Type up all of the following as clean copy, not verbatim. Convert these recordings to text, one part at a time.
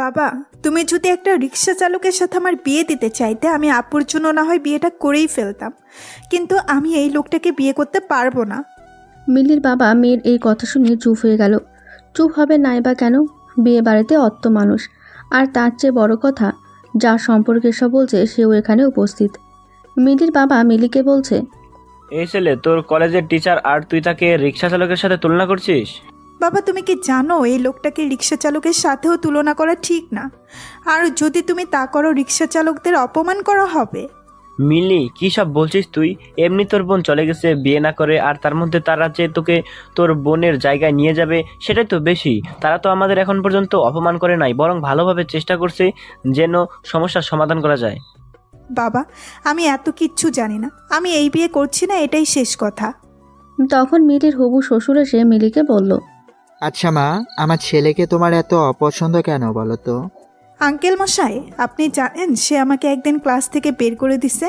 বাবা, তুমি যদি একটা রিক্সা চালকের সাথে আমার বিয়ে দিতে চাইতে, আমি আপুর জন্য না হয় বিয়েটা করেই ফেলতাম, কিন্তু আমি এই লোকটাকে বিয়ে করতে পারবো না। মিলির বাবা মেয়ের এই কথা শুনে চুপ হয়ে গেল। চুপ হবে নাই বা কেন? বিয়ে বাড়িতে অত মানুষ, আর তার চেয়ে বড় কথা, যার সম্পর্কে সব বলছে সেও এখানে উপস্থিত। মিলির বাবা মিলিকে বলছে, এই ছেলে তোর কলেজের টিচার আর তুই তাকে রিক্সা চালকের সাথে তুলনা করছিস? বাবা, তুমি কি জানো এই লোকটাকে রিক্সা চালকের সাথেও তুলনা করা ঠিক না, আর যদি তুমি তা করো রিক্সা চালকদের অপমান করা হবে। মিলি, কি সব বলছিস তুই? এমনি তোর বোন চলে গেছে বিয়ে না করে, আর তার মধ্যে তারা যে তোকে তোর বোনের জায়গায় নিয়ে যাবে সেটাই তো বেশি। তারা তো আমাদের এখন পর্যন্ত অপমান করে নাই, বরং ভালোভাবে চেষ্টা করছে যেন সমস্যার সমাধান করা যায়। বাবা, আমি এত কিচ্ছু জানি না, আমি এই বিয়ে করছি না, এটাই শেষ কথা। তখন মিলির হবু শ্বশুর এসে মিলিকে বলল, আচ্ছা মা, আমার ছেলেকে তোমার এত অপছন্দ কেন বলো তো? আঙ্কেল মশাই, আপনি জানেন সে আমাকে একদিন ক্লাস থেকে বের করে দিছে,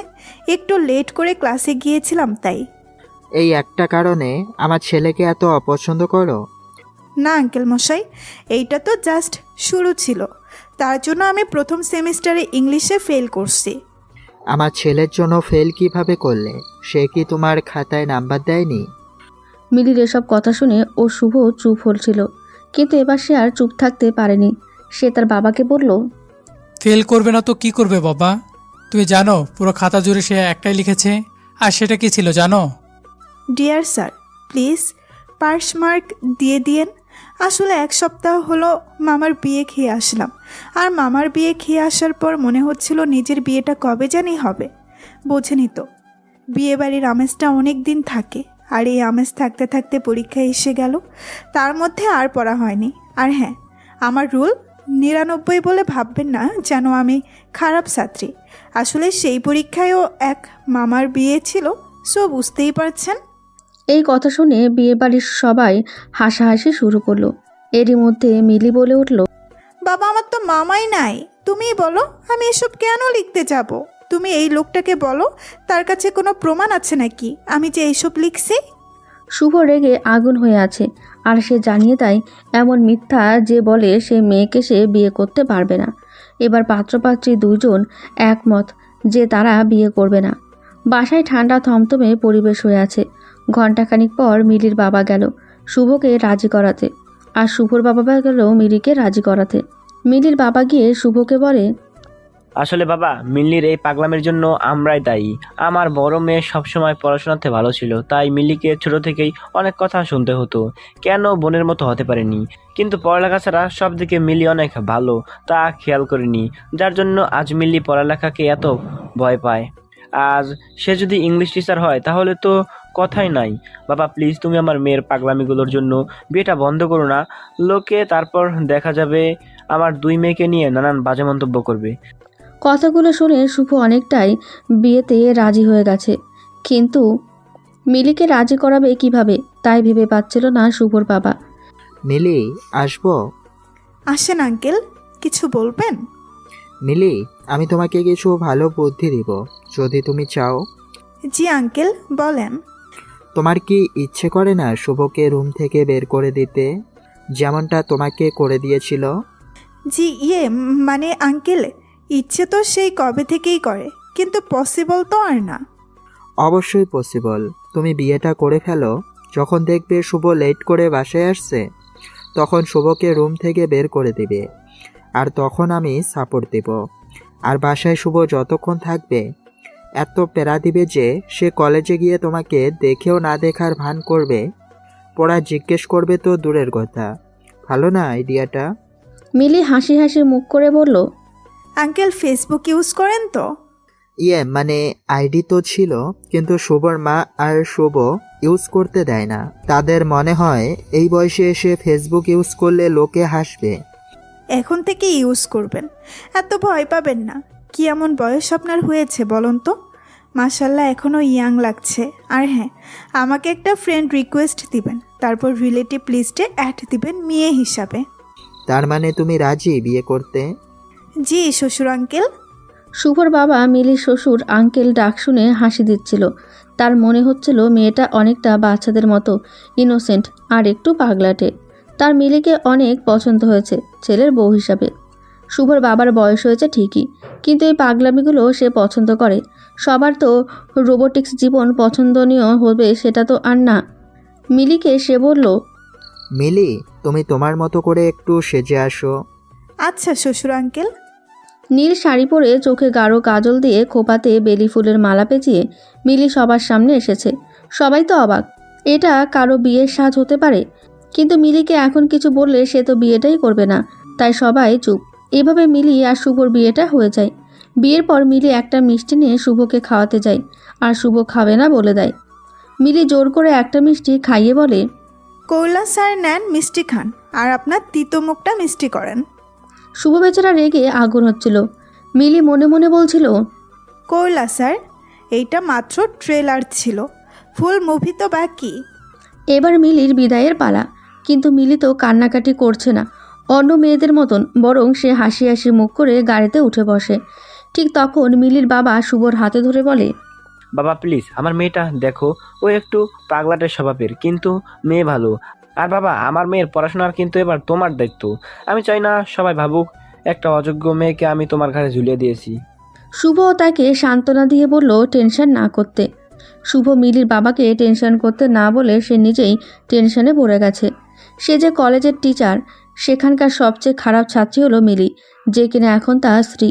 একটু লেট করে ক্লাসে গিয়েছিলাম তাই। এই একটা কারণে আমার ছেলেকে এত অপছন্দ করো? না আঙ্কেল মশাই, এইটা তো জাস্ট শুরু ছিল, তার জন্য আমি প্রথম সেমিস্টারে ইংলিশে ফেল করছি। আমার ছেলের জন্য ফেল কিভাবে করলে? সে কি তোমার খাতায় নাম্বার দেয়নি? মিলির এসব কথা শুনে ও শুভ চুপ হচ্ছিল, কিন্তু এবার সে আর চুপ থাকতে পারেনি। সে তার বাবাকে বলল, ফেল করবে না তো কি করবে বাবা? তুমি জানো পুরো খাতা জুড়ে সে একটাই লিখেছে, আর সেটা কি ছিল জানো? Dear sir, please pass mark দিয়ে দিয়েন। আসলে এক সপ্তাহ হলো মামার বিয়ে খেয়ে আসলাম, আর মামার বিয়ে খেয়ে আসার পর মনে হচ্ছিল নিজের বিয়েটা কবে জানি হবে। বোঝেনি তো, বিয়ে বাড়ির আমেজটা অনেক দিন থাকে, আর এই আমেজ থাকতে থাকতে পরীক্ষা এসে গেল, তার মধ্যে আর পড়া হয়নি। আর হ্যাঁ, আমার রুল 99 বলে ভাববেন না যেন আমি খারাপ ছাত্রী। আসলে সেই পরীক্ষায়ও এক মামার বিয়ে ছিল, সো বুঝতেই পারছেন। এই কথা শুনে বিয়ে বাড়ির সবাই হাসাহাসি শুরু করলো। এরই মধ্যে মিলি বলে উঠল, বাবা, আমার তো মামাই নাই, তুমিই বলো আমি এসব কেন লিখতে যাব। তুমি এই লোকটাকে বলো তার কাছে কোনো প্রমাণ আছে নাকি আমি যে এইসব লিখছি। শুভ রেগে আগুন হয়ে আছে, আর সে জানিয়ে দেয় এমন মিথ্যা যে বলে সে মেয়েকে সে বিয়ে করতে পারবে না। এবার পাত্রপাত্রী দুইজন একমত যে তারা বিয়ে করবে না। বাসায় ঠান্ডা থমথমে পরিবেশ হয়ে আছে। ঘণ্টাখানিক পর মিলির বাবা গেল শুভকে রাজি করাতে, আর শুভর বাবা গেল মিলিকে রাজি করাতে। মিলির বাবা গিয়ে শুভকে বলে, আসলে বাবা, মিল্লির এই পাগলামের জন্য আমরাই দায়ী। আমার বড় মেয়ে সবসময় পড়াশোনাতে ভালো ছিল, তাই মিল্লিকে ছোট থেকেই অনেক কথা শুনতে হতো, কেন বোনের মতো হতে পারেনি। কিন্তু পড়ালেখা ছাড়া সব দিকে মিল্লি অনেক ভালো, তা খেয়াল করিনি, যার জন্য আজ মিল্লি পড়ালেখাকে এত ভয় পায়। আজ সে যদি ইংলিশ টিচার হয় তাহলে তো কথাই নাই। বাবা প্লিজ, তুমি আমার মেয়ের পাগলামিগুলোর জন্য বিয়েটা বন্ধ করো না। লোকে তারপর দেখা যাবে আমার দুই মেয়েকে নিয়ে নানান বাজে মন্তব্য করবে। কথাগুলো শুনে শুভ অনেকটাই বিয়েতে রাজি হয়ে গেছে, কিন্তু মিলিকে রাজি করাবে কিভাবে তাই ভেবে পাচ্ছিল না শুভর বাবা। মিলি, আসবো? আসেন আঙ্কেল, কিছু বলবেন? মিলি, আমি তোমাকে কিছু ভালো বুদ্ধি দিব যদি তুমি চাও। জি আঙ্কেল, বলেন। তোমার কি ইচ্ছে করে না শুভকে রুম থেকে বের করে দিতে, যেমনটা তোমাকে করে দিয়েছিল? জি মানে আঙ্কেল, ইচ্ছে তো সেই কবে থেকেই করে, কিন্তু পসিবল তো আর না। অবশ্যই পসিবল। তুমি বিয়েটা করে ফেলো, যখন দেখবে শুভ লেট করে বাসায় আসছে তখন শুভকে রুম থেকে বের করে দিবে, আর তখন আমি সাপোর্ট দেব। আর বাসায় শুভ যতক্ষণ থাকবে এত প্যারা দিবে যে সে কলেজে গিয়ে তোমাকে দেখেও না দেখার ভান করবে, পড়া জিজ্ঞেস করবে তো দূরের কথা। ভালো না আইডিয়াটা? মিলি হাসি হাসি মুখ করে বলল, আঙ্কেল ফেসবুক ইউজ করেন তো? মানে আইডি তো ছিল, কিন্তু শুভর মা আর শুভ ইউজ করতে দেয় না। তাদের মনে হয় এই বয়সে এসে ফেসবুক ইউজ করলে লোকে হাসবে। এখন থেকে ইউজ করবেন, এত ভয় পাবেন না। কি এমন বয়স আপনার হয়েছে বলুন তো? মাশাল্লাহ, এখনও ইয়াং লাগছে। আর হ্যাঁ, আমাকে একটা ফ্রেন্ড রিকোয়েস্ট দিবেন, তারপর রিলেটিভ লিস্টে অ্যাড দিবেন মেয়ে হিসাবে। তার মানে তুমি রাজি বিয়ে করতে? জি শ্বশুর আঙ্কেল। শুভর বাবা মিলির শ্বশুর আঙ্কেল ডাক শুনে হাসি দিচ্ছিল। তার মনে হচ্ছিল মেয়েটা অনেকটা বাচ্চাদের মতো ইনোসেন্ট আর একটু পাগলাটে। তার মিলিকে অনেক পছন্দ হয়েছে ছেলের বউ হিসাবে। শুভর বাবার বয়স হয়েছে ঠিকই, কিন্তু এই পাগলামিগুলো সে পছন্দ করে। সবার তো রোবোটিক্স জীবন পছন্দনীয় হবে সেটা তো আর না। মিলিকে সে বলল, মিলি, তুমি তোমার মতো করে একটু সেজে আসো। আচ্ছা শ্বশুর আঙ্কেল। নীল শাড়ি পরে চোখে গাঢ় কাজল দিয়ে খোপাতে বেলি ফুলের মালা পেঁচিয়ে মিলি সবার সামনে এসেছে। সবাই তো অবাক, এটা কারো বিয়ের সাজ হতে পারে? কিন্তু মিলিকে এখন কিছু বললে সে তো বিয়েটাই করবে না, তাই সবাই চুপ। এভাবে মিলি আর শুভর বিয়েটা হয়ে যায়। বিয়ের পর মিলি একটা মিষ্টি নিয়ে শুভকে খাওয়াতে যায়, আর শুভ খাবে না বলে দেয়। মিলি জোর করে একটা মিষ্টি খাইয়ে বলে, কৌলা স্যার নেন মিষ্টি খান, আর আপনার তিতো মুখটা মিষ্টি করেন। শুভ বেচারা রেগে আগুন হচ্ছিল। মিলি মনে মনে বলছিল, কৌলা স্যার, এইটা মাত্র ট্রেলার ছিল, ফুল মুভি তো বাকি। এবার মিলির বিদায়ের পালা। কিন্তু মিলি তো কান্নাকাটি করছে না অন্য মেয়েদের মতন, বরং সে হাসি হাসি মুখ করে গাড়িতে উঠে বসে। ঠিক তখন মিলির বাবা শুভর হাতে ধরে বলে, বাবা প্লিজ, আমার মেয়েটা দেখো, ও একটু পাগলাটের স্বভাবের, কিন্তু মেয়ে ভালো। আর বাবা, আমার মেয়ের পড়াশোনার কিন্তু এবার তোমার দায়িত্ব। আমি চাই না সবাই ভাবুক একটা অযোগ্য মেয়েকে আমি তোমার ঘাড়ে ঝুলিয়ে দিয়েছি। শুভ তাকে সান্ত্বনা দিয়ে বলল টেনশন না করতে। শুভ মিলির বাবাকে টেনশন করতে না বলে সে নিজেই টেনশনে পড়ে গেছে। সে যে কলেজের টিচার, সেখানকার সবচেয়ে খারাপ ছাত্রী হলো মিলি, যে কিনা এখন তার স্ত্রী।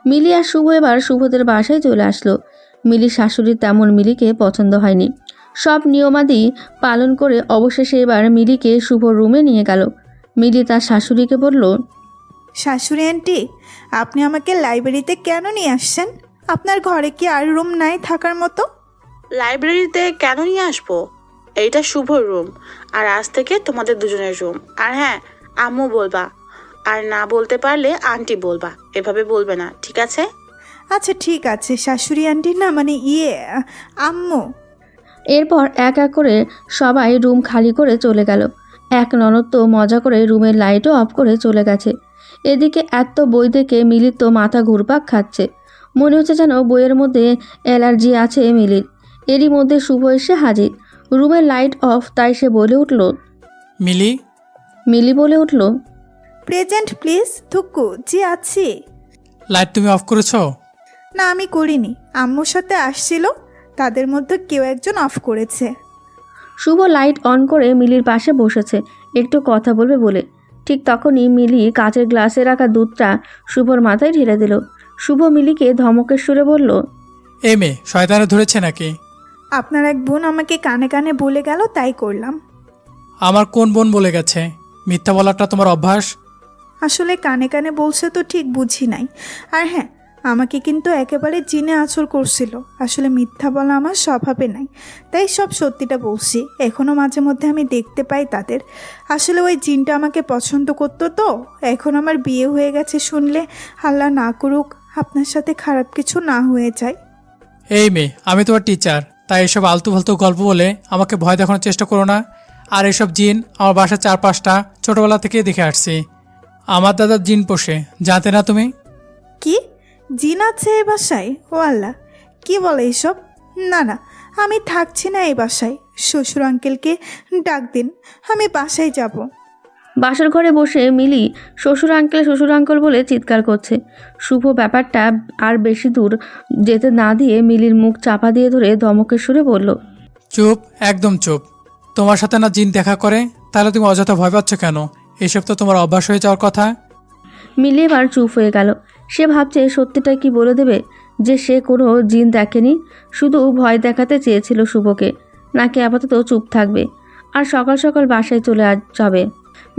মিলি আর শুভ এবার শুভদের বাসায় চলে আসলো। মিলির শাশুড়ির তেমন মিলিকে পছন্দ হয়নি। সব নিয়মাদি পালন করে অবশেষে এবার মিলিকে শুভ রুমে নিয়ে গেল। মিলি তার শাশুড়িকে বলল, শাশুড়ি আন্টি, আপনি আমাকে লাইব্রেরিতে কেন নিয়ে আসছেন? আপনার ঘরে কি আর রুম নাই থাকার মতো? লাইব্রেরিতে কেন নিয়ে আসবো? এইটা শুভর রুম, আর আজ থেকে তোমাদের দুজনের রুম। আর হ্যাঁ, আম্মু বলবা, আর না বলতে পারলে আন্টি বলবা, এভাবে বলবে না, ঠিক আছে? আচ্ছা ঠিক আছে শাশুড়ি আন্টি, না মানে আম্মু। এরপর এক এক করে সবাই রুম খালি করে চলে গেল। এক ননদ তো মজা করে রুমের লাইটও অফ করে চলে গেছে। এদিকে এত বই দেখে মিলির তো মাথা ঘুরপাক খাচ্ছে। মনে হচ্ছে যেন বইয়ের মধ্যে অ্যালার্জি আছে মিলির। এরই মধ্যে শুভ এসে হাজির। রুমের লাইট অফ, তাই সে বলে উঠল, মিলি, মিলি বলে উঠল, প্রেজেন্ট প্লিজ। থুকু, জি আছি। লাইট তুমি অফ করেছো? না আমি করিনি, আম্মুর সাথে আসছিল, তাদের মধ্যে কেউ একজন অফ করেছে। শুভ লাইট অন করে মিলির পাশে বসেছে একটু কথা বলবে বলে। ঠিক তখনই মিলি কাচের গ্লাসে রাখা দুধটা শুভর মাথায় ঢেলে দিল। শুভ মিলিকে ধমকের সুরে বলল, এই মেয়ে শয়তানে ধরেছে নাকি? আপনার এক বোন আমাকে কানে কানে বলে গেল, তাই করলাম। আমার কোন বোন বলে গেছে? মিথ্যা বলাটা তোমার অভ্যাস। আসলে কানে কানে বলছে তো ঠিক বুঝি নাই। আর হ্যাঁ, আমাকে কিন্তু একেবারে জিনে আঁচড় করছিল। আসলে মিথ্যা বলা আমার স্বভাবে নাই, তাই সব সত্যিটা বলছি। এখনও মাঝে মধ্যে আমি দেখতে পাই তাদের। আসলে ওই জিনটা আমাকে পছন্দ করতো তো। এখন আমার বিয়ে হয়ে গেছে শুনলে, আল্লাহ না করুক আপনার সাথে খারাপ কিছু না হয়ে যায়। এই মেয়ে, আমি তোমার টিচার, তাই এসব আলতু ফালতু গল্প বলে আমাকে ভয় দেখানোর চেষ্টা করো না। আর এসব জিন আমার বাসার 4-5টা ছোটবেলা থেকেই দেখে আসছি। আমার দাদার জিন পোষে, জানতে না তুমি? কি জিন আছে এই বাসায়? ও আল্লাহ, কি বলে এইসব? না না, আমি থাকছি না এই বাসায়। শ্বশুর আঙ্কেলকে ডাক দিন, আমি বাসায় যাব। বাসর ঘরে বসে মিলি শ্বশুর আঙ্কেল বলে চিৎকার করছে। শুভ ব্যাপারটা আর বেশি দূর যেতে না দিয়ে মিলির মুখ চাপা দিয়ে ধরে ধমকের সুরে বলল, চুপ, একদম চুপ। তোমার সাথে না জিন দেখা করে, তাহলে তুমি অযথা ভয় পাচ্ছ কেন? এসব তো তোমার অভ্যাস হয়ে যাওয়ার কথা। মিলি এবার চুপ হয়ে গেল। সে ভাবছে সত্যিটা কি বলে দেবে, যে সে কোনো জিন দেখেনি, শুধু ভয় দেখাতে চেয়েছিল শুভকে, নাকি আপাতত চুপ থাকবে আর সকাল সকাল বাসায় চলে যাবে।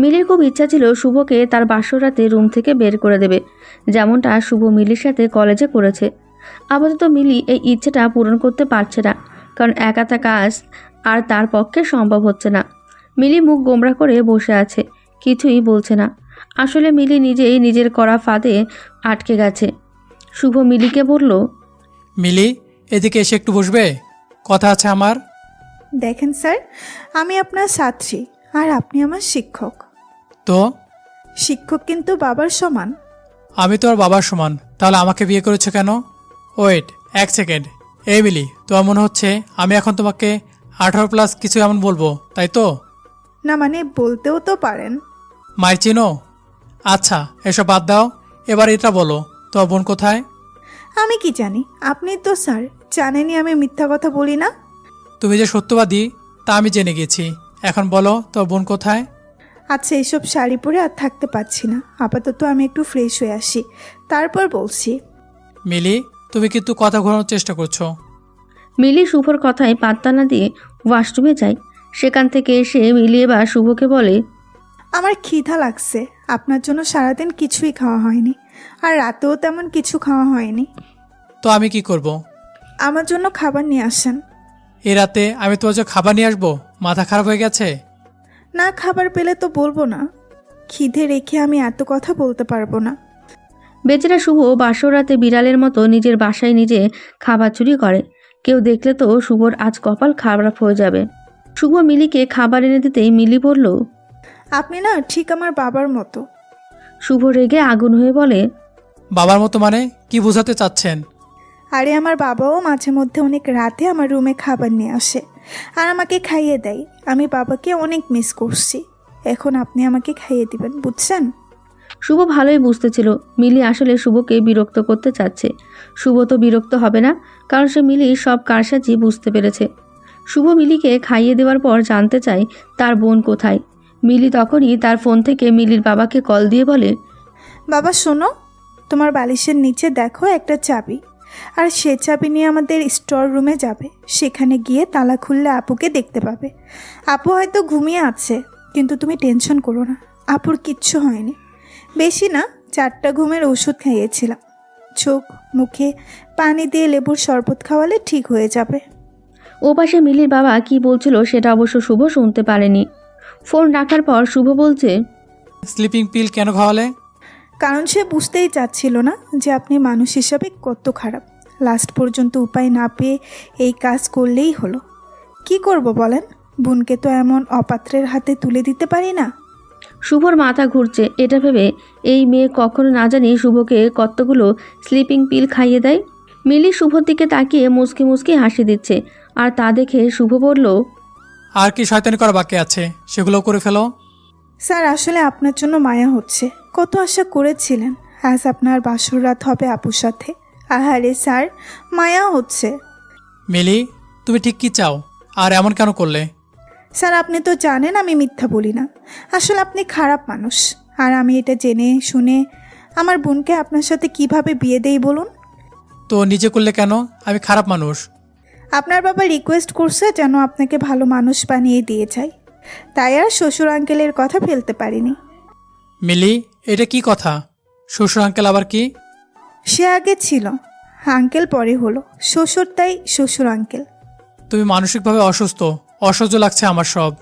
মিলির খুব ইচ্ছা ছিল শুভকে তার বাসর রাতে রুম থেকে বের করে দেবে, যেমনটা শুভ মিলির সাথে কলেজে করেছে। আপাতত মিলি এই ইচ্ছেটা পূরণ করতে পারছে না, কারণ একা কাজ আর তার পক্ষে সম্ভব হচ্ছে না। মিলি মুখ গোমরা করে বসে আছে, কিছুই বলছে না। আসলে মিলি নিজেই নিজের করা ফাঁদে আটকে গেছে। শুভ মিলিকে বলল, মিলি, এদিকে এসে একটু বসবে, কথা আছে আমার। দেখেন স্যার, আমি আপনার ছাত্রী আর আপনি আমার শিক্ষক। তো শিক্ষক কিন্তু বাবার সমান। আমি তোমার বাবার সমান, তাহলে আমাকে বিয়ে করেছো কেন? Wait, 1 second. এই মিলি, তোমার মনে হচ্ছে আমি এখন তোমাকে 18+ কিছু এমন বলবো, তাই তো? না মানে বলতেও তো পারেন। মাই চিনো? আচ্ছা, এসব বাদ দাও। এবার এটা বলো, তোমার বোন কোথায়? আমি কি জানি? আপনি তো স্যার জানেনই আমি মিথ্যা কথা বলি না। তুমি যে সত্যবাদী তা আমি জেনে গেছি। এখন বলো তোমার বোন কোথায়? আচ্ছা, এইসব শাড়ি পরে আর থাকতে পারছি না, আপাতত আমি একটু ফ্রেশ হয়ে আসি, তারপর বলছি। মিলি, তুমি কিন্তু কথা ঘোরানোর চেষ্টা করছো। মিলি শুভর কথায় পাত্তা না দিয়ে ওয়াশরুমে যায়। সেখান থেকে এসে মিলি এবার শুভকে বলে, আমার খিদা লাগছে, আপনার জন্য সারাদিন কিছুই খাওয়া হয়নি, আর রাতেও তেমন কিছু খাওয়া হয়নি। তো আমি কি করব? আমার জন্য খাবার নিয়ে আসেন। এ রাতে আমি তোমার জন্য খাবার নিয়ে আসবো? মাথা খারাপ হয়ে গেছে? না, খাবার পেলে তো বলবো না, খিদে রেখে আমি এত কথা বলতে পারবো না। বেচারা শুভ বাসর রাতে বিড়ালের মতো নিজের বাসায় নিজে খাবার চুরি করে। কেউ দেখলে তো শুভর আজ কপাল খারাপ হয়ে যাবে। শুভ মিলিকে খাবার এনে দিতেই মিলি বলল, আপনি না ঠিক আমার বাবার মতো। শুভ রেগে আগুন হয়ে বলে, বাবার মতো মানে কি বোঝাতে চাচ্ছেন? আরে আমার বাবাও মাঝে মধ্যে অনেক রাতে আমার রুমে খাবার নিয়ে আসে আর আমাকে খাইয়ে দেয়। আমি বাবাকে অনেক মিস করছি, এখন আপনি আমাকে খাইয়ে দিবেন, বুঝছেন? শুভ ভালোই বুঝতেছিল মিলি আসলে শুভকে বিরক্ত করতে চাচ্ছে। শুভ তো বিরক্ত হবে না, কারণ সে মিলির সব কারসাজি বুঝতে পেরেছে। শুভ মিলিকে খাইয়ে দেওয়ার পর জানতে চায় তার বোন কোথায়। মিলি তখনই তার ফোন থেকে মিলির বাবাকে কল দিয়ে বলে, বাবা শোনো, তোমার বালিশের নিচে দেখো একটা চাবি, আর সে চাবি নিয়ে আমাদের স্টোর রুমে যাবে। সেখানে গিয়ে তালা খুললে আপুকে দেখতে পাবে। আপু হয়তো ঘুমিয়ে আছে, কিন্তু তুমি টেনশন করো না, আপুর কিচ্ছু হয়নি। বেশি না, 4টা ঘুমের ওষুধ খাইয়েছিলাম। চোখ মুখে পানি দিয়ে লেবুর শরবত খাওয়ালে ঠিক হয়ে যাবে। ওপাশে মিলির বাবা কি বলছিল সেটা অবশ্য শুভ শুনতে পারেনি। ফোন রাখার পর শুভ বলছে, স্লিপিং পিল কেন খাওয়ালে? কারণ সে বুঝতেই চাচ্ছিল না যে আপনি মানুষ হিসাবে কত খারাপ। লাস্ট পর্যন্ত উপায় না পেয়ে এই কাজ করলেই হলো। কি করব বলেন? বোনকে তো এমন অপাত্রের হাতে তুলে দিতে পারি না। শুভর মাথা ঘুরছে এটা ভেবে এই মেয়ে কখনো না জানি শুভকে কতগুলো স্লিপিং পিল খাইয়ে দেয়। মিলি শুভর দিকে তাকিয়ে মুচকি মুচকি হাসি দিচ্ছে, আর তা দেখে শুভ বলল, আর কি শয়তানি করা বাকি আছে, সেগুলো করে ফেলো। স্যার আসলে আপনার জন্য মায়া হচ্ছে। কত আশা করেছিলেন আজ আপনার বাসর রাত হবে আপুর সাথে। আহারে স্যার, মায়া হচ্ছে। মিলি, তুমি ঠিক কি চাও আর এমন কেন করলে? স্যার আপনি তো জানেন আমি মিথ্যা বলি না। আসলে আপনি খারাপ মানুষ, আর আমি এটা জেনে শুনে আমার বোনকে আপনার সাথে কিভাবে বিয়ে দেই বলুন? তো নিজে করলে কেন? আমি খারাপ মানুষ? আপনার বাবা রিকোয়েস্ট করছে যেন আপনাকে ভালো মানুষ বানিয়ে দিয়ে যায়, তাই আর শ্বশুর আঙ্কেলের কথা ফেলতে পারিনি। মিলি, এটা কি কথা? শ্বশুর আঙ্কেল আবার কি? সে আগে ছিল আঙ্কেল, পরে হলো শ্বশুর, তাই শ্বশুর আঙ্কেল। তুমি মানসিকভাবে অসুস্থ, অসহ্য লাগছে আমার সব।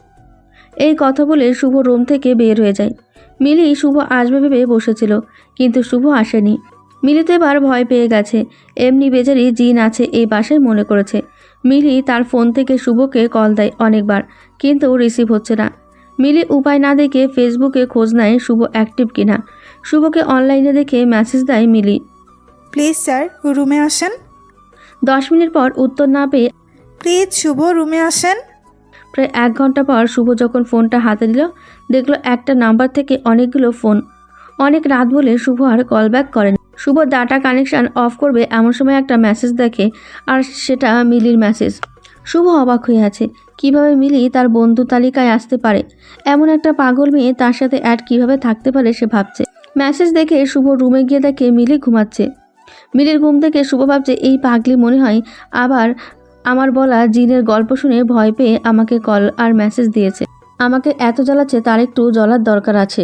এই কথা বলে শুভ রুম থেকে বের হয়ে যায়। মিলি শুভ আসবে ভেবে বসেছিল, কিন্তু শুভ আসেনি। মিলি তো এবার ভয় পেয়ে গেছে, এমনি বেচারি জিন আছে এই বাসায় মনে করেছে। মিলি তার ফোন থেকে শুভকে কল দেয় অনেকবার, কিন্তু রিসিভ হচ্ছে না। মিলি উপায় না দেখে ফেসবুকে খোঁজ নেয় শুভ অ্যাক্টিভ কিনা। শুভকে অনলাইনে দেখে মেসেজ দেয় মিলি। প্লিজ স্যার রুমে আসেন। 10 মিনিট পর উত্তর না পেয়ে প্লিজ শুভ রুমে আসেন। প্রায় 1 ঘন্টা পর শুভ যখন ফোনটা হাতে দিল, দেখলো একটা নাম্বার থেকে অনেকগুলো ফোন। অনেক রাত বলে শুভ আর কল ব্যাক করেন। শুভ ডাটা কানেকশন অফ করবে এমন সময় একটা মেসেজ দেখে, আর সেটা মিলির মেসেজ। শুভ অবাক হয়ে আছে, কিভাবে মিলি তার বন্ধু তালিকায় আসতে পারে। এমন একটা পাগল মেয়ে তার সাথে অ্যাড কিভাবে থাকতে পারে সে ভাবছে। মেসেজ দেখে শুভ রুমে গিয়ে দেখে মিলি ঘুমাচ্ছে। মিলির ঘুম থেকে শুভ ভাবছে এই পাগলি মনে হয় আবার আমার বলা জিনের গল্প শুনে ভয় পেয়ে আমাকে কল আর মেসেজ দিয়েছে। আমাকে এত জ্বালাচ্ছে, তার একটু জ্বলার দরকার আছে।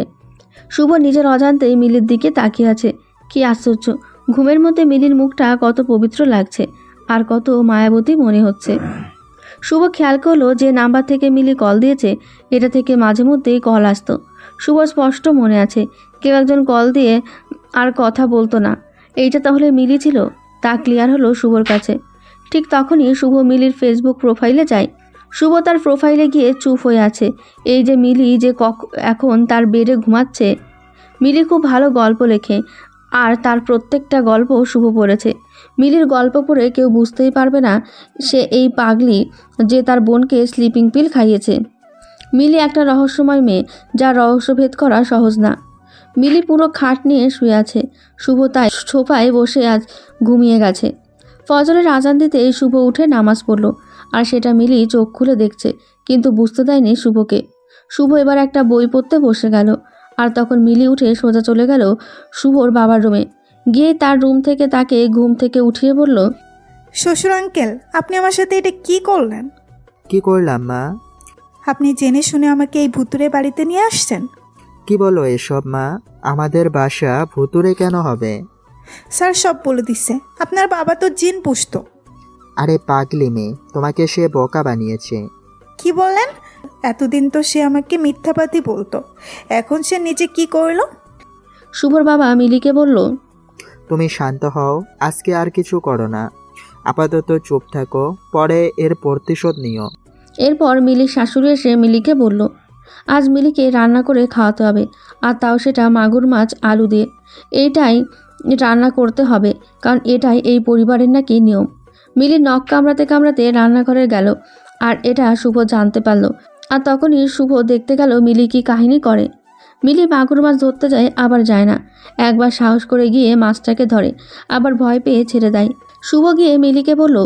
শুভ নিজের অজান্তেই মিলির দিকে তাকিয়ে আছে। কি আশ্চর্য, ঘুমের মধ্যে মিলির মুখটা কত পবিত্র লাগছে আর কত মায়াবতী মনে হচ্ছে। শুভ খেয়াল করলো যে নাম্বার থেকে মিলি কল দিয়েছে, এটা থেকে মাঝে মধ্যেই কল আসতো। শুভ স্পষ্ট মনে আছে কেউ একজন কল দিয়ে আর কথা বলতো না, এইটা তাহলে মিলি ছিল। তা ক্লিয়ার হলো শুভর কাছে। ঠিক তখনই শুভ মিলির ফেসবুক প্রোফাইলে যায়। শুভ তার প্রোফাইলে গিয়ে চুপ হয়ে আছে। এই যে মিলি যে এখন তার বেডে ঘুমাচ্ছে। মিলি খুব ভালো গল্প লেখে, আর তার প্রত্যেকটা গল্প শুভ পড়েছে। মিলির গল্প পড়ে কেউ বুঝতেই পারবে না সে এই পাগলি যে তার বোনকে স্লিপিং পিল খাইয়েছে। মিলি একটা রহস্যময় মেয়ে, যার রহস্যভেদ করা সহজ না। মিলি পুরো খাট নিয়ে শুয়ে আছে। শুভ তাই সোফায় বসে আজ ঘুমিয়ে গেছে। ফজরের আজান দিতেই শুভ উঠে নামাজ পড়ল, আর সেটা মিলি চোখ খুলে দেখছে, কিন্তু বুঝতে দেয়নি শুভকে। শুভ এবার একটা বই পড়তে বসে গেল, আর তখন মিলি উঠে সোজা চলে গেল শুভর বাবার রুমে। গিয়ে তার রুম থেকে তাকে ঘুম থেকে উঠিয়ে বলল, শ্বশুর আঙ্কেল, আপনি আমার সাথে এটা কি করলেন? কি করলাম মা? আপনি জেনে শুনে আমাকে এই ভুতুরে বাড়িতে নিয়ে আসছেন? কি বলো এসব মা? আমাদের বাসা ভুতুরে কেন হবে? স্যার সব বলে দিছে, আপনার বাবা তো জিন পুষতো। আরে পাগলি মেয়ে, তোমাকে সে বোকা বানিয়েছে। কি বললেন? এতদিন তো সে আমাকে মিথ্যাবাদী বলতো, এখন সে নিজে কি করলো? শুভর বাবা মিলিকে বলল, তুমি শান্ত হও, আজকে আর কিছু করো না, আপাতত চুপ থাকো, পরে এর প্রতিশোধ নিও। এরপর মিলির শাশুড়ি এসে মিলিকে বলল, আজ মিলিকে রান্না করে খাওয়াতে হবে, আর তাও সেটা মাগুর মাছ আলু দিয়ে। এইটাই রান্না করতে হবে, কারণ এটাই এই পরিবারের নাকি নিয়ম। মিলি নখ কামড়াতে কামড়াতে রান্নাঘরে গেল, আর এটা শুভ জানতে পারল। আর তখনই শুভ দেখতে গেল মিলি কি কাহিনী করে। মিলি মাগুর মাছ ধরতে যায়, আবার যায় না। একবার সাহস করে গিয়ে মাছটাকে ধরে, আবার ভয় পেয়ে ছেড়ে দেয়। শুভ গিয়ে মিলিকে বলল,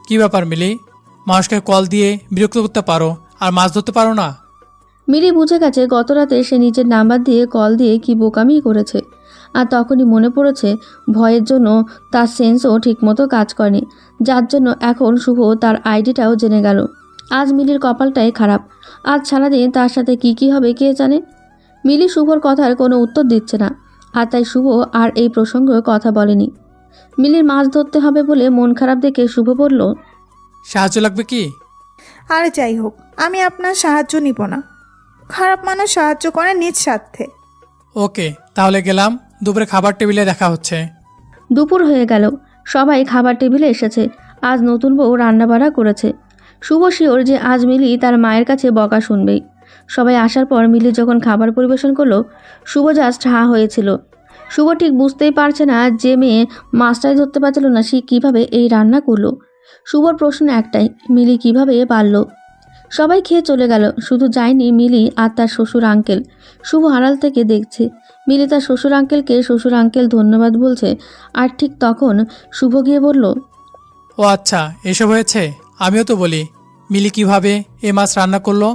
কি ব্যাপার মিলি? মানুষকে কল দিয়ে বিরক্ত করতে পারো আর মাছ ধরতে পারো না? মিলি বুঝে গেছে গত রাতে সে নিজের নাম্বার দিয়ে কল দিয়ে কি বোকামি করেছে। আর তখনই মনে পড়েছে ভয়ের জন্য তার সেন্সও ঠিকমতো কাজ করেনি, যার জন্য এখন শুভ তার আইডিটাও জেনে গেল। আজ মিলির কপালটাই খারাপ, আজ সারাদিন তার সাথে কি হবে কে জানে। মিলি শুভর কথার কোনো উত্তর দিচ্ছে না, আর তাই শুভ আর এই প্রসঙ্গে কথা বলেনি। মিলির মাছ ধরতে হবে বলে মন খারাপ দেখে শুভ বলল, সাহায্য লাগবে কি? আর যাই হোক, আমি আপনার সাহায্য নিব না। খারাপ মানুষ সাহায্য করে নিজ স্বার্থে। ওকে, তাহলে গেলাম। দুপুরে খাবার টেবিলে দেখা হচ্ছে। দুপুর হয়ে গেল, সবাই খাবার টেবিলে এসেছে। আজ নতুন বউ রান্নাবাড়া করেছে। শুভ শিওর যে আজ মিলি তার মায়ের কাছে বকা শুনবেই। সবাই আসার পর মিলি যখন খাবার পরিবেশন করলো, শুভ জাস্ট হাঁ হয়েছিল। শুভ ঠিক বুঝতেই পারছে না যে মেয়ে মাছটাই ধরতে পারছিল না, সে কীভাবে এই রান্না করলো। শুভর প্রশ্ন একটাই, মিলি কিভাবে পারল। সবাই খেয়ে চলে গেল, শুধু যায়নি মিলি আর তার শ্বশুর আঙ্কেল। শুভ আড়াল থেকে দেখছে মিলি তার শ্বশুর আঙ্কেলকে শ্বশুর আঙ্কেল ধন্যবাদ বলছে, আর ঠিক তখন শুভ গিয়ে বলল, ও আচ্ছা, এসব হয়েছে। আমিও তো বলি, মিলি কিভাবে এ মাছ রান্না করলো?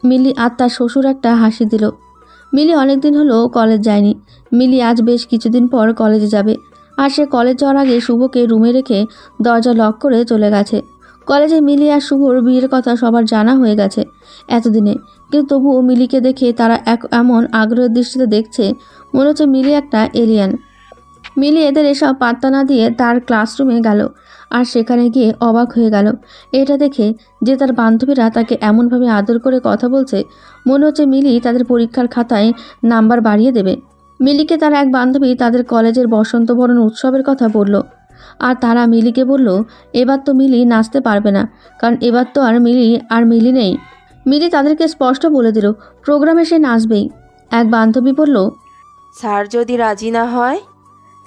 মিলি আর তার শ্বশুর একটা হাসি দিল। মিলি অনেকদিন হলো কলেজ যায়নি। মিলি আজ বেশ কিছুদিন পর কলেজে যাবে, আর সে কলেজ যাওয়ার আগে শুভকে রুমে রেখে দরজা লক করে চলে গেছে। কলেজে মিলি আর শুভর বিয়ের কথা সবার জানা হয়ে গেছে এতদিনে, কিন্তু তবুও মিলিকে দেখে তারা এমন আগ্রহের দৃষ্টিতে দেখছে, মনে হচ্ছে মিলি একটা এলিয়ান। মিলি এদের এসব পাত্তা না দিয়ে তার ক্লাসরুমে গেল, আর সেখানে গিয়ে অবাক হয়ে গেল এটা দেখে যে তার বান্ধবীরা তাকে এমনভাবে আদর করে কথা বলছে, মনে হচ্ছে মিলি তাদের পরীক্ষার খাতায় নাম্বার বাড়িয়ে দেবে। মিলিকে তার এক বান্ধবী তাদের কলেজের বসন্ত বরণ উৎসবের কথা বলল, আর তারা মিলিকে বলল এবার তো মিলি নাচতে পারবে না, কারণ এবার তো আর মিলি নেই। মিলি তাদেরকে স্পষ্ট বলে দিল প্রোগ্রামে সে নাচবেই। এক বান্ধবী বলল, স্যার যদি রাজি না হয়?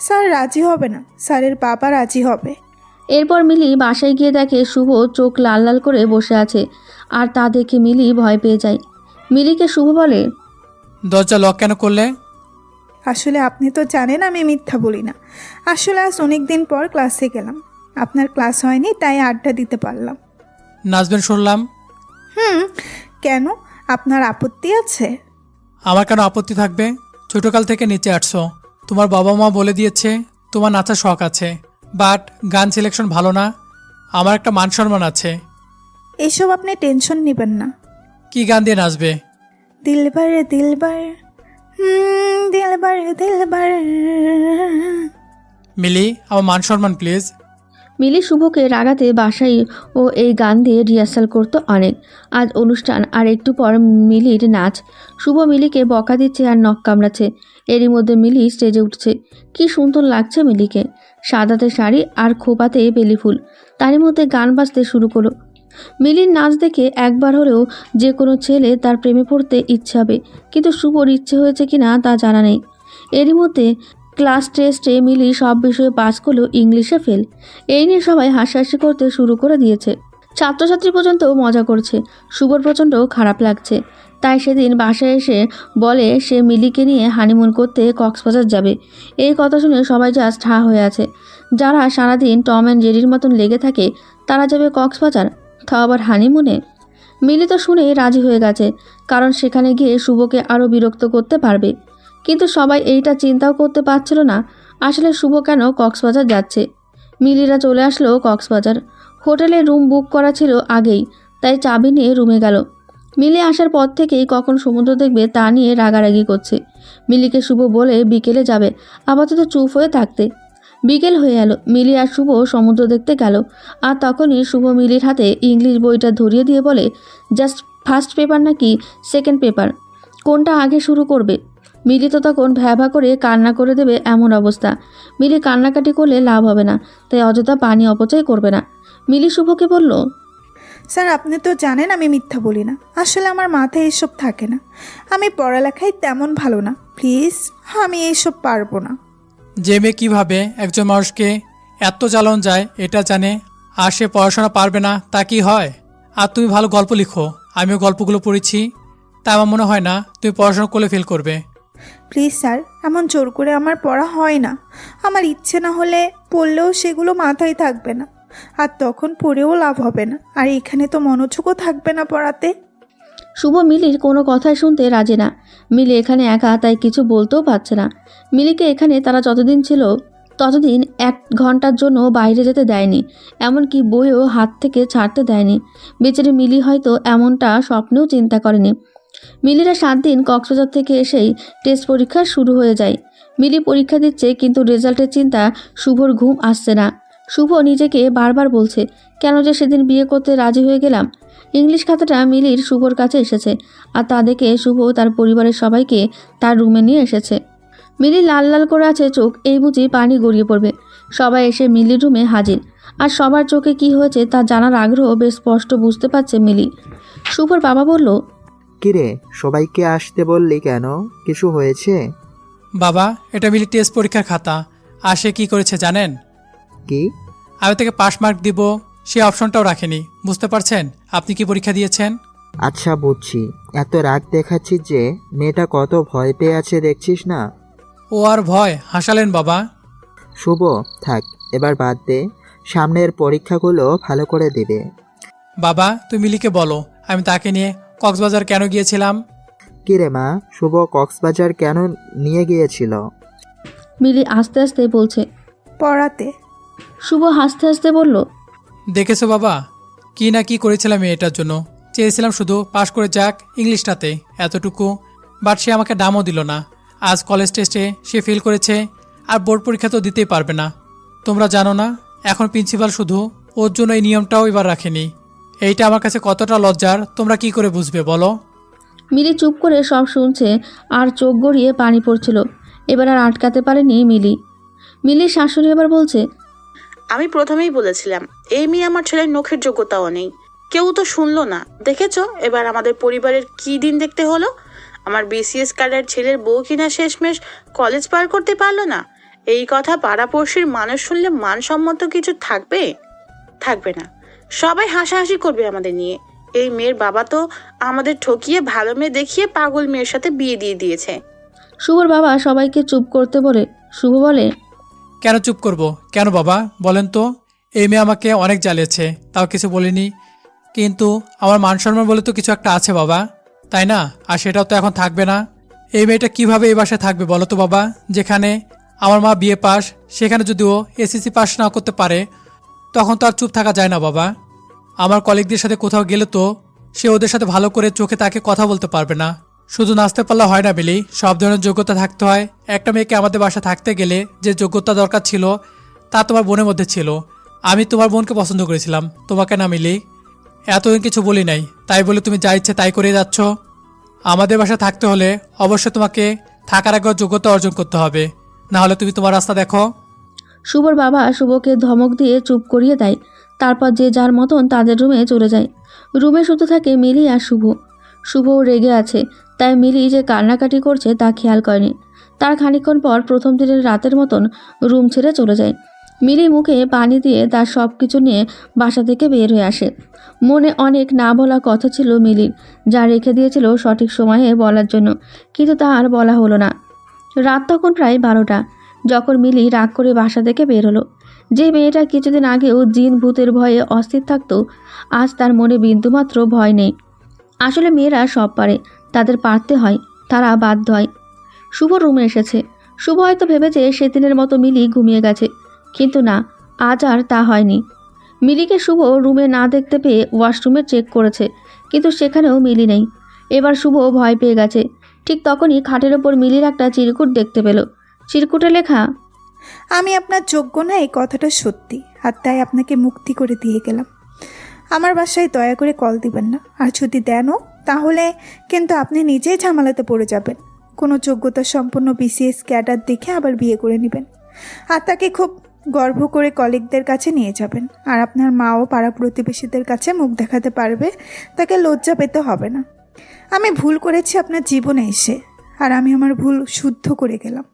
স্যার রাজি হবে না, স্যারের বাবা রাজি হবে। এরপর মিলি বাসায় গিয়ে দেখে শুভ চোখ লাল লাল করে বসে আছে, আর তা দেখে মিলি ভয় পেয়ে যায়। মিলিকে শুভ বলে, দরজা লক কেন করলে? আসলে আপনি তো জানেন আমি মিথ্যা বলি না। আসলে আজ অনেক দিন পর ক্লাসে গেলাম, আপনার ক্লাস হয়নি তাই আড্ডা দিতে পারলাম। নাচবেন শুনলাম। কেন, আপনার আপত্তি আছে? আমার কেন আপত্তি থাকবে? ছোটকাল থেকে নিচে আসছো, তোমার বাবা মা বলে দিয়েছে তোমার নাচার শখ আছে, বাট গান সিলেকশন ভালো না। আমার একটা মান সম্মান আছে। এসব আপনি টেনশন নেবেন না। কি গান দিয়ে নাচবে? দিলবার দিলবার, দিলবার দিলবার। মিলি, আমার মান সম্মান প্লিজ। মিলি শুভকে রাগাতে বাসায় ও এই গান দিয়ে রিহার্সাল করতো অনেক। আজ অনুষ্ঠান, আর একটু পর মিলির নাচ। শুভ মিলিকে বকা দিচ্ছে আর নখ কামড়াচ্ছে। এরই মধ্যে মিলি স্টেজে উঠছে। কি সুন্দর লাগছে মিলিকে, সাদাতে শাড়ি আর খোপাতে বেলি ফুল, তারই মধ্যে গান বাজতে শুরু করলো। মিলির নাচ দেখে একবার হলেও যে কোনো ছেলে তার প্রেমে পড়তে ইচ্ছে হবে, কিন্তু শুভর ইচ্ছে হয়েছে কিনা তা জানা নেই। এরই মধ্যে ক্লাস টেস্টে মিলি সব বিষয়ে পাস করলেও ইংলিশে ফেল। এই নিয়ে সবাই হাসাহাসি করতে শুরু করে দিয়েছে। ছাত্রছাত্রী পর্যন্ত মজা করছে। শুভর প্রচণ্ড খারাপ লাগছে। তাই সেদিন বাসায় এসে বলে সে মিলিকে নিয়ে হানিমুন করতে কক্সবাজার যাবে। এই কথা শুনে সবাই জাস্ট হা হয়ে আছে। যারা সারাদিন টম অ্যান্ড জেরির মতন লেগে থাকে তারা যাবে কক্সবাজার, তাও আবার হানিমুনে। মিলি তো শুনেই রাজি হয়ে গেছে, কারণ সেখানে গিয়ে শুভকে আরও বিরক্ত করতে পারবে। কিন্তু সবাই এইটা চিন্তাও করতে পারছিল না আসলে শুভ কেন কক্সবাজার যাচ্ছে। মিলিরা চলে আসলো কক্সবাজার। হোটেলে রুম বুক করা ছিল আগেই, তাই চাবি নিয়ে রুমে গেল। মিলি আসার পর থেকেই কখন সমুদ্র দেখবে তা নিয়ে রাগারাগি করছে। মিলিকে শুভ বলে বিকেলে যাবে, আপাতত চুপ হয়ে থাকতে। বিকেল হয়ে এলো, মিলি আর শুভ সমুদ্র দেখতে গেল। আর তখনই শুভ মিলির হাতে ইংলিশ বইটা ধরিয়ে দিয়ে বলে, জাস্ট ফার্স্ট পেপার নাকি সেকেন্ড পেপার, কোনটা আগে শুরু করবে? মিলি তো তখন ভ্যাভা করে কান্না করে দেবে এমন অবস্থা। মিলি কান্নাকাটি করলে লাভ হবে না, তাই অযথা পানি অপচয় করবে না। মিলি শুভকে বলল, স্যার আপনি তো জানেন আমি মিথ্যা বলি না, আসলে আমার মাথায় এসব থাকে না, আমি পড়ালেখায় তেমন ভালো না, প্লিজ আমি এইসব পারবো না। যে মেয়ে কীভাবে একজন মানুষকে এত জ্বালন যায় এটা জানে, আর সে পড়াশোনা পারবে না তা কি হয়? আর তুমি ভালো গল্প লিখো, আমিও গল্পগুলো পড়েছি, তা আমার মনে হয় না তুমি পড়াশোনা করলে ফেল করবে। প্লিজ স্যার, এমন জোর করে আমার পড়া হয় না, আমার ইচ্ছে না হলে পড়লেও সেগুলো মাথায় থাকবে না, আর তখন পড়েও লাভ হবে না, আর এখানে তো মনোযোগও থাকবে না পড়াতে। শুভ মিলির কোনো কথাই শুনতে রাজি না। মিলি এখানে একা, তাই কিছু বলতেও পারছে না। মিলিকে এখানে তারা যতদিন ছিল ততদিন 1 ঘন্টার জন্য বাইরে যেতে দেয়নি, এমনকি বইও হাত থেকে ছাড়তে দেয়নি। বেচারি মিলি হয়তো এমনটা স্বপ্নেও চিন্তা করেনি। মিলিরা 7 দিন কক্সবাজার থেকে এসেই টেস্ট পরীক্ষা শুরু হয়ে যায়। মিলি পরীক্ষা দিচ্ছে, কিন্তু রেজাল্টের চিন্তা শুভর ঘুম আসছে না। শুভ নিজেকে বারবার বলছে, কেন যে সেদিন বিয়ে করতে রাজি হয়ে গেলাম। ইংলিশ খাতাটা মিলির শুভর কাছে এসেছে, আর তা দেখে শুভ তার পরিবারের সবাইকে তার রুমে নিয়ে এসেছে। মিলি লাল লাল করে আছে চোখ, এই বুঝি পানি গড়িয়ে পড়বে। সবাই এসে মিলির রুমে হাজির, আর সবার চোখে কি হয়েছে তা জানার আগ্রহ বেশ স্পষ্ট বুঝতে পারছে মিলি। শুভর বাবা বলল, কিরে, সবাইকে আসতে বললি কেন? কিছু হয়েছে? বাবা, এটা মিলি টেস্ট পরীক্ষার খাতা, আর সে কী করেছে জানেন? কি? আমি তাকে পাস মার্ক দিব সে অপশনটাও রাখেনি। বুঝতে পারছেন আপনি কি পরীক্ষা দিয়েছেন? আচ্ছা বুঝছি, এত রাগ দেখাচ্ছিস যে, মেয়েটা কত ভয় পেয়ে আছে দেখছিস না? ও আর ভয় হাসালেন বাবা। শুভ, থাক, এবার বাদ দে, সামনের পরীক্ষাগুলো ভালো করে দিবে। বাবা, তুই মিলিকে বলো আমি তাকে নিয়ে কক্সবাজার কেন গিয়েছিলাম। কিরে মা, শুভ কক্সবাজার কেন নিয়ে গিয়েছিল? মিলি আস্তে আস্তে বলছে। পড়াতে। শুভ হাসতে হাসতে বলল, দেখেছো বাবা, কি না কি করেছিলাম এটার জন্য। চেয়েছিলাম শুধু পাশ করে যাক ইংলিশটাতে, এতটুকু। বাট সে আমাকে দামও দিল না। আজ কলেজ টেস্টে সে ফেল করেছে, আর বোর্ড পরীক্ষা তো দিতেই পারবে না। তোমরা জানো না এখন প্রিন্সিপাল শুধু ওর জন্য এই নিয়মটাও এবার রাখেনি। এইটা আমার কাছে কতটা লজ্জার তোমরা কি করে বুঝবে বলো? মিলি চুপ করে সব শুনছে, আর চোখ গড়িয়ে পানি পড়ছিল। এবার আর আটকাতে পারেনি মিলি। মিলির শাশুড়ি এবার বলছে, আমি প্রথমেই বলেছিলাম এই মেয়ে আমার ছেলের নখের যোগ্যতাও নেই, কেউ তো শুনলো না। দেখেছো এবার আমাদের পরিবারের কি দিন দেখতে হলো। আমার বিসিএস কার্ডের ছেলের বউ কিনা শেষমেশ কলেজ পার করতে পারলো না। এই কথা পাড়াপড়শির মানুষ শুনলে মানসম্মত কিছু থাকবে? থাকবে না। সবাই হাসাহাসি করবে আমাদের নিয়ে। এই মেয়ের বাবা তো আমাদের ঠকিয়ে ভালো মেয়ে দেখিয়ে পাগল মেয়ের সাথে বিয়ে দিয়ে দিয়েছে। শুভর বাবা সবাইকে চুপ করতে বলে। শুভ বলে, কেন চুপ করব? কেন বাবা বলেন তো? এই মেয়ে আমাকে অনেক জ্বালিয়েছে, তাও কিছু বলিনি। কিন্তু আমার মান সম্মান বলে তো কিছু একটা আছে বাবা, তাই না? আর সেটাও তো এখন থাকবে না। এই মেয়েটা কিভাবে এই বাসায় থাকবে বলো তো বাবা? যেখানে আমার মা বিএ পাস, সেখানে যদি ও এসএসসি পাস না করতে পারে তখন তো আর চুপ থাকা যায় না বাবা। আমার কলিগদের সাথে কোথাও গেলে তো সে ওদের সাথে ভালো করে চোখে তাকে কথা বলতে পারবে না। শুধু নাচতে পারলে হয় না মিলি, সব ধরনের যোগ্যতা থাকতে হয়। একটা মেয়েকে আমাদের বাসা থাকতে গেলে যে যোগ্যতা দরকার ছিল তা তোমার বোনের মধ্যে ছিল। আমি তোমার বোনকে পছন্দ করেছিলাম, তোমাকে না মিলি। এতদিন কিছু বলি নাই, তাই বলে তুমি যা ইচ্ছে তাই করে যাচ্ছ। আমাদের বাসা থাকতে হলে অবশ্যই তোমাকে থাকার আগে যোগ্যতা অর্জন করতে হবে, না হলে তুমি তোমার রাস্তা দেখো। শুভর বাবা শুভকে ধমক দিয়ে চুপ করিয়ে দেয়। তারপর যে যার মতন তাদের রুমে চলে যায়। রুমে শুতে থাকে মিলি আর শুভ। শুভও রেগে আছে, তাই মিলি যে কান্নাকাটি করছে তা খেয়াল করেনি। তার খানিকক্ষণ পর প্রথম দিনের রাতের মতন রুম ছেড়ে চলে যায়। মিলি মুখে পানি দিয়ে তার সব কিছু নিয়ে বাসা থেকে বের হয়ে আসে। মনে অনেক না বলা কথা ছিল মিলির, যা রেখে দিয়েছিল সঠিক সময়ে বলার জন্য, কিন্তু তা আর বলা হলো না। রাত তখন প্রায় 12টা যখন মিলি রাগ করে বাসা থেকে বের হলো। যে মেয়েটা কিছুদিন আগেও জিন ভূতের ভয়ে অস্থির থাকতো, আজ তার মনে বিন্দুমাত্র ভয় নেই। আসলে মেয়েরা সব পারে, তাদের পারতে হয়, তারা বাধ্য হয়। শুভ রুমে এসেছে। শুভ হয়তো ভেবেছে সেদিনের মতো মিলি ঘুমিয়ে গেছে, কিন্তু না, আজ আর তা হয়নি। মিলিকে শুভ রুমে না দেখতে পেয়ে ওয়াশরুমে চেক করেছে, কিন্তু সেখানেও মিলি নেই। এবার শুভ ভয় পেয়ে গেছে। ঠিক তখনই খাটের ওপর মিলির একটা চিরকুট দেখতে পেল। চিরকুটে লেখা, আমি আপনার যোগ্য না, এই কথাটা সত্যি, আর তাই আপনাকে মুক্তি করে দিয়ে গেলাম। আমার বাসায় দয়া করে কল দিবেন না, আর যদি দেনও তাহলে কিন্তু আপনি নিজেই ঝামেলাতে পড়ে যাবেন। কোনো যোগ্যতা সম্পন্ন বিসিএস ক্যাডার দেখে আবার বিয়ে করে নেবেন, আর তাকে খুব গর্ব করে কলিগদের কাছে নিয়ে যাবেন, আর আপনার মাও পাড়া প্রতিবেশীদের কাছে মুখ দেখাতে পারবে, তাকে লজ্জা পেতে হবে না। আমি ভুল করেছি আপনার জীবনে এসে, আর আমি আমার ভুল শুদ্ধ করে গেলাম।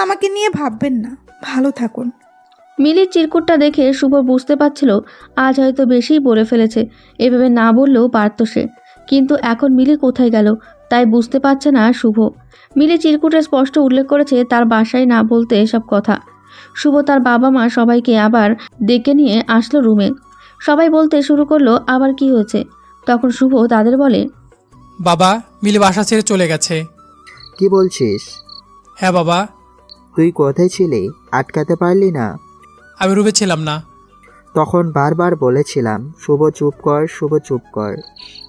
আমাকে নিয়ে ভাববেন না, ভালো থাকুন। মিলির চিরকুটটা দেখে শুভ বুঝতে পারছিল আজ হয়তো বেশিই বলে ফেলেছে, এভাবে না বললেও পারত সে। কিন্তু এখন মিলি কোথায় গেল তাই বুঝতে পারছে না শুভ। মিলি চিরকুটে স্পষ্ট উল্লেখ করেছে তার বাসায় না বলতে এসব কথা। শুভ তার বাবা মা সবাইকে আবার ডেকে নিয়ে আসলো রুমে। সবাই বলতে শুরু করলো আবার কি হয়েছে। তখন শুভ তাদের বলে, বাবা, মিলি বাসা ছেড়ে চলে গেছে। কি বলছিস? হ্যাঁ বাবা, তুই কোথায় ছিলি? আটকাতে পারলি না? আমি রুমে ছিলাম না। তখন বারবার বলেছিলাম শুভ চুপ কর, শুভ চুপ কর,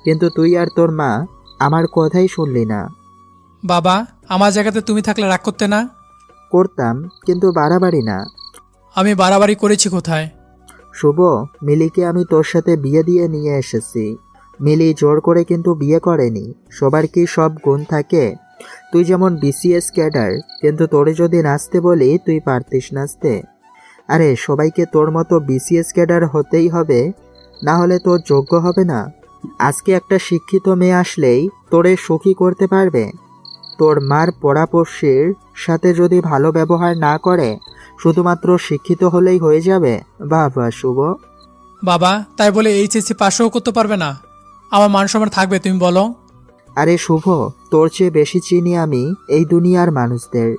কিন্তু তুই আর তোর মা আমার কথাই শুনলি না। বাবা, আমার জায়গাতে তুমি থাকলে রাগ করতে না? করতাম, কিন্তু বাড়াবাড়ি না। আমি বাড়াবাড়ি করেছি কোথায়? শুভ, মিলিকে আমি তোর সাথে বিয়ে দিয়ে নিয়ে এসেছি। মিলি জোর করে কিন্তু বিয়ে করেনি। সবার কি সব গুণ থাকে? তুই যেমন বিসিএস ক্যাডার, কিন্তু তোরে যদি নাচতে বলি তুই পারতিস নাচতে? আরে সবাইকে তোর মতো বিসিএস ক্যাডার হতেই হবে, না হলে তোর যোগ্য হবে না। আজকে একটা শিক্ষিত মেয়ে আসলেই তোরে সুখী করতে পারবে। তোর মার পড়াপড়শির সাথে যদি ভালো ব্যবহার না করে, শুধুমাত্র শিক্ষিত হলেই হয়ে যাবে? বাহ বাহ শুভ। বাবা, তাই বলে এইচএসসি পাশও করতে পারবে না? আমার মান সম্মান থাকবে তুমি বলো? আরে শুভ, তোর চেয়ে বেশি চিনি আমি এই দুনিয়ার মানুষদের।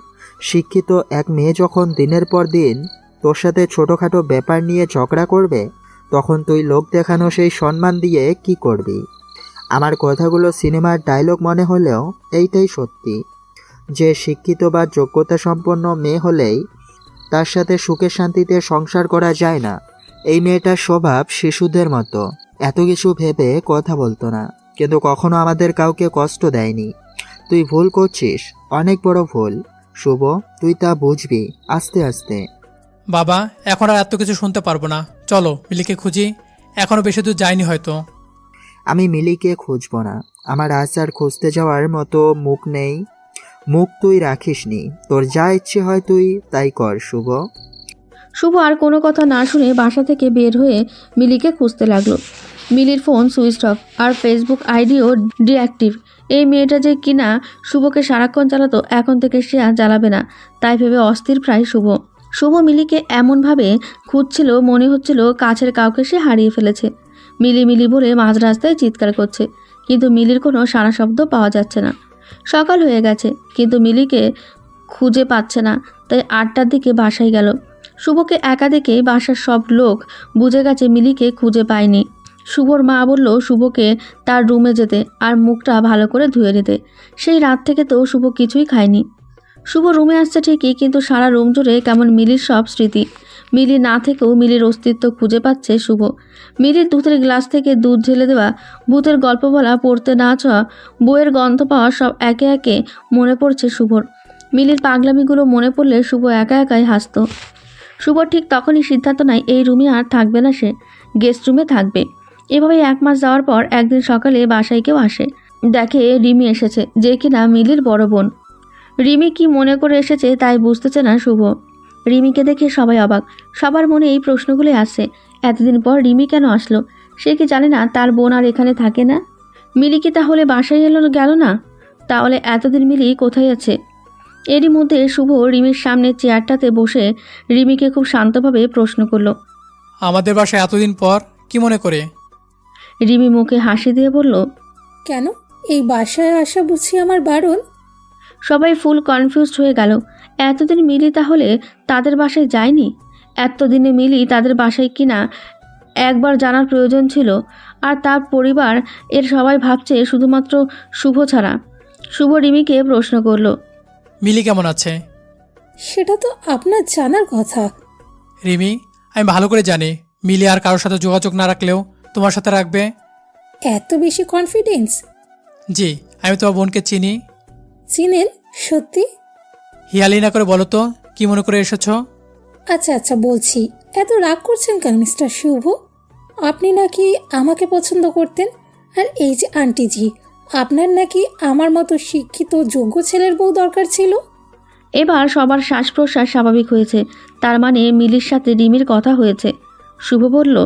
শিক্ষিত এক মেয়ে যখন দিনের পর দিন তোর সাথে ছোটোখাটো ব্যাপার নিয়ে ঝগড়া করবে, তখন তুই লোক দেখানো সেই সম্মান দিয়ে কি করবি? আমার কথাগুলো সিনেমার ডায়লগ মনে হলেও এইটাই সত্যি, যে শিক্ষিত বা যোগ্যতা সম্পন্ন মেয়ে হলেই তার সাথে সুখে শান্তিতে সংসার করা যায় না। এই মেয়েটার স্বভাব শিশুদের মতো, এত কিছু ভেবে কথা বলতো না, কিন্তু কখনো আমাদের কাউকে কষ্ট দেয়নি। তুই ভুল করছিস, অনেক বড় ভুল। শুভ, তুই তা বুঝবি আস্তে আস্তে। বাবা, এখন আর এত কিছু শুনতে পারবো না, চলো মিলিকে খুঁজি। এখনো বেশি দূর যায়নি হয়তো। আমি মিলিকে খুঁজবো না, আমার আজ আর খুঁজতে যাওয়ার মতো মুখ নেই। মুখ তুই রাখিসনি, তোর যা ইচ্ছে হয় তুই তাই কর শুভ। শুভ আর কোনো কথা না শুনে বাসা থেকে বের হয়ে মিলিকে খুঁজতে লাগলো। মিলির ফোন সুইচ অফ, আর ফেসবুক আইডিও ডিঅ্যাক্টিভ। এই মেয়েটা যে কিনা শুভকে সারাক্ষণ চালাতো, এখন থেকে সে আর জ্বালাবে না, তাই ভেবে অস্থির প্রায় শুভ। শুভ মিলিকে এমনভাবে খুঁজছিল মনে হচ্ছিল কাছের কাউকে সে হারিয়ে ফেলেছে। মিলি মিলি বলে মাঝ রাস্তায় চিৎকার করছে, কিন্তু মিলির কোনো সাড়া শব্দ পাওয়া যাচ্ছে না। সকাল হয়ে গেছে, কিন্তু মিলিকে খুঁজে পাচ্ছে না, তাই 8টার দিকে বাসায় গেল। শুভকে একা দেখে বাসার সব লোক বুঝে গেছে মিলিকে খুঁজে পায়নি। শুভর মা বলল শুভকে তার রুমে যেতে আর মুখটা ভালো করে ধুয়ে নিতে। সেই রাত থেকে তো শুভ কিছুই খায়নি। শুভ রুমে আসছে ঠিকই, কিন্তু সারা রুম জুড়ে কেমন মিলির সব স্মৃতি। মিলি না থেকেও মিলির অস্তিত্ব খুঁজে পাচ্ছে শুভ। মিলির দুধের গ্লাস থেকে দুধ ঢেলে দেওয়া, ভূতের গল্প বলা, পড়তে না চাওয়া, বইয়ের গন্ধ পাওয়া, সব একে একে মনে পড়ছে শুভর। মিলির পাগলামিগুলো মনে পড়লে শুভ একা একাই হাসত। শুভ ঠিক তখনই সিদ্ধান্ত নেয় এই রুমে আর থাকবে না, সে গেস্ট রুমে থাকবে। এভাবেই 1 মাস যাওয়ার পর একদিন সকালে বাসায় কেউ আসে। দেখে রিমি এসেছে, যে কিনা মিলির বড় বোন। রিমি কি মনে করে এসেছে তাই বুঝতেছে না শুভ। রিমিকে দেখে সবাই অবাক, সবার মনে এই প্রশ্নগুলি আসছে, এতদিন পর রিমি কেন আসলো? সে কি জানে না তার বোন আর এখানে থাকে না? মিলি কি তাহলে বাসায় গেল না? তাহলে এতদিন মিলি কোথায় আছে? এরই মধ্যে শুভ রিমির সামনে চেয়ারটাতে বসে রিমিকে খুব শান্তভাবে প্রশ্ন করলো। আমাদের বাসায় এতদিন পর কি মনে করে? রিমি মুখে হাসি দিয়ে বলল, কেন এই বাসায় আসা বুঝি আমার বারণ? সবাই ফুল কনফিউজড হয়ে গেল। এতদিন মিলি তাহলে তাদের বাসায় যায়নি? এতদিনে মিলি তাদের বাসায় কিনা একবার জানার প্রয়োজন ছিল। আর তার পরিবার এর সবাই ভাবছে শুধুমাত্র শুভ ছাড়া। শুভ রিমিকে প্রশ্ন করলো, মিলি কেমন আছে? সেটা তো আপনার জানার কথা। রিমি, আমি ভালো করে জানি মিলি আর কারোর সাথে যোগাযোগ না রাখলেও তোমার সাথে রাখবে। এত বেশি কনফিডেন্স? জি, আমি তোমার বোনকে চিনি। চিনেন সত্যি? হিয়ালি না করে বলো তো, কি মনে করে এসেছো? আচ্ছা আচ্ছা বলছি, এত রাগ করছেন কেন মিস্টার শুভ? আপনি নাকি আমাকে পছন্দ করতেন, আর এই যে আন্টিজি, আপনার নাকি আমার মতো শিক্ষিত যোগ্য ছেলের বউ দরকার ছিল। এবার সবার শ্বাস প্রশ্বাস স্বাভাবিক হয়েছে। তার মানে মিলির সাথে রিমির কথা হয়েছে। শুভ বলল,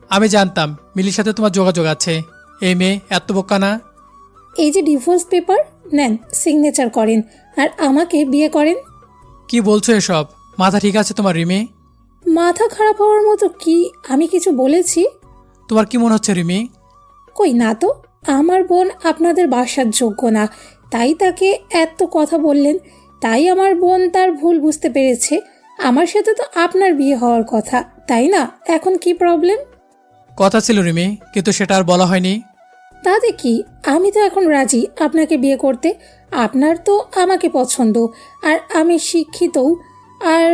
আমি জানতাম মিলির সাথে তোমার যোগাযোগ আছে। এই মেয়ে এত বোকা না। এই যে ডিভোর্স পেপার নেন, সিগনেচার করেন, আর আমাকে বিয়ে করেন। কি বলছো এসব? মাথা ঠিক আছে তোমার রিমি? মাথা খারাপ হওয়ার মতো কি আমি কিছু বলেছি? তোমার কি মনে হচ্ছে রিমি? কই না তো, আমার বোন আপনাদের বাসার যোগ্য না, তাই তাকে এত কথা বললেন। তাই আমার বোন তার ভুল বুঝতে পেরেছে। আমার সাথে তো আপনার বিয়ে হওয়ার কথা, তাই না? এখন কি প্রবলেম? কথা ছিল রিমি, কিন্তু সেটা আর বলা হয়নি। তাতে কি, আমি তো এখন রাজি আপনাকে বিয়ে করতে। আপনার তো আমাকে পছন্দ, আর আমি শিক্ষিতও, আর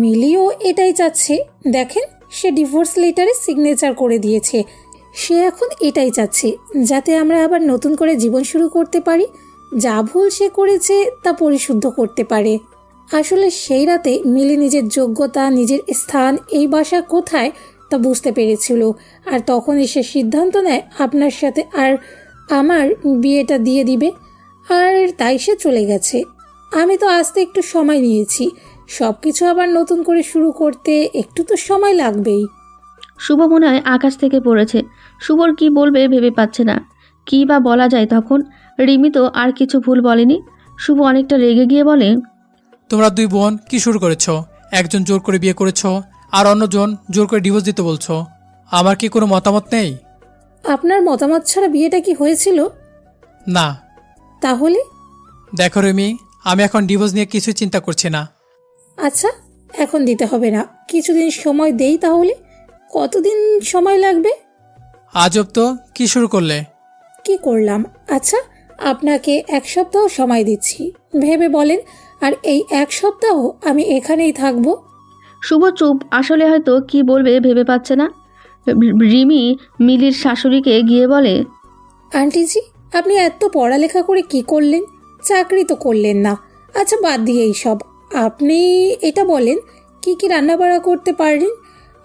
মিলিও এটাই চাচ্ছে। দেখেন, সে ডিভোর্স লেটারে সিগনেচার করে দিয়েছে। সে এখন এটাই চাচ্ছে যাতে আমরা আবার নতুন করে জীবন শুরু করতে পারি, যা ভুল সে করেছে তা পরিশুদ্ধ করতে পারে। আসলে সেই রাতে মিলি নিজের যোগ্যতা, নিজের স্থান এই বাসা কোথায় তা বুঝতে পেরেছিল, আর তখন সে সিদ্ধান্ত নেয় আপনার সাথে আর আমার বিয়েটা দিয়ে দিবে। আর তাই সে চলে গেছে। আমি তো আসতে একটু সময় নিয়েছি। সব কিছু আবার নতুন করে শুরু করতে একটু তো সময় লাগবেই। শুভ মনে হয় আকাশ থেকে পড়েছে। শুভর কি বলবে ভেবে পাচ্ছে না। কি বা বলা যায় তখন? রিমি তো আর কিছু ভুল বলেনি। শুভ অনেকটা রেগে গিয়ে বলে, তোমরা দুই বোন কি শুরু করেছো? একজন জোর করে বিয়ে করেছো, আর অন্যজন জোর করে ডিভোর্স দিতে বলছো। আমার কি কোনো মতামত নেই? আপনার মতামত ছাড়া বিয়েটা কি হয়েছিল? না। তাহলে? দেখো রিমি, আমি এখন ডিভোর্স নিয়ে কিছুই চিন্তা করছি না। আচ্ছা, এখন দিতে হবে না, কিছুদিন সময় দেই তাহলে। কতদিন সময় লাগবে? আজব তো, কি শুরু করলে? কি করলাম? আচ্ছা, আপনাকে 1 সপ্তাহ সময় দিচ্ছি, ভেবে বলেন। আর এই 1 সপ্তাহ আমি এখানেই থাকবো। শুভ চুপ। আসলে হয়তো কি বলবে ভেবে পাচ্ছে না। রিমি মিলির শাশুড়িকে গিয়ে বলে, আন্টিজি, আপনি এত পড়ালেখা করে কি করলেন? চাকরি তো করলেন না। আচ্ছা, বাদ দিয়ে এইসব, আপনি এটা বলেন কি কি রান্নাবাড়া করতে পারেন?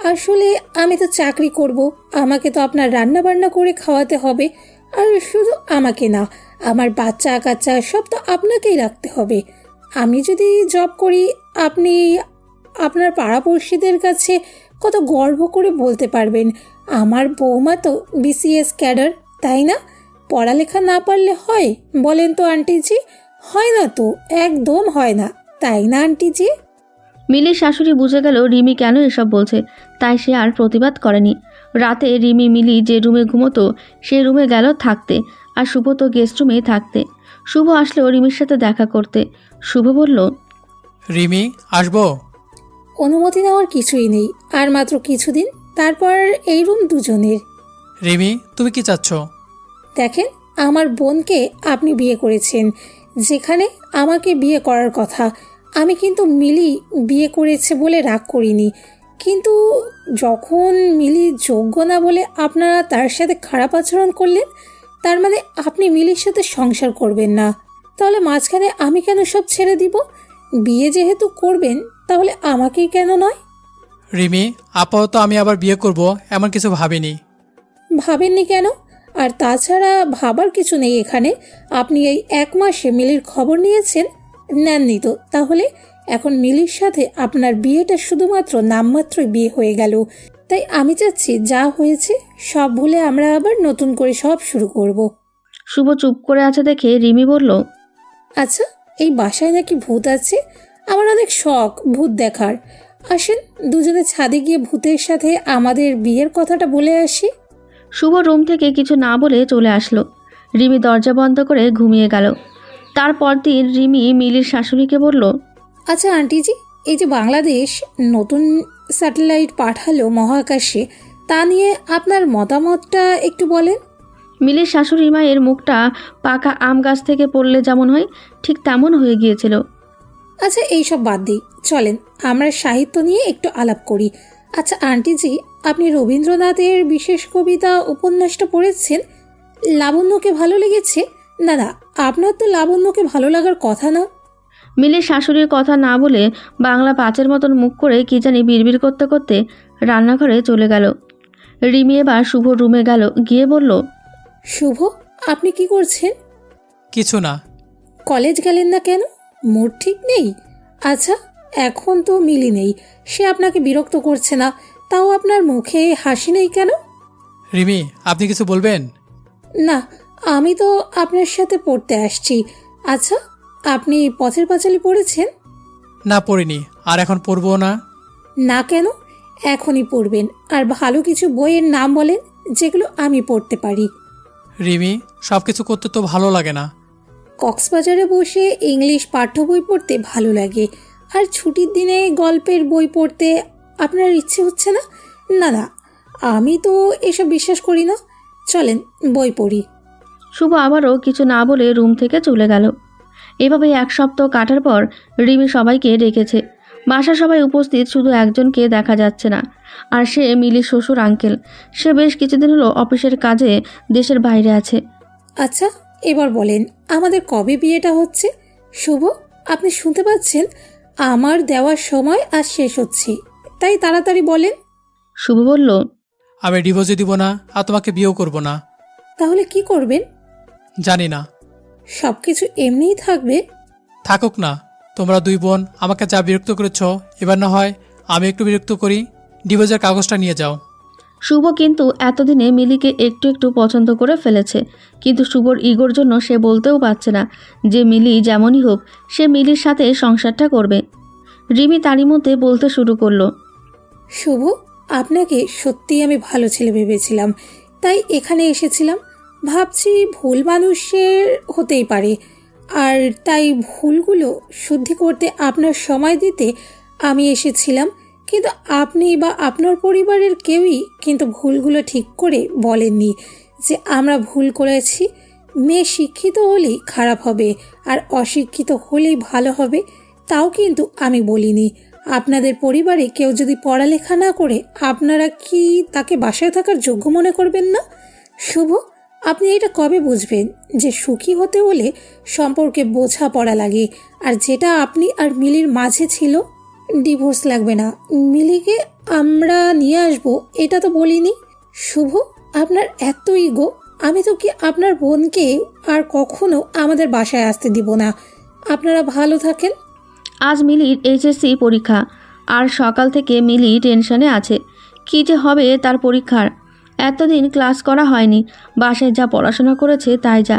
আসলে আমি তো চাকরি করব, আমাকে তো আপনার রান্নাবান্না করে খাওয়াতে হবে। আর শুধু আমাকে না, আমার বাচ্চা কাচ্চা সব তো আপনাকেই রাখতে হবে। আমি যদি জব করি, আপনি আপনার পাড়াপড়শিদের কাছে কত গর্ব করে বলতে পারবেন, আমার বৌমা তো বিসিএস ক্যাডার, তাই না? পড়ালেখা না পারলে হয় বলেন তো আন্টিজি? হয় না তো, একদম হয় না, তাই না আন্টিজি? মিলির শাশুড়ি বুঝে গেল রিমি কেন এসব বলছে, তাই সে আর প্রতিবাদ করেনি। রাতে রিমি মিলি যে রুমে ঘুমোতো সেই রুমে গেল থাকতে, আর শুভ তো গেস্ট রুমেই থাকতে। শুভ আসলেও রিমির সাথে দেখা করতে। শুভ বলল, রিমি, আসবো? অনুমতি নেওয়ার কিছুই নেই, আর মাত্র কিছুদিন, তারপর এই রুম দুজনের। রিমি, তুমি কি চাচ্ছ? দেখেন, আমার বোনকে আপনি বিয়ে করেছেন, যেখানে আমাকে বিয়ে করার কথা। আমি কিন্তু মিলি বিয়ে করেছে বলে রাগ করিনি, কিন্তু যখন মিলি যোগ্য না বলে আপনারা তার সাথে খারাপ আচরণ করলেন, তার মানে আপনি মিলির সাথে সংসার করবেন না। তাহলে মাঝখানে আমি কেন সব ছেড়ে দিব? বিয়ে যেহেতু করবেন, তাহলে আমাকেই কেন নয়? রিমি, আপাতত আমি আবার বিয়ে করব এমন কিছু ভাবিনি। ভাবেননি কেন? আর তাছাড়া ভাবার কিছু নেই এখানে। আপনি এই 1 মাসে মিলির খবর নিয়েছেন? নেননি তো। তাহলে এখন মিলির সাথে আপনার বিয়েটা শুধুমাত্র নামমাত্রই বিয়ে হয়ে গেল। তাই আমি চাচ্ছি যা হয়েছে সব ভুলে আমরা আবার নতুন করে সব শুরু করব। শুভ চুপ করে আছে দেখে রিমি বলল, আচ্ছা, এই বাসায় নাকি ভূত আছে। আমার অনেক শখ ভূত দেখার। আসেন দুজনে ছাদে গিয়ে ভূতের সাথে আমাদের বিয়ের কথাটা বলে আসি। শুভ রুম থেকে কিছু না বলে চলে আসলো। রিমি দরজা বন্ধ করে ঘুমিয়ে গেল। তারপর দিন রিমি মিলির শাশুড়িকে বলল, আচ্ছা আন্টিজি, এই যে বাংলাদেশ নতুন স্যাটেলাইট পাঠালো মহাকাশে, তা নিয়ে আপনার মতামতটা একটু বলেন। মিলির শাশুড়ি মায়ের মুখটা পাকা আম গাছ থেকে পড়লে যেমন হয় ঠিক তেমন হয়ে গিয়েছিল। আচ্ছা এইসব বাদ দিই, চলেন আমরা সাহিত্য নিয়ে একটু আলাপ করি। আচ্ছা আন্টিজি, আপনি রবীন্দ্রনাথের বিশেষ কবিতা উপন্যাসটা পড়েছেন? লাবণ্যকে ভালো লেগেছে? না না, আপনার তো লাবণ্যকে ভালো লাগার কথা না। মিলির শাশুড়ির কথা না বলে বাংলা পাঁচের মতন মুখ করে কি জানি বিড়বিড় করতে করতে রান্নাঘরে চলে গেল। রিমি এবার শুভ রুমে গেল, গিয়ে বলল, শুভ, আপনি কি করছেন? কিছু না। কলেজ গেলেন না কেন? মুড ঠিক নেই? আচ্ছা, এখন তো মিলি নেই, সে আপনাকে বিরক্ত করছে না, তাও আপনার মুখে হাসি নেই কেন? রিমি, আপনি কিছু বলবেন? না, আমি তো আপনার সাথে পড়তে আসছি। আচ্ছা, আপনি পথের পাঁচালী পড়েছেন? না, পড়িনি, আর এখন পড়বো না। না কেন? এখনই পড়বেন। আর ভালো কিছু বইয়ের নাম বলেন যেগুলো আমি পড়তে পারি। রিমি, সব কিছু করতে তো ভালো লাগে না। কক্সবাজারে বসে ইংলিশ পাঠ্য বই পড়তে ভালো লাগে, আর ছুটির দিনে গল্পের বই পড়তে আপনার ইচ্ছে হচ্ছে না? না না, আমি তো এসব বিশ্বাস করি না। চলেন বই পড়ি। শুভ আবারও কিছু না বলে রুম থেকে চলে গেল। এভাবে এক সপ্তাহ কাটার পর রিমি সবাইকে ডেকেছে। বাসা সবাই উপস্থিত, শুধু একজনকে দেখা যাচ্ছে না, আর সে মিলির শ্বশুর আঙ্কেল। সে বেশ কিছুদিন হলো অফিসের কাজে দেশের বাইরে আছে। আচ্ছা এবার বলেন, আমাদের কবে বিয়েটা হচ্ছে? শুভ, আপনি শুনতে পাচ্ছেন? আমার দেওয়ার সময় আজ শেষ হচ্ছে, তাই তাড়াতাড়ি বলেন। শুভ বলল, আমি ডিভোর্সে দিব না, আর তোমাকে বিয়েও করব না। তাহলে কি করবেন? জানি না। সব কিছু এমনিই থাকবে? থাকুক না। তোমরা দুই বোন আমাকে যা বিরক্ত করেছ, এবার না হয় আমি একটু বিরক্ত করি। ডিভোর্সের কাগজটা নিয়ে যাও। শুভ কিন্তু এতদিনে মিলিকে একটু একটু পছন্দ করে ফেলেছে, কিন্তু শুভর ইগোর জন্য সে বলতেও পারছে না যে মিলি যেমনই হোক সে মিলির সাথে সংসারটা করবে। রিমি তারই মধ্যে বলতে শুরু করলো, শুভ, আপনাকে সত্যিই আমি ভালো ছেলে ভেবেছিলাম, তাই এখানে এসেছিলাম। ভাবছি ভুল মানুষের হতেই পারে, আর তাই ভুলগুলো শুদ্ধি করতে আপনার সময় দিতে আমি এসেছিলাম। কিন্তু আপনি বা আপনার পরিবারের কেউই কিন্তু ভুলগুলো ঠিক করে বলেননি যে আমরা ভুল করেছি। মেয়ে শিক্ষিত হলেই খারাপ হবে আর অশিক্ষিত হলেই ভালো হবে, তাও কিন্তু আমি বলিনি। আপনাদের পরিবারে কেউ যদি পড়ালেখা না করে, আপনারা কি তাকে বাসায় থাকার যোগ্য মনে করবেন না? শুভ, আপনি এটা কবে বুঝবেন যে সুখী হতে হলে সম্পর্কে বোঝাপড়া লাগে, আর যেটা আপনি আর মিলির মাঝে ছিল? ডিভোর্স লাগবে না, মিলিকে আমরা নিয়ে আসবো এটা তো বলিনি। শুভ, আপনার এত ইগো, আমি তো কি আপনার বোনকে আর কখনো আমাদের বাসায় আসতে দিব না। আপনারা ভালো থাকেন। আজ মিলির এইচএসসি পরীক্ষা, আর সকাল থেকে মিলি টেনশনে আছে। কী যে হবে তার পরীক্ষার। এতদিন ক্লাস করা হয়নি, বাসায় যা পড়াশোনা করেছে তাই যা।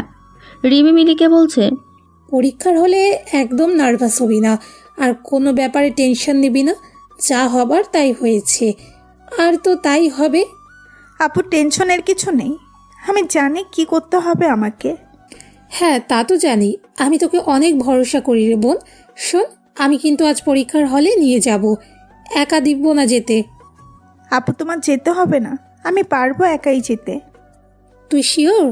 রিমি মিলিকে বলছে, পরীক্ষার হলে একদম নার্ভাস হবি না, আর কোনো ব্যাপারে টেনশন নিবি না। যা হবার তাই হয়েছে, আর তো তাই হবে। আপু, টেনশনের কিছু নেই, আমি জানি কি করতে হবে আমাকে। হ্যাঁ তা তো জানি, আমি তোকে অনেক ভরসা করি রে বোন। শোন, আমি কিন্তু আজ পরীক্ষার হলে নিয়ে যাব, একা দিব না যেতে। আপু, তোমার যেতে হবে না, আমি পারবো একাই যেতে। তুই শিওর?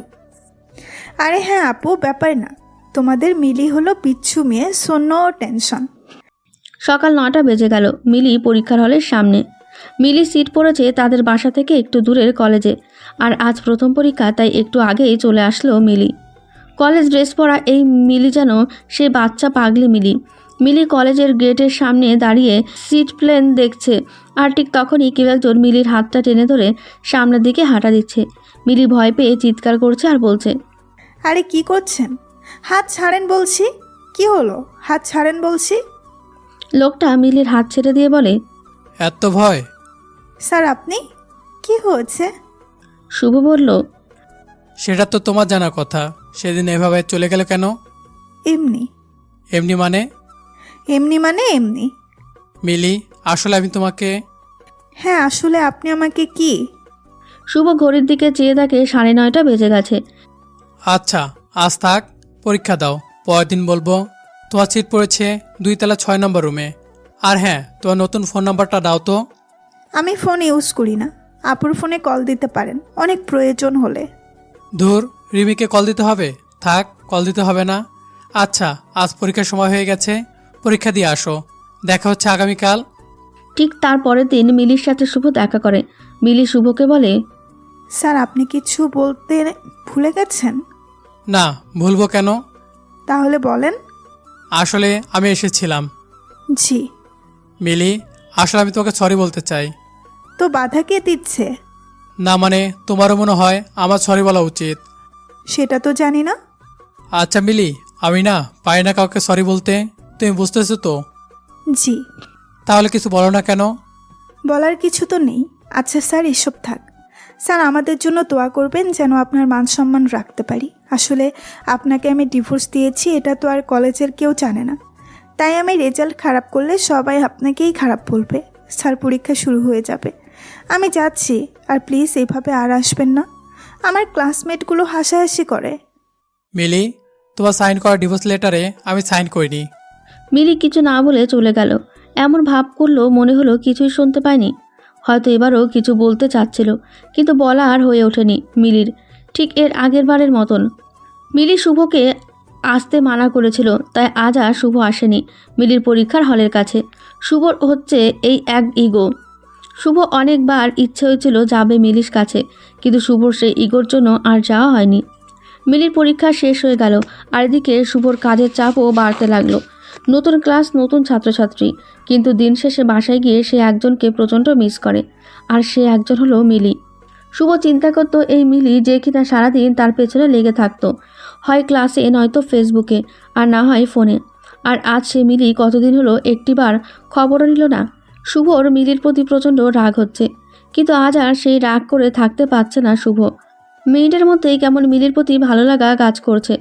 আরে হ্যাঁ আপু, ব্যাপার না। তোমাদের মিলি হলো বিচ্ছু মেয়ে, সো নো টেনশন। সকাল 9টা বেজে গেল। মিলি পরীক্ষার হলের সামনে। মিলি সিট পড়েছে তাদের বাসা থেকে একটু দূরের কলেজে, আর আজ প্রথম পরীক্ষা, তাই একটু আগেই চলে আসলো মিলি। কলেজ ড্রেস পরা এই মিলি যেন সে বাচ্চা পাগলি মিলি। মিলি কলেজের গেটের সামনে দাঁড়িয়ে সিট প্লেন দেখছে, আর ঠিক তখনই কেউ একজন মিলির হাতটা টেনে ধরে সামনের দিকে হাঁটা দিচ্ছে। মিলি ভয় পেয়ে চিৎকার করছে আর বলছে, আরে কি করছেন? হাত ছাড়েন বলছি। কি হলো? হাত ছাড়েন বলছি। লোকটা মিলির হাত ছেড়ে দিয়ে বলে, এত ভয়? স্যার আপনি? কি হয়েছে? শুভ বলল, সেটা তো তোমার জানা কথা। সেদিন এভাবে চলে গেল কেন? এমনি। এমনি মানে? এমনি মানে এমনি। মিলি, আসলে আমি তোমাকে... হ্যাঁ, আসলে আপনি আমাকে কি? শুভ ঘড়ির দিকে চেয়ে দেখে 9:30 বেজে গেছে। আচ্ছা, আজ থাক, পরীক্ষা দাও, পরের দিন বলবো। তোমার সিট পড়েছে 2 তলা 6 নম্বর রুমে। আর হ্যাঁ, তোমার নতুন ফোন নাম্বারটা দাও তো। আমি ফোন ইউজ করি না। আপুর ফোনে কল দিতে পারেন অনেক প্রয়োজন হলে। ধুর, রিমিকে কল দিতে হবে? থাক, কল দিতে হবে না। আচ্ছা, আজ পরীক্ষার সময় হয়ে গেছে, পরীক্ষা দিয়ে আসো, দেখা হচ্ছে আগামীকাল। ঠিক তার পরের দিন মিলির সাথে শুভ দেখা করে। মিলি শুভকে বলে, স্যার, আপনি কিছু বলতে ভুলে গেছেন? না, ভুলবো কেন? তাহলে বলেন। আসলে আমি এসেছিলাম। জি। মিলি, আসলে আমি তোমাকে সরি বলতে চাই। তো বাধা কে দিচ্ছে? না মানে, তোমারও মনে হয় আমার সরি বলা উচিত। সেটা তো জানি না। আচ্ছা মিলি, আমি না পারি না কাউকে সরি বলতে, তুমি বুঝতেছো তো? জি। তাহলে কিছু বলো না কেন? বলার কিছু তো নেই। আচ্ছা স্যার, এসব থাক। স্যার, আমাদের জন্য দোয়া করবেন যেন আপনার মান সম্মান রাখতে পারি। আসলে আপনাকে আমি ডিভোর্স দিয়েছি, এটা তো আর কলেজের কেউ জানে না। তাই আমি রেজাল্ট খারাপ করলে সবাই আপনাকেই খারাপ বলবে। স্যার, পরীক্ষা শুরু হয়ে যাবে, আমি যাচ্ছি। আর প্লিজ এভাবে আর আসবেন না। আমার ক্লাসমেটগুলো হাসাহাসি করে। মিলি, তোমার সাইন করা ডিভোর্স লেটারে আমি সাইন করিনি। মিলি কিছু না বলে চলে গেল। এমন ভাব করলো মনে হলো কিছুই শুনতে পায়নি। হয়তো এবারও কিছু বলতে চাচ্ছিল, কিন্তু বলা আর হয়ে ওঠেনি মিলির। ঠিক এর আগের বারের মতন মিলি শুভকে আসতে মানা করেছিল, তাই আজ আর শুভ আসেনি মিলির পরীক্ষার হলের কাছে। শুভর হচ্ছে এই এক ইগো। শুভ অনেকবার ইচ্ছে হয়েছিল যাবে মিলির কাছে, কিন্তু শুভর সেই ইগোর জন্য আর যাওয়া হয়নি। মিলির পরীক্ষা শেষ হয়ে গেল, আর এদিকে শুভর কাজের চাপও বাড়তে লাগলো। নতুন ক্লাস, নতুন ছাত্রছাত্রী, কিন্তু দিন শেষে বাসায় গিয়ে সে একজনকে প্রচণ্ড মিস করে, আর সে একজন হলো মিলি। শুভ চিন্তা করত এই মিলি যে কিনা সারাদিন তার পেছনে লেগে থাকতো, হয় ক্লাসে নয়তো ফেসবুকে, আর না হয় ফোনে। আর আজ সে মিলি কতদিন হলো একটিবার খবরও নিল না। শুভর মিলির প্রতি প্রচণ্ড রাগ হচ্ছে, কিন্তু আজ আর সেই রাগ করে থাকতে পারছে না শুভ। মিনিটের মধ্যেই কেমন মিলির প্রতি ভালো লাগা কাজ করছে।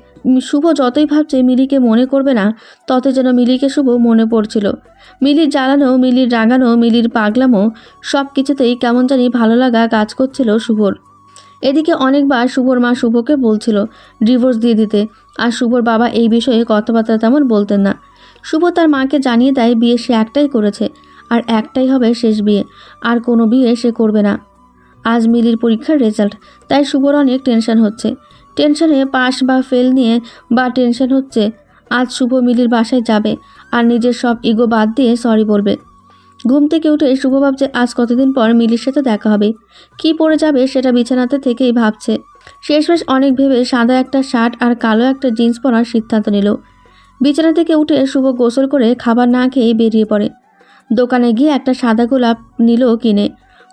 শুভ যতই ভাবছে মিলিকে মনে করবে না, ততই যেন মিলিকে শুভ মনে পড়ছিল। মিলির জ্বালানো, মিলির রাগানো, মিলির পাগলামো, সব কিছুতেই কেমন জানি ভালো লাগা কাজ করছিল শুভর। এদিকে অনেকবার শুভর মা শুভকে বলছিল ডিভোর্স দিয়ে দিতে, আর শুভর বাবা এই বিষয়ে কথাবার্তা তেমন বলতেন না। শুভ তার মাকে জানিয়ে দেয় বিয়ে সে একটাই করেছে, আর একটাই হবে শেষ বিয়ে, আর কোনো বিয়ে সে করবে না। আজ মিলির পরীক্ষার রেজাল্ট, তাই শুভর অনেক টেনশন হচ্ছে। টেনশনে পাস বা ফেল নিয়ে বা টেনশন হচ্ছে। আজ শুভ মিলির বাসায় যাবে আর নিজের সব ইগো বাদ দিয়ে সরি বলবে। ঘুম থেকে উঠে শুভ ভাবছে আজ কতদিন পর মিলির সাথে দেখা হবে, কি পরে যাবে সেটা বিছানাতে থেকেই ভাবছে। শেষমেশ অনেক ভেবে সাদা একটা শার্ট আর কালো একটা জিন্স পরার সিদ্ধান্ত নিল। বিছানা থেকে উঠে শুভ গোসল করে খাবার না খেয়ে বেরিয়ে পড়ে। দোকানে গিয়ে একটা সাদা গোলাপ নিল কিনে।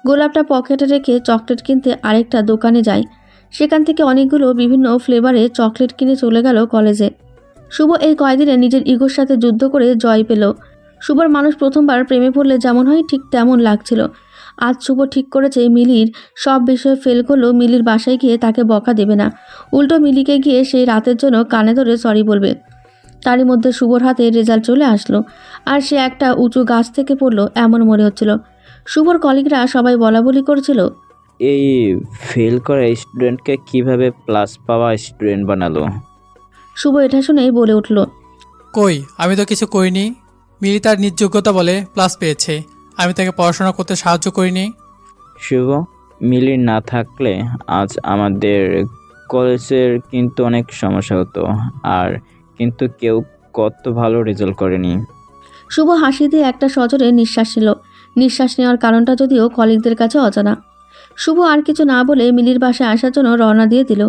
গোলাপটা পকেটে রেখে চকলেট কিনতে আরেকটা দোকানে যায়। সেখান থেকে অনেকগুলো বিভিন্ন ফ্লেভারে চকলেট কিনে চলে গেল কলেজে। শুভ এই কয়দিনে নিজের ইগোর সাথে যুদ্ধ করে জয় পেল। শুভর মানুষ প্রথমবার প্রেমে পড়লে যেমন হয় ঠিক তেমন লাগছিল। আজ শুভ ঠিক করেছে মিলির সব বিষয়ে ফেল করলেও মিলির বাসায় গিয়ে তাকে বকা দেবে না, উল্টো মিলিকে গিয়ে সেই রাতের জন্য কানে ধরে সরি বলবে। তারই মধ্যে শুভর হাতে রেজাল্ট চলে আসলো, আর সে একটা উঁচু গাছ থেকে পড়লো এমন মনে হচ্ছিল। শুভর কলিগরা সবাই বলাবলি করেছিল, এই ফেল করা স্টুডেন্টকে কিভাবে প্লাস পাওয়া স্টুডেন্ট বানালো। শুভ এটা শুনেই বলে উঠল, কই, আমি তো কিছু করিনি। মিলি তার নিজ যোগ্যতা বলে প্লাস পেয়েছে, আমি তাকে পড়াশোনা করতে সাহায্য করিনি। শুভ, মিলি না থাকলে আজ আমাদের কলেজের কিন্তু অনেক সমস্যা হতো, আর কিন্তু কেউ কত ভালো রেজাল্ট করেনি। শুভ হাসি দিয়ে একটা সজোরে নিঃশ্বাস নিল। নিঃশ্বাস নেওয়ার কারণটা যদিও কলিগদের কাছে অজানা। শুভ আর কিছু না বলে মিলির বাসায় আসার জন্য রওনা দিয়ে দিল,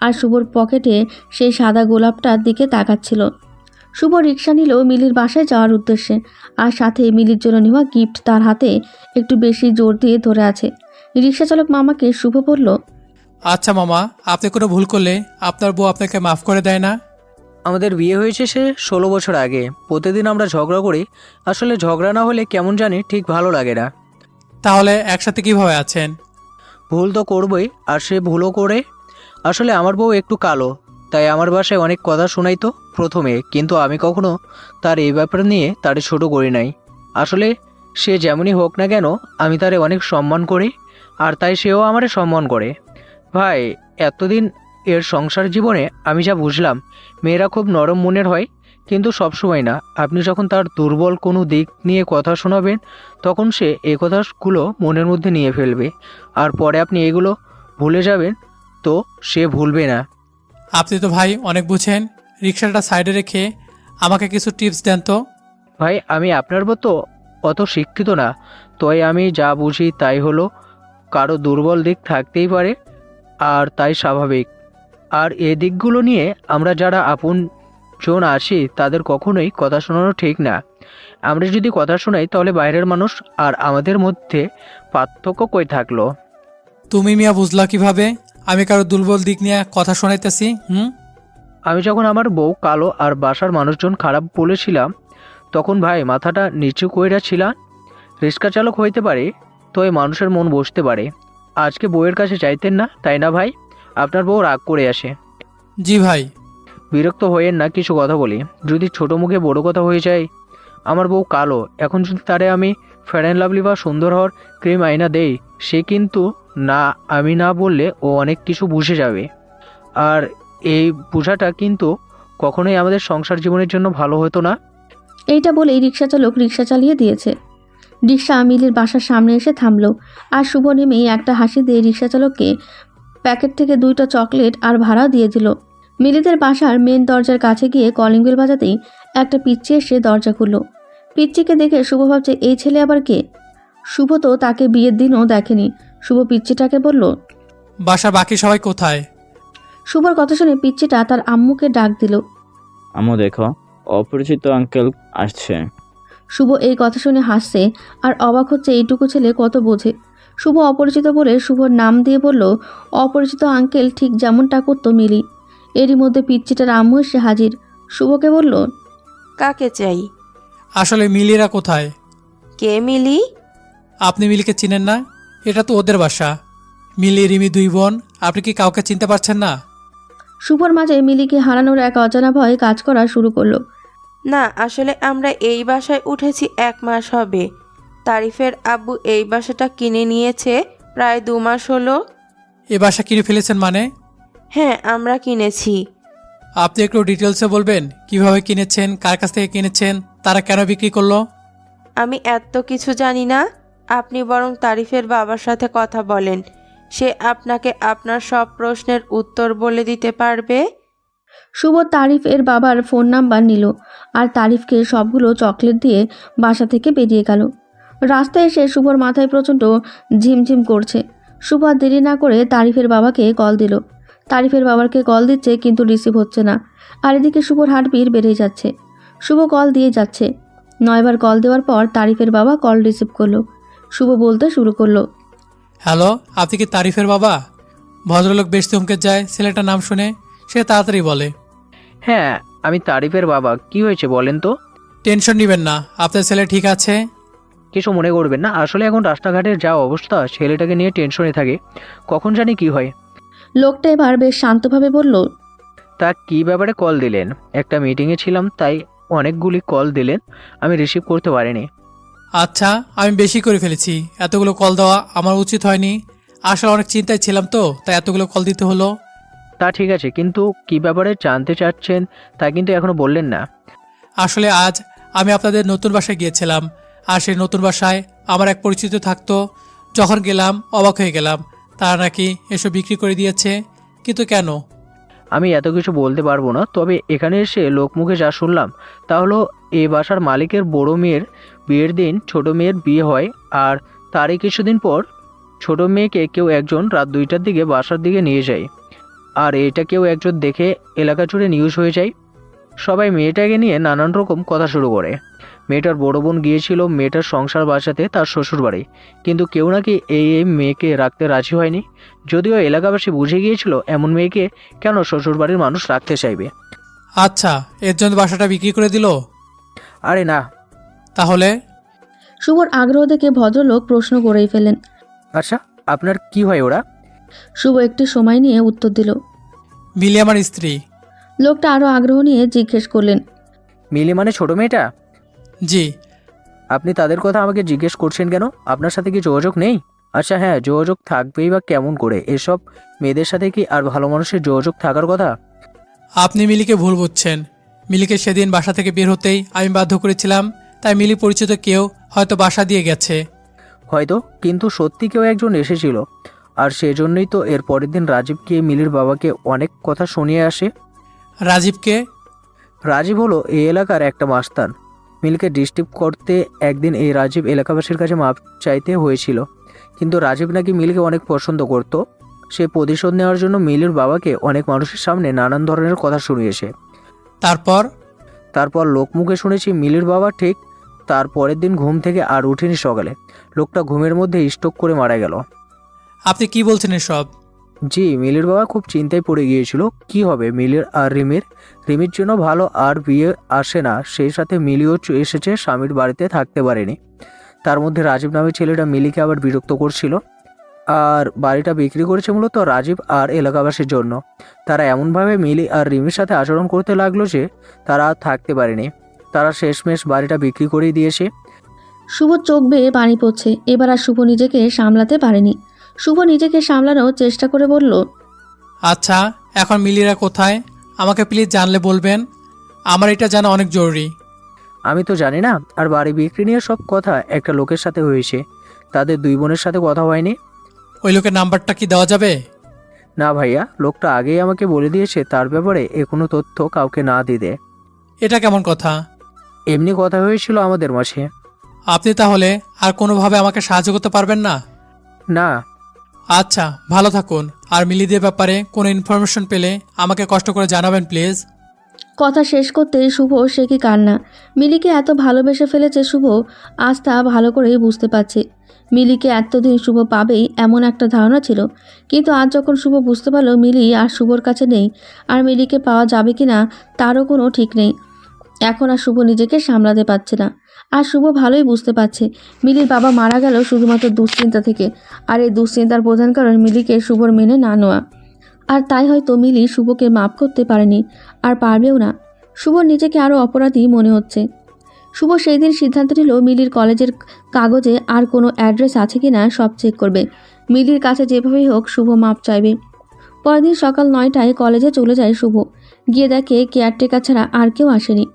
আর শুভর পকেটে সেই সাদা গোলাপটার দিকে তাকাচ্ছিল। শুভ রিক্সা নিল মিলির বাসায় যাওয়ার উদ্দেশ্যে, আর সাথে মিলির জন্য নেওয়া গিফট তার হাতে একটু বেশি জোর দিয়ে ধরে আছে। রিক্সা চালক মামাকে শুভ বলল, আচ্ছা মামা, আপনি কোনো ভুল করলে আপনার বউ আপনাকে মাফ করে দেয় না? আমাদের বিয়ে হয়েছে সে 16 বছর আগে। প্রতিদিন আমরা ঝগড়া করি, আসলে ঝগড়া না হলে কেমন জানি ঠিক ভালো লাগে না। তাহলে একসাথে কিভাবে আছেন? ভুল তো করবই, আর সে ভুলও করে। আসলে আমার বউ একটু কালো, তাই আমার বাসায় অনেক কথা শোনাই তো। প্রথমে, কিন্তু আমি কখনো তার এই ব্যাপার নিয়ে তারে ছোট করি নাই। আসলে সে যেমনই হোক না কেন, আমি তারে অনেক সম্মান করি, আর তাই সেও আমারে সম্মান করে। ভাই, এতদিন এর সংসার জীবনে আমি যা বুঝলাম, মেয়েরা খুব নরম মনের হয়, কিন্তু সবসময় না। আপনি যখন তার দুর্বল কোনো দিক নিয়ে কথা শোনাবেন, তখন সে এই কথাগুলো মনের মধ্যে নিয়ে ফেলবে, আর পরে আপনি এগুলো ভুলে যাবেন, তো সে ভুলবে না। আপনি তো ভাই অনেক বুঝেন, রিক্সাটা সাইডে রেখে আমাকে কিছু টিপস দেন তো। ভাই, আমি আপনার মতো অত শিক্ষিত না, তাই আমি যা বুঝি তাই হলো, কারো দুর্বল দিক থাকতেই পারে, আর তাই স্বাভাবিক। আর এই দিকগুলো নিয়ে আমরা যারা আপন জন আছি তাদের কখনোই কথা শোনানো ঠিক না। আমরা যদি কথা শোনাই তাহলে বাইরের মানুষ আর আমাদের মধ্যে পার্থক্য কই থাকলো? তুমি মিয়া বুঝলা কিভাবে আমি কারো দুর্বল দিক নিয়ে কথা শোনাইতেছি? আমি যখন আমার বউ কালো আর বাসার মানুষজন খারাপ বলেছিলাম, তখন ভাই মাথাটা নিচু কইরা ছিলাম। রিক্সা চালক হইতে পারে, তো এই মানুষের মন বসতে পারে। আজকে বউয়ের কাছে চাইতেন না, তাই না ভাই? আপনার বউ রাগ করে আসে। জি ভাই। বিরক্ত হইয়েন না, কিছু কথা বলি। যদি ছোট মুখে বড় কথা হয়ে যায়, আমার বউ কালো, এখন যদি তারে আমি ফেয়ার অ্যান্ড লাভলি বা সুন্দর হওয়ার ক্রিম আইনা দেই, সে কিন্তু না, আমি না বললে ও অনেক কিছু বুঝে যাবে, আর এই বোঝাটা কিন্তু কখনোই আমাদের সংসার জীবনের জন্য ভালো হতো না। এইটা বলেই রিক্সা চালক রিক্সা চালিয়ে দিয়েছে। রিক্সা মিলির বাসার সামনে এসে থামলো, আর শুভ নেমেই একটা হাসি দিয়ে রিক্সা চালককে প্যাকেট থেকে 2টা চকলেট আর ভাড়া দিয়ে দিল। মিলিদের বাসার মেন দরজার কাছে গিয়ে কলিং বেল বাজাতেই একটা পিচ্চি এসে দরজা খুলল। পিচ্চিকে দেখে শুভ ভাবছে এই ছেলে আবার কে। শুভ তো তাকে বিয়ের দিনও দেখেনি। শুভ পিচ্চিটাকে বলল, বাসার বাকি সবাই কোথায়? শুভর কথা শুনে পিচ্চিটা তার আম্মুকে ডাক দিল। আম্মু দেখো, অপরিচিত আঙ্কেল আসছে। শুভ এই কথা শুনে হাসছে আর অবাক হচ্ছে এইটুকু ছেলে কত বোঝে। শুভ অপরিচিত বলে শুভর নাম দিয়ে বলল, অপরিচিত আঙ্কেল ঠিক যেমনটা করতো মিলি। এরই মধ্যে পিচ্চিটার আম্মু এসে হাজির। শুভকে বলল, কাকে চাই? আসলে মিলিরা কোথায়? কে মিলি? আপনি মিলিকে চিনেন না? এটা তো ওদের বাসা। মিলি রিমি 2 বোন, আপনি কি কাউকে চিনতে পারছেন না? শুভর মাঝে মিলিকে হারানোর এক অজানা ভয় কাজ করা শুরু করলো। না, আসলে আমরা এই বাসায় উঠেছি 1 মাস হবে। তারিফের আব্বু এই বাসাটা কিনে নিয়েছে প্রায় 2 মাস হলো। এ বাসা কিনে ফেলেছেন মানে? হ্যাঁ, আমরা কিনেছি। আপনি একটু ডিটেলসে বলবেন, কিভাবে কিনেছেন, কার কাছ থেকে কিনেছেন, তারা কেন বিক্রি করলো? আমি এত কিছু জানি না, আপনি বরং তারিফের বাবার সাথে কথা বলেন, সে আপনাকে আপনার সব প্রশ্নের উত্তর বলে দিতে পারবে। শুভ তারিফের বাবার ফোন নাম্বার নিল আর তারিফকে সবগুলো চকলেট দিয়ে বাসা থেকে বেরিয়ে গেল। রাস্তায় এসে শুভর মাথায় প্রচণ্ড ঝিমঝিম করছে। শুভ আর দেরি না করে তারিফের বাবাকে কল দিল। তারিফের বাবাকে কল দিচ্ছে কিন্তু রিসিভ হচ্ছে না, আর এদিকে শুভর হার্টবিট বেড়ে যাচ্ছে। শুভ কল দিয়ে যাচ্ছে। 9 বার কল দেওয়ার পর তারিফের বাবা কল রিসিভ করলো। শুভ বলতে শুরু করলো, হ্যালো, আপনি কি তারিফের বাবা? ভদ্রলোক বেশ চমকে যায় ছেলেটার নাম শুনে। সে তাড়াতাড়ি বলে, হ্যাঁ, আমি তারিফের বাবা। কি হয়েছে বলেন তো? টেনশন নেবেন না, আপনার ছেলে ঠিক আছে। কিছু মনে করবেন না, আসলে এখন রাস্তাঘাটের যা অবস্থা, ছেলেটাকে নিয়ে টেনশনে থাকে, কখন জানি কি হয়। লোকটা এবার বেশ শান্তভাবে বলল, তা কি ব্যাপারে কল দিলেন? একটা মিটিংয়ে ছিলাম, তাই অনেকগুলি কল দিলেন, আমি রিসিভ করতে পারিনি। আচ্ছা, আমি বেশি করে ফেলেছি, এতগুলো কল দেওয়া আমার উচিত হয়নি। আসলে অনেক চিন্তায় ছিলাম তো, তাই এতগুলো কল দিতে হলো। তা ঠিক আছে, কিন্তু কি ব্যাপারে জানতে চাচ্ছেন তা কিন্তু এখনো বললেন না। আসলে আজ আমি আপনাদের নতুন বাসায় গিয়েছিলাম, আর সেই নতুন বাসায় আমার এক পরিচিত থাকতো। যখন গেলাম অবাক হয়ে গেলাম, তারা নাকি এসব বিক্রি করে দিয়েছে। কিন্তু কেন? আমি এত কিছু বলতে পারবো না, তবে এখানে এসে লোকমুখে যা শুনলাম তা হলো এই বাসার মালিকের বড় মেয়ের বিয়ের দিন ছোট মেয়ের বিয়ে হয়, আর তারই কিছুদিন পর ছোট মেয়েকে কেউ একজন রাত 2টার দিকে বাসার দিকে নিয়ে যায়, আর এটা কেউ একজন দেখে এলাকা জুড়ে নিউজ হয়ে যায়। সবাই মেয়েটাকে নিয়ে নানান রকম কথা শুরু করে। মেয়েটার বড় বোন গিয়েছিল মেয়েটার সংসার বাঁচাতে তার শ্বশুরবাড়ি, কিন্তু কেউ নাকি এই মেয়েকে রাখতে রাজি হয়নি। যদিও এলাকাবাসী বুঝে গিয়েছিল এমন মেয়েকে কেন শ্বশুরবাড়ির মানুষ রাখতে চাইবে। আচ্ছা, এর জন্য বাসাটা বিক্রি করে দিল? আরে না। তাহলে? শুভর আগ্রহ দেখে ভদ্রলোক প্রশ্ন করেই ফেলেন, আচ্ছা, আপনার কি হয় ওরা? শুভ একটু সময় নিয়ে উত্তর দিল, মিলি আমার স্ত্রী। লোকটা আরও আগ্রহ নিয়ে জিজ্ঞেস করলেন। মিলি মানে ছোট মেয়েটা? জি। আপনি তাদের কথা আমাকে জিজ্ঞেস করছেন কেন? আপনার সাথে কি যোগাযোগ নেই? আচ্ছা হ্যাঁ, যোগাযোগ থাকবেই বা কেমন করে? এসব মেয়েদের সাথে কি আর ভালো মানুষের যোগাযোগ থাকার কথা? আপনি মিলিকে ভুল বুঝছেন। মিলিকে সেদিন বাসা থেকে বের হতেই আমি বাধ্য করেছিলাম, তাই মিলি পরিচিত কেউ হয়তো বাসা দিয়ে গেছে। হয়তো, কিন্তু সত্যি কেউ একজন এসেছিল। আর সেজন্যই তো এর পরের দিন রাজীবকে মিলির বাবাকে অনেক কথা শুনিয়ে আসে। রাজীবকে? রাজীব হলো এই এলাকার একটা মাস্তান। মিলিকে ডিস্টার্ব করতে একদিন এই রাজীব এলাকাবাসীর কাছে মাপ চাইতে হয়েছিল। কিন্তু রাজীব নাকি মিলিকে অনেক পছন্দ করত। সে প্রতিশোধ নেওয়ার জন্য মিলির বাবাকে অনেক মানুষের সামনে নানান ধরনের কথা শুনিয়েছে। তারপর লোকমুখে শুনেছি মিলির বাবা ঠিক তার পরের দিন ঘুম থেকে আর উঠেনি সকালে। লোকটা ঘুমের মধ্যে স্ট্রোক করে মারা গেল। আপনি কি বলছেন এসব? জি, মিলির বাবা খুব চিন্তায় পড়ে গিয়েছিল কি হবে মিলির আর রিমির জন্য ভালো আর বিয়ে আসে না, সেই সাথে মিলিও এসেছে, স্বামীর বাড়িতে থাকতে পারেনি। তার মধ্যে রাজীব নামের ছেলেটা মিলিকে আবার বিরক্ত করছিল। আর বাড়িটা বিক্রি করেছে মূলত রাজীব আর এলাকাবাসীর জন্য। তারা এমনভাবে মিলি আর রিমির সাথে আচরণ করতে লাগলো যে তারা আর থাকতে পারেনি। তারা শেষমেশ বাড়িটা বিক্রি করেই দিয়েছে। শুভ চোখ বেয়ে পানি পড়ছে। এবার আর শুভ নিজেকে সামলাতে পারেনি। শুভ নিজেকে সামলানোর চেষ্টা করে বলল, আচ্ছা, এখন মিলিরা কোথায়? আমাকে প্লিজ জানলে বলবেন, আমার এটা জানা অনেক জরুরি। আমি তো জানি না। আর বাড়ি বিক্রি নিয়ে সব কথা একটা লোকের সাথে হয়েছে, তাদের দুই বোনের সাথে কথা হয়নি। ওই লোকের নাম্বারটা কি দেওয়া যাবে? না ভাইয়া, লোকটা আগেই আমাকে বলে দিয়েছে তার ব্যাপারে কোনো তথ্য কাউকে না দিতে। এটা কেমন কথা? এমনি কথা হয়েছিল আমাদের মাঝে। আপনি তাহলে আর কোনোভাবে আমাকে সাহায্য করতে পারবেন না? না। আচ্ছা, ভালো থাকুন। আর মিলিদের ব্যাপারে কোনো ইনফরমেশন পেলে আমাকে কষ্ট করে জানাবেন প্লিজ। কথা শেষ করতেই শুভ সে কি কান্না। মিলিকে এত ভালোবেসে ফেলেছে শুভ, আজ তা ভালো করেই বুঝতে পারছে। মিলিকে এতদিন শুভ পাবেই এমন একটা ধারণা ছিল, কিন্তু আজ যখন শুভ বুঝতে পারলো মিলি আর শুভর কাছে নেই, আর মিলিকে পাওয়া যাবে কি না তারও কোনো ঠিক নেই। এখন আর শুভ নিজেকে সামলাতে পারছে না। আর শুভ ভালোই বুঝতে পারছে মিলির বাবা মারা গেল শুধুমাত্র দুশ্চিন্তা থেকে, আর এই দুশ্চিন্তার প্রধান কারণ মিলিকে শুভর মেনে না নেওয়া। আর তাই হয়তো মিলি শুভকে মাফ করতে পারেনি, আর পারবেও না। শুভর নিজেকে আরও অপরাধী মনে হচ্ছে। শুভ সেই দিন সিদ্ধান্ত নিল মিলির কলেজের কাগজে আর কোনো অ্যাড্রেস আছে কি না সব চেক করবে। মিলির কাছে যেভাবেই হোক শুভ মাপ চাইবে। পরের দিন সকাল 9টায় কলেজে চলে যায় শুভ। গিয়ে দেখে কেয়ারটেকার ছাড়া আর কেউ আসেনি।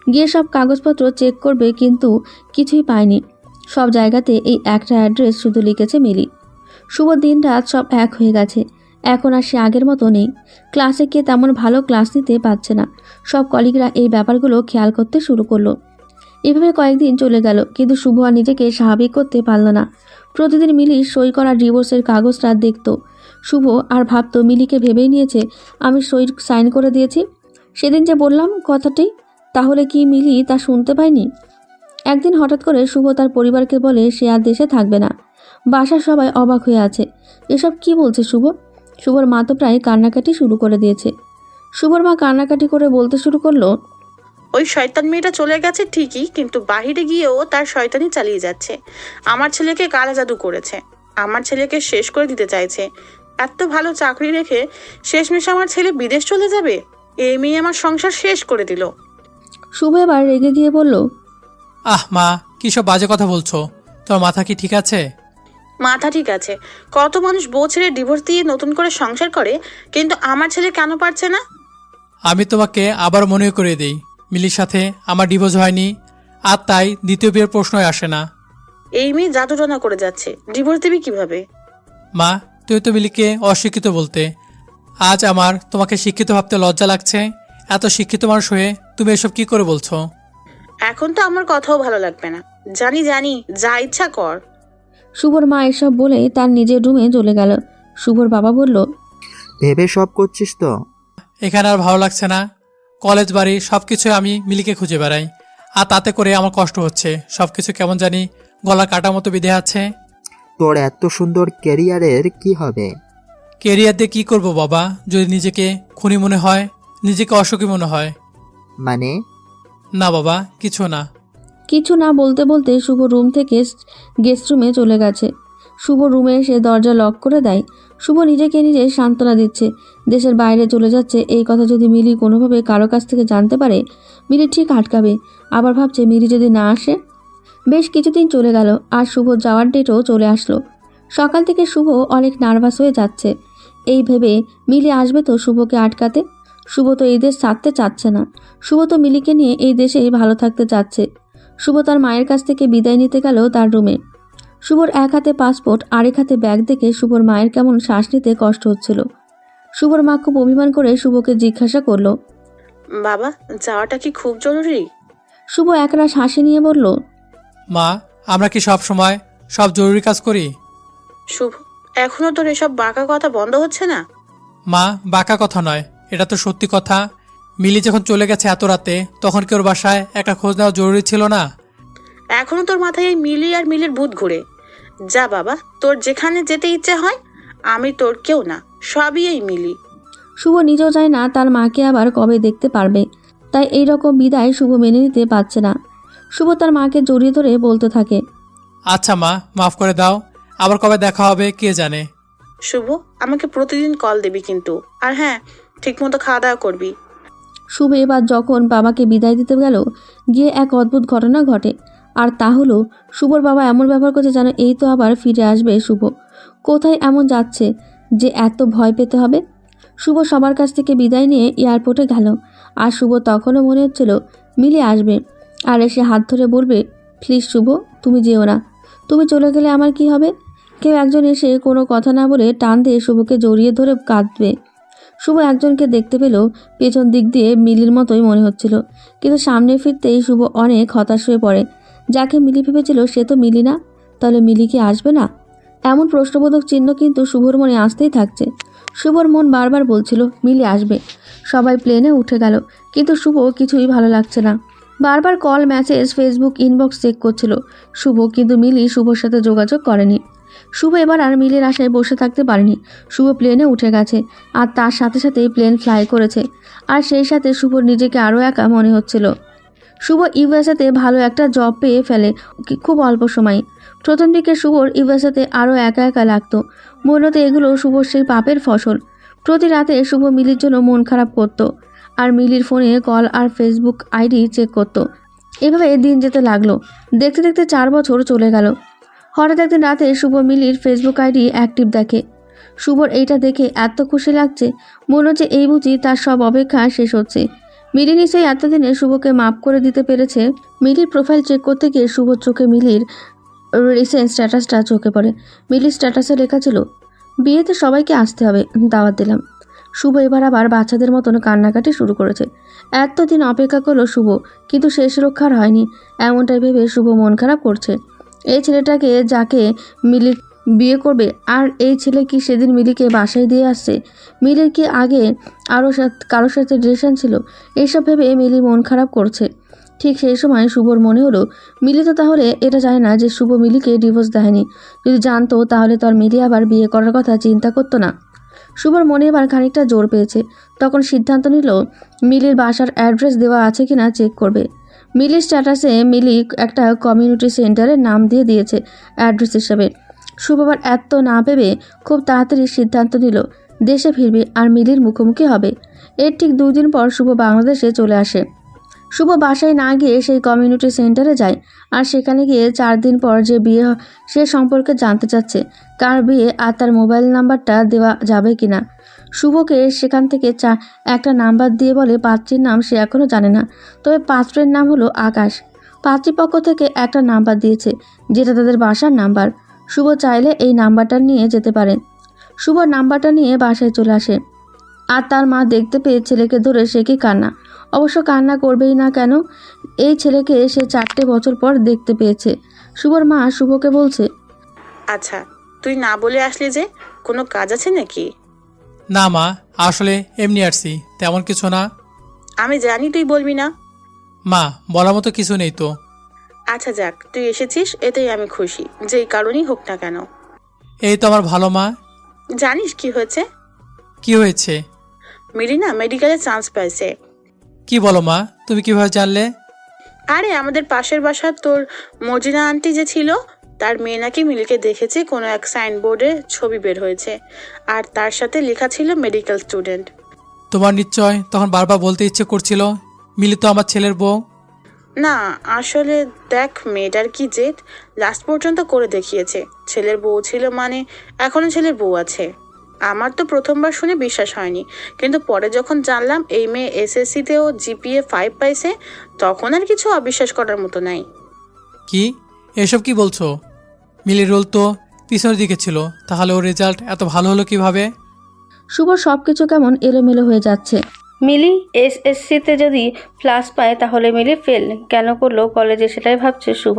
গিয়ে সব কাগজপত্র চেক করবে, কিন্তু কিছুই পায়নি। সব জায়গাতে এই একটা অ্যাড্রেস শুধু লিখেছে মিলি। শুভ দিন রাত সব এক হয়ে গেছে। এখন আর সে আগের মতো নেই। ক্লাসে গিয়ে তেমন ভালো ক্লাস নিতে পারছে না। সব কলিগরা এই ব্যাপারগুলো খেয়াল করতে শুরু করলো। এভাবে কয়েকদিন চলে গেল, কিন্তু শুভ আর নিজেকে স্বাভাবিক করতে পারল না। প্রতিদিন মিলি সই করা ডিভোর্সের কাগজটা দেখত শুভ, আর ভাবতো মিলিকে ভেবেই নিয়েছে আমি সাইন করে দিয়েছি। সেদিন যে বললাম কথাটি, তাহলে কি মিলি তা শুনতে পায়নি? একদিন হঠাৎ করে শুভ তার পরিবারকে বলে সে আর দেশে থাকবে না। বাসার সবাই অবাক হয়ে আছে, এসব কি বলছে শুভ? শুভর মা তো প্রায় কান্নাকাটি শুরু করে দিয়েছে। শুভর মা কান্নাকাটি করে বলতে শুরু করলো, ওই শয়তান মেয়েটা চলে গেছে ঠিকই, কিন্তু বাহিরে গিয়েও তার শয়তানি চালিয়ে যাচ্ছে। আমার ছেলেকে কালা জাদু করেছে, আমার ছেলেকে শেষ করে দিতে চাইছে। এত ভালো চাকরি রেখে শেষমেশ আমার ছেলে বিদেশ চলে যাবে? এই মেয়ে আমার সংসার শেষ করে দিল। শুভ এবার রেগে গিয়ে বলল, আহ মা, কী সব বাজে কথা বলছো? তোর মাথা কি ঠিক আছে? মাথা ঠিক আছে। কত মানুষ বউ ছেড়ে ডিভোর্স দিয়ে নতুন করে সংসার করে, কিন্তু আমার ছেলে কেন পারছে না? আমি তোমাকে আবার মনে করিয়ে দিই, মিলির সাথে আমার ডিভোর্স হয়নি, আর তাই দ্বিতীয় বিয়ের প্রশ্নই আসে না। এই মেয়ে জাদুটনা করে যাচ্ছে, ডিভোর্স দিবি কিভাবে? মা, তুমি তো মিলিকে অশিক্ষিত বলতে, আজ আমার তোমাকে শিক্ষিত ভাবতে লজ্জা লাগছে। এত শিক্ষিত মানুষ হয়ে তুমি এসব কি করে বলছো? এখন তো আমার কথাও ভালো লাগবে না। জানি জানি, যা ইচ্ছা কর। শুভর মা এসব বলে তার নিজের রুমে চলে গেল। শুভর বাবা বলল, ভেবে সব করছিস তো? এখানে আর ভালো লাগছে না। কলেজ বাড়ি সব কিছু আমি মিলিকে খুঁজে বেড়াই, আর তাতে করে আমার কষ্ট হচ্ছে। সব কিছু কেমন জানি গলা কাটা মতো বিধে আছে। তোর এত সুন্দর ক্যারিয়ারের কি হবে? কেরিয়ার দিয়ে কী করবো বাবা, যদি নিজেকে খুনি মনে হয়, নিজেকে অসুখী মনে হয়? মানে? না বাবা, কিছু না। কিছু না বলতে বলতে শুভ রুম থেকে গেস্ট রুমে চলে গেছে। শুভ রুমে এসে দরজা লক করে দেয়। শুভ নিজেকে নিজে সান্ত্বনা দিচ্ছে, দেশের বাইরে চলে যাচ্ছে এই কথা যদি মিলি কোনোভাবে কারো কাছ থেকে জানতে পারে, মিলি ঠিক আটকাবে। আবার ভাবছে মিলি যদি না আসে। বেশ কিছুদিন চলে গেল আর শুভ যাওয়ার ডেটও চলে আসলো। সকাল থেকে শুভ অনেক নার্ভাস হয়ে যাচ্ছে, এই ভেবে মিলি আসবে তো শুভকে আটকাতে। শুভ তো এই দেশ ছাড়তে চাচ্ছে না, শুভ তো মিলিকে নিয়ে এই দেশেই ভালো থাকতে চাচ্ছে। শুভ তার মায়ের কাছ থেকে বিদায় নিতে গেল তার রুমে। শুভর এক হাতে পাসপোর্ট আরেক হাতে ব্যাগ দেখে শুভর মায়ের কেমন শ্বাস নিতে কষ্ট হচ্ছিল। শুভর মা খুব অভিমান করে শুভকে জিজ্ঞাসা করলো, বাবা, যাওয়াটা কি খুব জরুরি? শুভ একরাশ হাসি নিয়ে বলল, মা, আমরা কি সব সময় সব জরুরি কাজ করি? শুভ, এখনো তোর এসব বাঁকা কথা বন্ধ হচ্ছে না? মা, বাঁকা কথা নয়, এটা তো সত্যি কথা। মিলি যখন চলে গেছে এত রাতে, তখন কি ওর বাসায় একটা খোঁজ নেওয়া জরুরি ছিল না? এখনো তোর মাথায় এই মিলি আর মিলির ভূত ঘুরে। যা বাবা, তোর যেখানে যেতে ইচ্ছে হয়। আমি তোর কেউ না, সবই এই মিলি। শুভ নিজেও চায় না তার মাকে আবার কবে দেখতে পারবে, তাই এই রকম বিদায় শুভ মেনে নিতে পারছে না। শুভ তার মাকে জড়িয়ে ধরে বলতে থাকে, আচ্ছা মা, মাফ করে দাও, আবার কবে দেখা হবে কে জানে। শুভ, আমাকে প্রতিদিন কল দিবি কিন্তু। আর হ্যাঁ, ঠিকমতো খাওয়া দাওয়া করবি। শুভ এবার যখন বাবাকে বিদায় দিতে গেল, গিয়ে এক অদ্ভুত ঘটনা ঘটে। আর তা হলো শুভর বাবা এমন ব্যবহার করছে যেন এই তো আবার ফিরে আসবে শুভ। কোথায় এমন যাচ্ছে যে এত ভয় পেতে হবে? শুভ সবার কাছ থেকে বিদায় নিয়ে এয়ারপোর্টে গেল। আর শুভ তখনও মনে হচ্ছিল মিলি আসবে আর এসে হাত ধরে বলবে, প্লিজ শুভ, তুমি যেও না, তুমি চলে গেলে আমার কি হবে? কেউ একজন এসে কোনো কথা না বলে টান দিয়ে শুভকে জড়িয়ে ধরে কাঁদবে। শুভ একজনকে দেখতে পেল, পেছন দিক দিয়ে মিলির মতোই মনে হচ্ছিল, কিন্তু সামনে ফিরতেই শুভ অনেক হতাশ হয়ে পড়ে। যাকে মিলি ভেবেছিল সে তো মিলি না, তাহলে মিলি কি আসবে না? এমন প্রশ্নবোধক চিহ্ন কিন্তু শুভর মনে আসতেই থাকছে। শুভর মন বারবার বলছিল মিলি আসবে। সবাই প্লেনে উঠে গেল, কিন্তু শুভ কিছুই ভালো লাগছে না। বারবার call, message, Facebook inbox check করছিল শুভ, কিন্তু মিলি শুভর সাথে যোগাযোগ করেনি। শুভ এবার আর মিলির আশায় বসে থাকতে পারেনি। শুভ প্লেনে উঠে গেছে আর তার সাথে সাথেই প্লেন ফ্লাই করেছে। আর সেই সাথে শুভর নিজেকে আরও একা মনে হচ্ছিল। শুভ ইউএসএতে ভালো একটা জব পেয়ে ফেলে খুব অল্প সময়। প্রথম দিকে শুভর ইউএসএতে আরও একা একা লাগতো। মূলত এগুলো শুভর সেই পাপের ফসল। প্রতি রাতে শুভ মিলির জন্য মন খারাপ করত আর মিলির ফোনে কল আর ফেসবুক আইডি চেক করত। এভাবে দিন যেতে লাগলো। দেখতে দেখতে 4 বছর চলে গেল। হঠাৎ একদিন রাতে শুভ মিলির ফেসবুক আইডি অ্যাক্টিভ দেখে। শুভর এইটা দেখে এত খুশি লাগছে, মনে হচ্ছে এই বুঝি তার সব অপেক্ষা শেষ হচ্ছে। মিলি নিশ্চয়ই এতদিনে শুভকে মাফ করে দিতে পেরেছে। মিলির প্রোফাইল চেক করতে গিয়ে শুভর চোখে মিলির রিসেন্ট স্ট্যাটাসটা চোখে পড়ে। মিলির স্ট্যাটাসে লেখা ছিল, বিয়েতে সবাইকে আসতে হবে, দাওয়াত দিলাম। শুভ এবার আবার বাচ্চাদের মতন কান্নাকাটি শুরু করেছে। এতদিন অপেক্ষা করলো শুভ, কিন্তু শেষ রক্ষার হয়নি। এমনটাই ভেবে শুভ মন খারাপ করছে। এই ছেলেটাকে যাকে মিলি বিয়ে করবে, আর এই ছেলে কি সেদিন মিলিকে বাসায় দিয়ে আসছে? মিলির কি আগে আরও কারোর সাথে রিলেশন ছিল? এইসব ভেবে মিলি মন খারাপ করছে। ঠিক সেই সময় শুভর মনে হলো, মিলি তো তাহলে এটা জানে না যে শুভ মিলিকে ডিভোর্স দেয়নি। যদি জানতো তাহলে তো আর মিলি আবার বিয়ে করার কথা চিন্তা করতো না। শুভর মনে এবার খানিকটা জোর পেয়েছে। তখন সিদ্ধান্ত নিল মিলির বাসার অ্যাড্রেস দেওয়া আছে কিনা চেক করবে। মিলির স্ট্যাটাসে মিলি একটা কমিউনিটি সেন্টারের নাম দিয়ে দিয়েছে অ্যাড্রেস হিসাবে। শুভ আবার এত না ভেবে খুব তাড়াতাড়ি সিদ্ধান্ত নিল দেশে ফিরবে আর মিলির মুখোমুখি হবে। এর ঠিক 2 দিন পর শুভ বাংলাদেশে চলে আসে। শুভ বাসায় না গিয়ে সেই কমিউনিটি সেন্টারে যায় আর সেখানে গিয়ে 4 দিন পর যে বিয়ে সে সম্পর্কে জানতে চাচ্ছে, কার বিয়ে আর তার মোবাইল নাম্বারটা দেওয়া যাবে কিনা। শুভকে সেখান থেকে একটা নাম্বার দিয়ে বলে পাত্রীর নাম সে এখনও জানে না, তবে পাত্রের নাম হলো আকাশ। পাত্রীপক্ষ থেকে একটা নাম্বার দিয়েছে যেটা তাদের বাসার নাম্বার। শুভ চাইলে এই নাম্বারটা নিয়ে যেতে পারে। শুভ নাম্বারটা নিয়ে বাসায় চলে আসে আর তার মা দেখতে পেয়ে ছেলেকে ধরে সে কি কান্না। অবশ্য কান্না করবেই না কেন, এই ছেলেকে সে 4টে বছর পর দেখতে পেয়েছে। শুভর মা শুভকে বলছে, আচ্ছা, তুই না বলে আসলি যে, কোনো কাজ আছে নাকি? না মা, আসলে এমনি আসছি, তেমন কিছু না। আমি জানি তুই বলবি না। মা, বলার মতো কিছু নেই তো। আচ্ছা যাক, তুই এসেছিস এতেই আমি খুশি, যেই কারণেই হোক না কেন। এই তো আমার ভালো মা। জানিস কি হয়েছে? কি হয়েছে? মিলি না মেডিকেলে চান্স পাইছে। কি বলো মা, তুমি কিভাবে জানলে? আরে আমাদের পাশের বাসার তোর মর্জিনা আন্টি যে ছিল, তার মেয়ে নাকি মিলিকে দেখেছে কোনো এক সাইনবোর্ডে ছবি বের হয়েছে, আর তার সাথে লেখা ছিল মেডিকেল স্টুডেন্ট। তোমার নিশ্চয় তখন বারবার বলতে ইচ্ছে করছিল মিলি তো আমার ছেলের বউ। না আসলে দেখ, মেয়েটার কি জেদ, লাস্ট পর্যন্ত করে দেখিয়েছে। ছেলের বউ ছিল মানে এখনো ছেলের বউ আছে। আমার তো প্রথমবার শুনে বিশ্বাস হয়নি, কিন্তু পরে যখন জানলাম এই মেয়ে এসএসসিতেও জিপিএ 5 পাইছে, তখন আর কিছু অবিশ্বাস করার মতো নাই। কি এসব কি বলছো? মিলির রোল তো পিছনের দিকে ছিল, তাহলে ওর রেজাল্ট এত ভালো হলো কিভাবে? শুভ সব কিছু কেমন এলোমেলো হয়ে যাচ্ছে। মিলি এসএসসিতে যদি প্লাস পায় তাহলে মিলি ফেল কেন করলো কলেজে, সেটাই ভাবছে শুভ।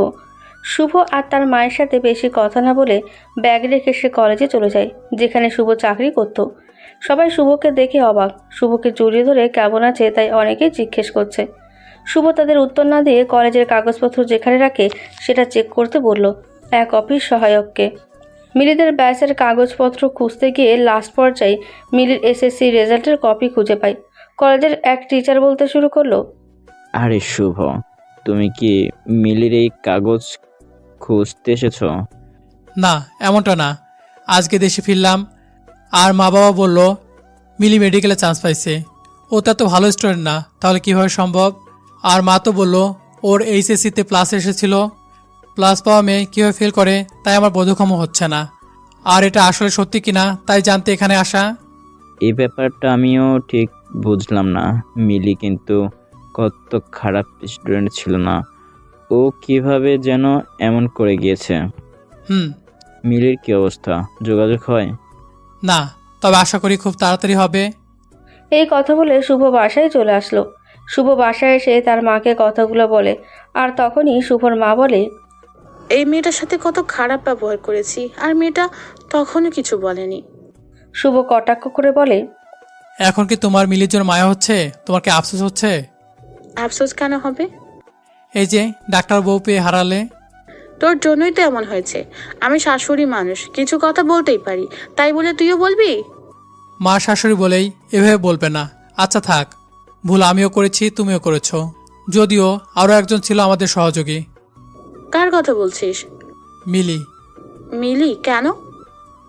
শুভ আর তার মায়ের সাথে বেশি কথা না বলে ব্যাগ রেখে সে কলেজে চলে যায়, যেখানে শুভ চাকরি করত। সবাই শুভকে দেখে অবাক। শুভকে জড়িয়ে ধরে কেমন আছে তাই অনেকেই জিজ্ঞেস করছে। শুভ তাদের উত্তর না দিয়ে কলেজের কাগজপত্র যেখানে রাখে সেটা চেক করতে বলল এক অফিস সহায়ককে। মিলিদের ব্যাচের কাগজপত্র খুঁজতে গিয়ে লাস্ট পর্যায়ে মিলির এসএসসি রেজাল্টের কপি খুঁজে পায়। কলেজের এক টিচার বলতে শুরু করলো, আরে শুভ, তুমি কি মিলির এই কাগজ খুঁজতে এসেছো? না এমনটা না, আজকে দেশে ফিরলাম আর মা বাবা বলল মিলি মেডিকেলে চান্স পাইছে। ও তো এত ভালো স্টুডেন্ট না, তাহলে কীভাবে সম্ভব? আর মা তো বলল ওর এইচএসসিতে প্লাস এসেছিল। প্লাস পাওয়া মেয়ে কীভাবে ফেল করে তাই আমার বোধগম্য হচ্ছে না। আর এটা আসলে সত্যি কিনা তাই জানতে এখানে আসা। এই ব্যাপারটা আমিও ঠিক বুঝলাম না। মিলি কিন্তু কত খারাপ স্টুডেন্ট ছিল না, ও কিভাবে যেন এমন করে গিয়েছে। মিলির কি অবস্থা, যোগাযোগ হয়? না, তবে আশা করি খুব তাড়াতাড়ি হবে। এই কথা বলে শুভ বাসায় চলে আসলো। শুভ বাসায় এসে তার মাকে কথাগুলো বলে, আর তখনই শুভর মা বলে, এই মেয়েটার সাথে কত খারাপ ব্যবহার করেছি, আর মেয়েটা তখনও কিছু বলেনি। শুভ কটাক্ষ করে বলে, এখন কি তোমার মিলির জন্য মায়া হচ্ছে? তোমার কি আফসোস হচ্ছে? আফসোস কেন হবে? এই যে ডাক্তার বউ পেয়ে হারালে। তোর জন্যই তো এমন হয়েছে। আমি শাশুড়ি মানুষ, কিছু কথা বলতেই পারি, তাই বলে তুইও বলবি? মা শাশুড়ি বলেই এভাবে বলবে না। আচ্ছা থাক, ভুল আমিও করেছি, তুমিও করেছো। যদিও আরও একজন ছিল আমাদের সহযোগী। কার কথা বলছিস? মিলি। মিলি? কেন?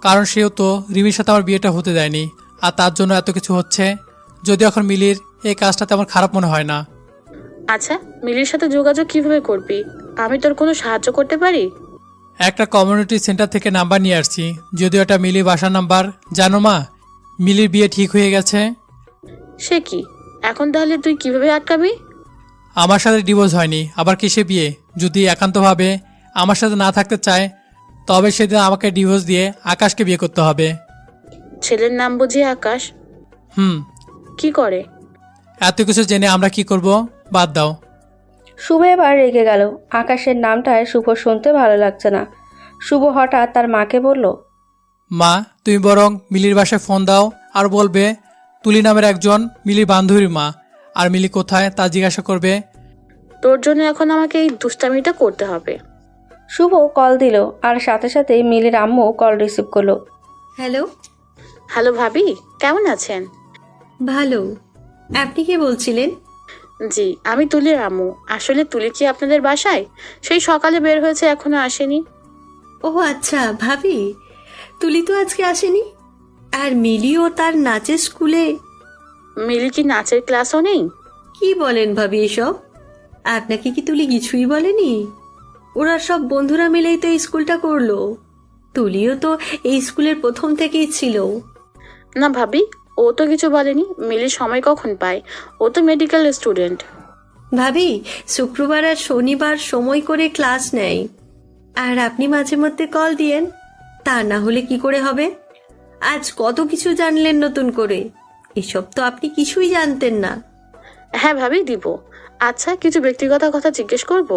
কারণ সেও তো রিমির সাথে আমার বিয়েটা হতে দেয়নি, আর তার জন্য এত কিছু হচ্ছে। যদিও এখন মিলির এই কাজটা তেমন খারাপ মনে হয় না। আচ্ছা, মিলির সাথে যোগাযোগ কিভাবে করবি? আমি তোর কোনো সাহায্য করতে পারি? একটা কমিউনিটি সেন্টার থেকে নাম্বার নিয়ে আসছি, যদিও এটা মিলির বাসার নাম্বার। জানো মা, মিলির বিয়ে ঠিক হয়ে গেছে। সে কি? এখন তাহলে তুই কিভাবে আটকাবি? আমার সাথে ডিভোর্স হয়নি, আবার কিসে বিয়ে? যদি একান্তভাবে আমার সাথে না থাকতে চায় তবে সেদিন আমাকে ডিভোর্স দিয়ে আকাশকে বিয়ে করতে হবে। ছেলের নাম বুঝি আকাশ? কি করে? এত কিছু জেনে আমরা কি করব? বাদ দাও। শুভ এবার রেগে গেল। আকাশের নামটায় শুভ শুনতে ভালো লাগছে না। শুভ হঠাৎ তার মাকে বলল, মা, তুমি বরং মিলির বাসায় ফোন দাও আর বলবে তুলি নামের একজন মিলির বান্ধবীর মা, আর মিলি কোথায় তা জিজ্ঞাসা করবে। তোর জন্য এখন আমাকে এই দুষ্টামিটা করতে হবে। শুভ কল দিল, আর সাথে সাথে মিলির আম্মু কল রিসিভ করলো। হ্যালো। হ্যালো ভাবি, কেমন আছেন? ভালো। আপনি কে বলছিলেন? জি, আমি তুলির আম্মু। আসলে তুলি কি আপনাদের বাসায়? সেই সকালে বের হয়েছে, এখনো আসেনি। ও আচ্ছা ভাবি, তুলি তো আজকে আসেনি। আর মিলিও তার নাচের স্কুলে। মিলি কি নাচের ক্লাসও নেই? কি বলেন ভাবি এসব? আপনাকে কি তুলি কিছুই বলেনি? ওরা সব বন্ধুরা মিলেই তো এই স্কুলটা করলো। তুলিও তো এই স্কুলের প্রথম থেকেই ছিল। না ভাবি, ও তো কিছু বলেনি। মিলি সময় কখন পায়? ও তো মেডিকেল স্টুডেন্ট। ভাবি শুক্রবার আর শনিবার সময় করে ক্লাস নেয়, আর আপনি মাঝে মধ্যে কল দিয়েন। তা না হলে কি করে হবে? আজ কত কিছু জানলেন নতুন করে, এসব তো আপনি কিছুই জানতেন না। হ্যাঁ ভাবি, দিব। আচ্ছা, কিছু ব্যক্তিগত কথা জিজ্ঞেস করব?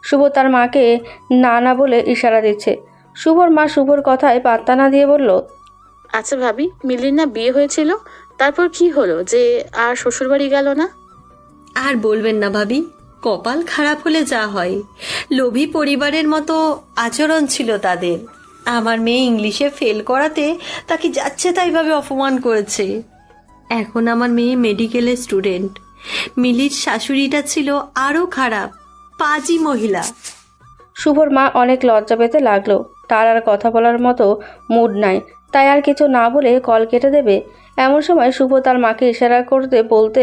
শুভ তার মাকে না না বলে ইশারা দিচ্ছে। শুভর মা শুভর কথায় পাত্তা না দিয়ে বলল, আচ্ছা ভাবি, মিলির না বিয়ে হয়েছিল, তারপর কি হলো যে আর শ্বশুরবাড়ি গেল না? আর বলবেন না ভাবি, কপাল খারাপ হলে যা হয়। লোভী পরিবারের মতো আচরণ ছিল তাদের। আমার মেয়ে ইংলিশে ফেল করাতে তাকে যাচ্ছে তাইভাবে অপমান করেছে। এখন আমার মেয়ে মেডিকেলের স্টুডেন্ট। মিলির শাশুড়িটা ছিল আরও খারাপ, পাজি মহিলা। শুভর মা অনেক লজ্জা পেতে লাগলো। তার আর কথা বলার মতো মুড নাই, তাই আর কিছু না বলে কল কেটে দেবে। এমন সময় শুভ তার মাকে ইশারা করতে বলতে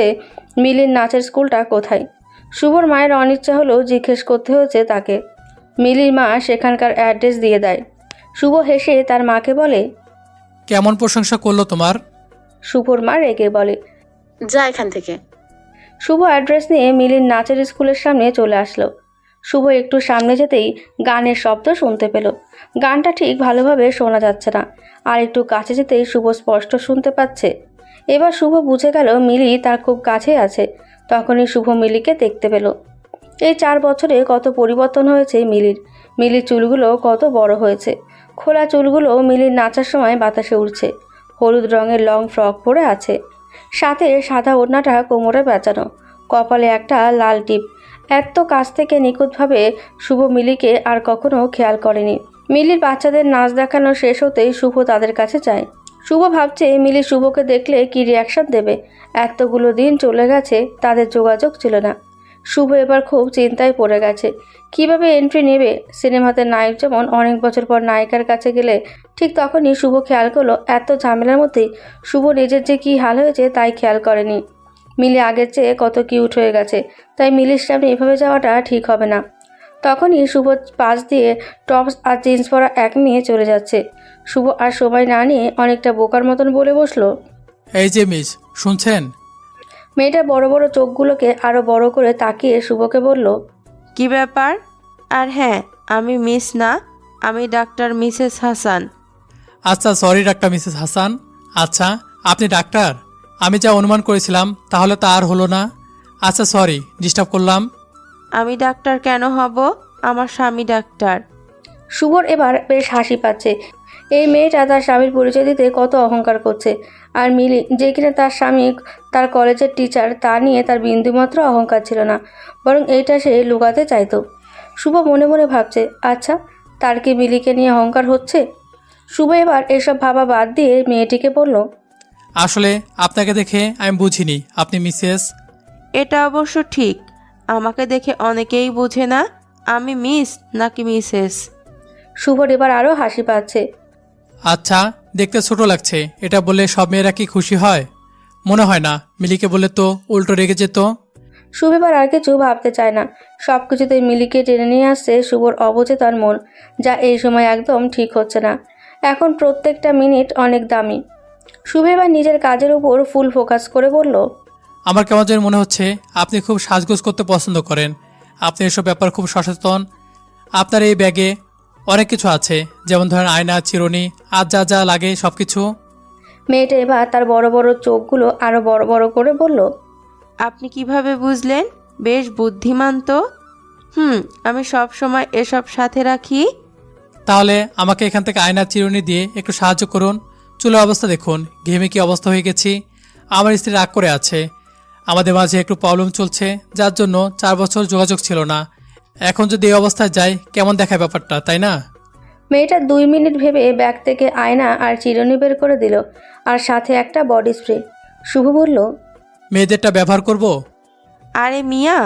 মিলির নাচের স্কুলটা কোথায়। শুভর মায়ের অনিচ্ছা হলেও জিজ্ঞেস করতে হয়েছে তাকে। মিলির মা সেখানকার অ্যাড্রেস দিয়ে দেয়। শুভ হেসে তার মাকে বলে, কেমন প্রশংসা করলো তোমার? শুভর মা রেগে বলে, যা এখান থেকে। শুভ অ্যাড্রেস নিয়ে মিলির নাচের স্কুলের সামনে চলে আসলো। শুভ একটু সামনে যেতেই গানের শব্দ শুনতে পেল। গানটা ঠিক ভালোভাবে শোনা যাচ্ছে না, আর একটু কাছে যেতেই শুভ স্পষ্ট শুনতে পাচ্ছে। এবার শুভ বুঝে গেল মিলি তার খুব কাছে আছে। তখনই শুভ মিলিকে দেখতে পেল। এই 4 বছরে কত পরিবর্তন হয়েছে মিলির। মিলির চুলগুলো কত বড় হয়েছে। খোলা চুলগুলো মিলির নাচার সময় বাতাসে উড়ছে। হলুদ রঙের লং ফ্রক পরে আছে, সাথে সাদা ওড়নাটা কোমরে পেঁচানো, কপালে একটা লাল টিপ। এত কাছ থেকে নিখুঁতভাবে শুভ মিলিকে আর কখনো খেয়াল করেনি। মিলির বাচ্চাদের নাচ দেখানো শেষ হতেই শুভ তাদের কাছে যায়। শুভ ভাবছে মিলি শুভকে দেখলে কি রিয়াকশন দেবে। এতগুলো দিন চলে গেছে, তাদের যোগাযোগ ছিল না। শুভ এবার খুব চিন্তায় পড়ে গেছে। কিভাবে এন্ট্রি নেবে? সিনেমাতে নায়ক যেমন অনেক বছর পর নায়িকার কাছে গেলে, ঠিক তখনই শুভ খেয়াল করলো এত ঝামেলার মধ্যেই শুভ নিজের যে কী হাল হয়েছে তাই খেয়াল করেনি। মিলি আগের চেয়ে কত কিউট হয়ে গেছে, তাই মিলির সামনে এভাবে যাওয়াটা ঠিক হবে না। তখনই শুভ পাশ দিয়ে টপস আর জিন্স পরা এক মেয়ে চলে যাচ্ছে। শুভ আর সময় না নিয়ে অনেকটা বোকার মতন বলে বসলো, এই যে মিস, শুনছেন? মেয়েটা বড় বড় চোখগুলোকে আরও বড় করে তাকিয়ে শুভকে বলল, কি ব্যাপার? আর হ্যাঁ, আমি মিস না, আমি ডাক্তার মিসেস হাসান। আচ্ছা, সরি ডাক্তার মিসেস হাসান। আচ্ছা, আপনি ডাক্তার? আমি যা অনুমান করেছিলাম তাহলে তা আর হলো না। আচ্ছা, সরি ডিস্টার্ব করলাম। আমি ডাক্তার কেন হব? আমার স্বামী ডাক্তার। শুভর এবার বেশ হাসি পাচ্ছে। এই মেয়েটা তার স্বামীর পরিচয় দিতে কত অহংকার করছে। আর মিলি, যে কিনা তার স্বামী তার কলেজের টিচার, তা নিয়ে তার বিন্দুমাত্র অহংকার ছিল না, বরং এইটা সে লুকাতে চাইতো। শুভ মনে মনে ভাবছে, আচ্ছা তার কি মিলিকে নিয়ে অহংকার হচ্ছে? শুভ এবার এসব ভাবা বাদ দিয়ে মেয়েটিকে বলল, আসলে আপনাকে দেখে আমি বুঝিনি আপনি মিসেস। এটা অবশ্য ঠিক, আমাকে দেখে অনেকেই বোঝে না আমি মিস নাকি মিসেস। শুভর এবার আরও হাসি পাচ্ছে। আচ্ছা, দেখতে ছোট লাগছে, এটা বললে সব মেয়েরা কি খুশি হয়? মনে হয় না। মিলিকে বলে তো উল্টো রেগে যেত। শুভ এবার আর কিছু ভাবতে চায় না। সব কিছুতে মিলিকে টেনে নিয়ে আসছে শুভর অবচেতন মন, যা এই সময় একদম ঠিক হচ্ছে না। এখন প্রত্যেকটা মিনিট অনেক দামি। শুভ এবার নিজের কাজের উপর ফুল ফোকাস করে বলল, আমার কেমন যেন মনে হচ্ছে আপনি খুব সাজগোজ করতে পছন্দ করেন। আপনি এসব ব্যাপার খুব সচেতন। আপনার এই ব্যাগে অনেক কিছু আছে, যেমন ধরেন আয়না, চিরুনি, আর যা যা লাগে সব কিছু। মেয়েটা এবার তার বড় বড় চোখগুলো আরো বড় বড় করে বলল, আপনি কিভাবে বুঝলেন? বেশ বুদ্ধিমান তো। আমি সব সময় এসব সাথে রাখি। তাহলে আমাকে এখান থেকে আয়না, চিরুনি দিয়ে একটু সাহায্য করুন। চুলের অবস্থা দেখুন, ঘেমে কি অবস্থা হয়ে গেছি। আমার স্ত্রী রাগ করে আছে। আমাদের মাঝে একটু প্রবলেম চলছে, যার জন্য 4 বছর যোগাযোগ ছিল না। এখন যদি এই অবস্থায় যাই, কেমন দেখায় ব্যাপারটা, তাই না? মেয়েটা 2 মিনিট ভেবে ব্যাগ থেকে আয়না আর চিরুনি বের করে দিল, আর সাথে একটা বডি স্প্রে। শুভ বলল, মেয়েদেরটা ব্যবহার করব? আরে মিয়া,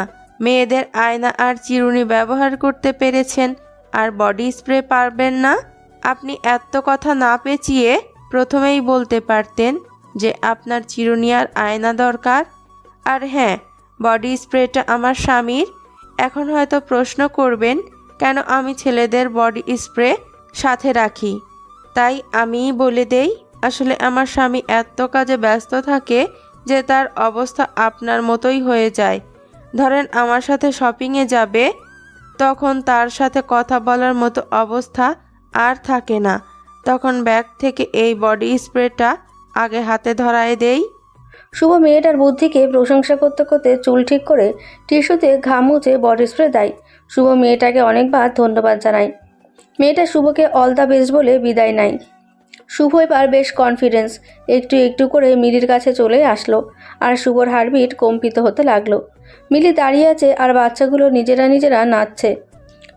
মেয়েদের আয়না আর চিরুনি ব্যবহার করতে পেরেছেন, আর বডি স্প্রে পারবেন না? আপনি এত কথা না পেঁচিয়ে প্রথমেই বলতে পারতেন যে আপনার চিরুনি আর আয়না দরকার। আর হ্যাঁ, বডি স্প্রেটা আমার স্বামীর। এখন হয়তো প্রশ্ন করবেন কেন আমি ছেলেদের বডি স্প্রে সাথে রাখি। তাই আমিই বলে দেই, আসলে আমার স্বামী এত কাজে ব্যস্ত থাকে যে তার অবস্থা আপনার মতোই হয়ে যায়। ধরেন আমার সাথে শপিংয়ে যাবে, তখন তার সাথে কথা বলার মতো অবস্থা আর থাকে না। তখন ব্যাগ থেকে এই বডি স্প্রেটা আগে হাতে ধরায় দেই। শুভ মেয়েটার বুদ্ধিকে প্রশংসা করতে করতে চুল ঠিক করে টিস্যুতে ঘাম মুছে বডি স্প্রে দেয়। শুভ মেয়েটাকে অনেকবার ধন্যবাদ জানায়। মেয়েটা শুভকে অল দ্য বেস্ট বলে বিদায় নেয়। শুভ এবার বেশ কনফিডেন্স, একটু একটু করে মিলির কাছে চলে আসলো, আর শুভর হার্টবিট কম্পিত হতে লাগলো। মিলি দাঁড়িয়ে আছে আর বাচ্চাগুলো নিজেরা নিজেরা নাচছে।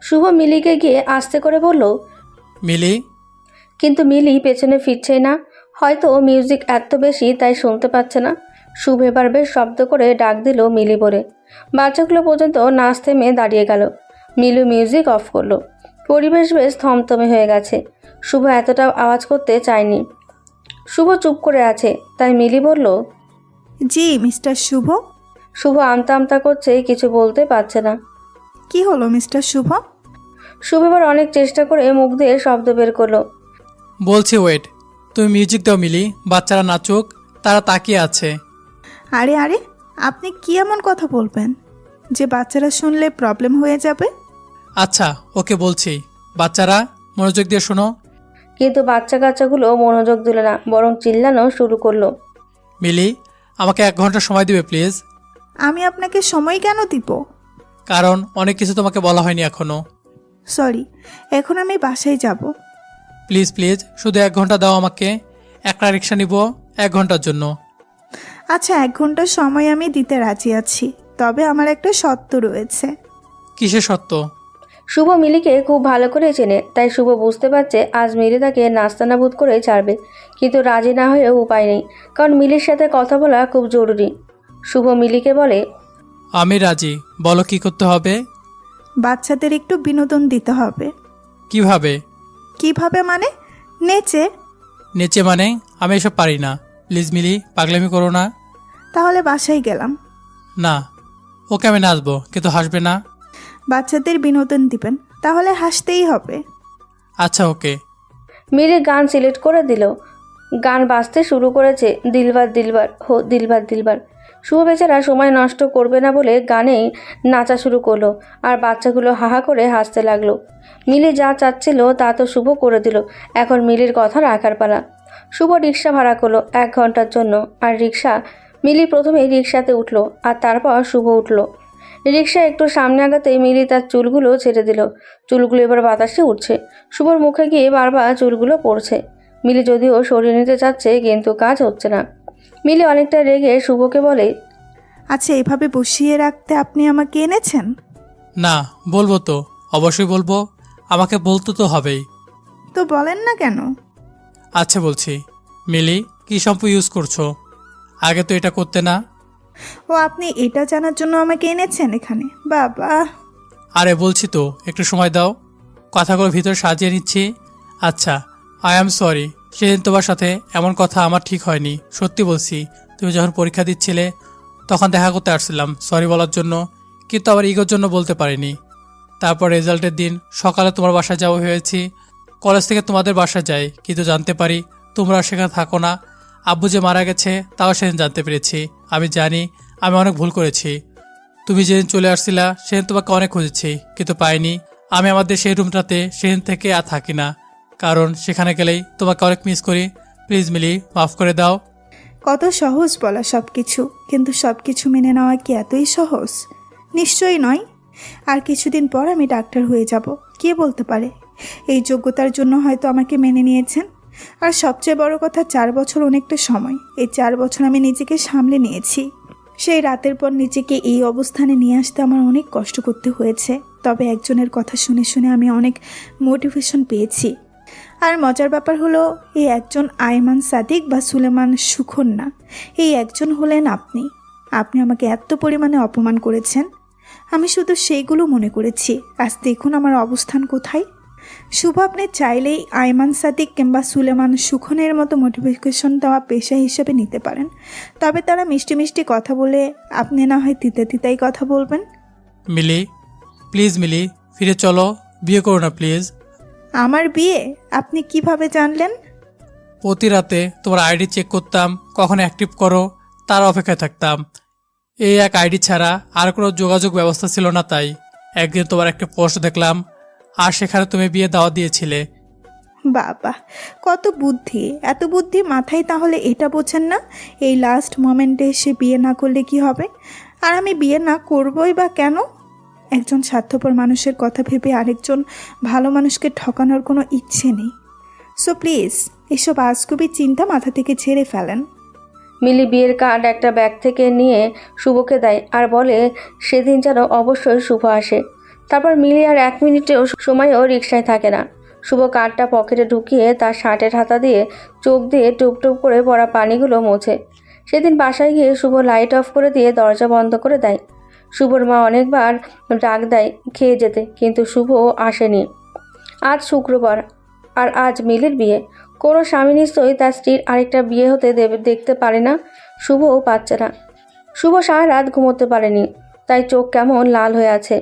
শুভ মিলিকে গিয়ে আস্তে করে বলল, মিলি। কিন্তু মিলি পেছনে ফিরছেই না। হয়তো মিউজিক এত বেশি তাই শুনতে পাচ্ছে না। শুভ এবার বেশ শব্দ করে ডাক দিল মিলি বলে। বাচ্চাগুলো পর্যন্ত নাচ থেমে দাঁড়িয়ে গেল। মিলু মিউজিক অফ করলো। পরিবেশ বেশ থমথমে হয়ে গেছে। শুভ এতটাও আওয়াজ করতে চায়নি। শুভ চুপ করে আছে, তাই মিলি বলল, জি মিস্টার শুভ। শুভ আমতা আমতা করছে, কিছু বলতে পারছে না। কি হলো মিস্টার শুভ? শুভ এবার অনেক চেষ্টা করে মুখ দিয়ে শব্দ বের করলো। বলছি ওয়েট, তুমি মিউজিক দাও মিলি, বাচ্চারা নাচুক, তারা তাকিয়ে আছে। আরে আরে, আপনি কি এমন কথা বলবেন যে বাচ্চারা শুনলে প্রবলেম হয়ে যাবে? আচ্ছা ওকে বলছি, বাচ্চারা মনোযোগ দিয়ে শোনো। কিন্তু বাচ্চা কাচ্চাগুলো মনোযোগ দিল না, বরং চিল্লানো শুরু করলো। মিলি, আমাকে 1 ঘন্টা সময় দিবে প্লিজ। আমি আপনাকে সময় কেন দিব? কারণ অনেক কিছু তোমাকে বলা হয়নি এখনো। সরি, এখন আমি বাসায় যাব। প্লিজ প্লিজ, শুধু 1 ঘন্টা দাও আমাকে। একটা রিক্সা নিব 1 ঘন্টার জন্য। আচ্ছা, 1 ঘন্টা সময় আমি দিতে রাজি আছি, তবে আমার একটা শর্ত রয়েছে। কিসের সত্য? শুভ মিলিকে খুব ভালো করে চেনে, তাই শুভ বুঝতে পারছে আজ মিলি তাকে নাস্তানাবুদ করে ছাড়বে। কিন্তু রাজি না হয়েও উপায় নেই, কারণ মিলির সাথে কথা বলা খুব জরুরি। শুভ মিলিকে বলে, আমি রাজি, বলো কি করতে হবে। বাচ্চাদের একটু বিনোদন দিতে হবে। কিভাবে? কিভাবে মানে? নেচে। নেচে মানে? আমি এসব পারি না, প্লিজ মিলি, পাগলামি করো না। তাহলে বাসায় গেলাম। না, ওকে আমি নাচবো, কিন্তু হাসবে না। বাচ্চাদের বিনোদন দিবেন, তাহলে হাসতেই হবে। আচ্ছা ওকে। মিলি গান সিলেক্ট করে দিল। গান বাজতে শুরু করেছে, দিলবার দিলবার হো দিলবার দিলবার। শুভ বেচারা সময় নষ্ট করবে না বলে গানেই নাচা শুরু করলো, আর বাচ্চাগুলো হাহা করে হাসতে লাগলো। মিলি যা চাচ্ছিল তা তো শুভ করে দিল, এখন মিলির কথা রাখার পালা। শুভ রিক্সা ভাড়া করলো 1 ঘন্টার জন্য, আর মিলি প্রথমেই রিক্সাতে উঠলো, আর তারপর শুভ উঠলো। রিক্সা একটু সামনে আগাতেই মিলি তার চুলগুলো ছেড়ে দিল। চুলগুলো এবার বাতাসে উঠছে, শুভর মুখে গিয়ে বারবার চুলগুলো পড়ছে। মিলি যদিও সরিয়ে নিতে চাচ্ছে, কিন্তু কাজ হচ্ছে না। মিলি অনেকটা রেগে শুভকে বলে, আচ্ছা, এভাবে বসিয়ে রাখতে আপনি আমাকে এনেছেন? না, বলবো তো, অবশ্যই বলবো, আমাকে বলতে তো হবেই। তো বলেন না কেন? আচ্ছা বলছি। মিলি, কি শ্যাম্পু ইউজ করছো? আগে তো এটা করতে না। ও, আপনি এটা জানার জন্য আমাকে এনেছেন এখানে? বাবা। আরে বলছি তো, একটু সময় দাও, কথাগুলো ভিতরে সাজিয়ে নিচ্ছি। আচ্ছা, আই অ্যাম সরি, সেদিন তোমার সাথে এমন কথা আমার ঠিক হয়নি, সত্যি বলছি। তুমি যখন পরীক্ষা দিচ্ছিলে তখন দেখা করতে আসছিলাম সরি বলার জন্য, কিন্তু আবার ইগোর জন্য বলতে পারিনি। তারপর রেজাল্টের দিন সকালে তোমার বাসায় যাওয়া হয়েছি, কলেজ থেকে তোমাদের বাসায় যাই, কিন্তু জানতে পারি তোমরা সেখানে থাকো না। আব্বু যে মারা গেছে তাও সেদিন জানতে পেরেছি। আমি জানি আমি অনেক ভুল করেছি। তুমি যেদিন চলে আসছিলা সেদিন তোমাকে অনেক খুঁজেছি, কিন্তু পাইনি। আমি আমাদের সেই রুমটাতে সেদিন থেকে আর থাকি না, কারণ সেখানে গেলেই তোমাকে অনেক মিস করি। প্লিজ মিলি, মাফ করে দাও। কত সহজ বলা সব কিছু, কিন্তু সব কিছু মেনে নেওয়া কি এতই সহজ? নিশ্চয়ই নয়। আর কিছুদিন পর আমি ডাক্তার হয়ে যাব, কে বলতে পারে? এই যোগ্যতার জন্য হয়তো আমাকে মেনে নিয়েছেন। আর সবচেয়ে বড় কথা, 4 বছর অনেকটা সময়। এই 4 বছর আমি নিজেকে সামলে নিয়েছি। সেই রাতের পর নিজেকে এই অবস্থানে নিয়ে আসতে আমার অনেক কষ্ট করতে হয়েছে, তবে একজনের কথা শুনে শুনে আমি অনেক মোটিভেশন পেয়েছি। আর মজার ব্যাপার হলো, এই একজন আয়মান সাদিক বা সুলেমান সুখন না, এই একজন হলেন আপনি। আপনি আমাকে এত পরিমাণে অপমান করেছেন, আমি শুধু সেইগুলো মনে করেছি। আজ দেখুন আমার অবস্থান কোথায়। শুভ, আপনি চাইলেই আয়মান সাদিক কিংবা সুলেমান সুখনের মতো মোটিভেশন দেওয়া পেশা হিসেবে নিতে পারেন, তবে তারা মিষ্টি মিষ্টি কথা বলে, আপনি না হয় তিতে তিতাই কথা বলবেন। মিলি, প্লিজ মিলি, ফিরে চলো, বিয়ে করো না প্লিজ। আমার বিয়ে আপনি কিভাবে জানলেন? প্রতি রাতে তোমার আইডি চেক করতাম, কখন অ্যাক্টিভ করো তার অপেক্ষায় থাকতাম। এই এক আইডি ছাড়া আর কোনো যোগাযোগ ব্যবস্থা ছিল না, তাই একদিন তোমার একটা পোস্ট দেখলাম, আর সেখানে তুমি বিয়ে দাওয়া দিয়েছিলে। বাবা, কত বুদ্ধি! এত বুদ্ধি মাথায়, তাহলে এটা বোঝেন না এই লাস্ট মোমেন্টে এসে বিয়ে না করলে কি হবে? আর আমি বিয়ে না করবই বা কেন? একজন স্বার্থপর মানুষের কথা ভেবে আরেকজন ভালো মানুষকে ঠকানোর কোনো ইচ্ছে নেই। সো প্লিজ, এসব আজগুবি চিন্তা মাথা থেকে ছেড়ে ফেলেন। মিলি বিয়ের কার্ড একটা ব্যাগ থেকে নিয়ে শুভকে দেয়, আর বলে সেদিন যেন অবশ্যই শুভ আসে। তারপর মিলি আর 1 মিনিটেও সময়ও রিকশায় থাকে না। শুভ কার্ডটা পকেটে ঢুকিয়ে তার শার্টের হাতা দিয়ে চোখ দিয়ে টুপ টুপ করে পড়া পানিগুলো মোছে। সেদিন বাসায় গিয়ে শুভ লাইট অফ করে দিয়ে দরজা বন্ধ করে দেয়। শুভর মা অনেকবার ডাক দেয় খেয়ে যেতে, কিন্তু শুভ আসেনি। আজ শুক্রবার আর আজ মিলির বিয়ে। কোনো স্বামী নিশ্চয়ই তার স্ত্রীর আরেকটা বিয়ে হতে দেখতে পারে না, শুভও পাচ্ছে না। শুভ সারা রাত ঘুমোতে পারেনি, তাই চোখ কেমন লাল হয়ে আছে।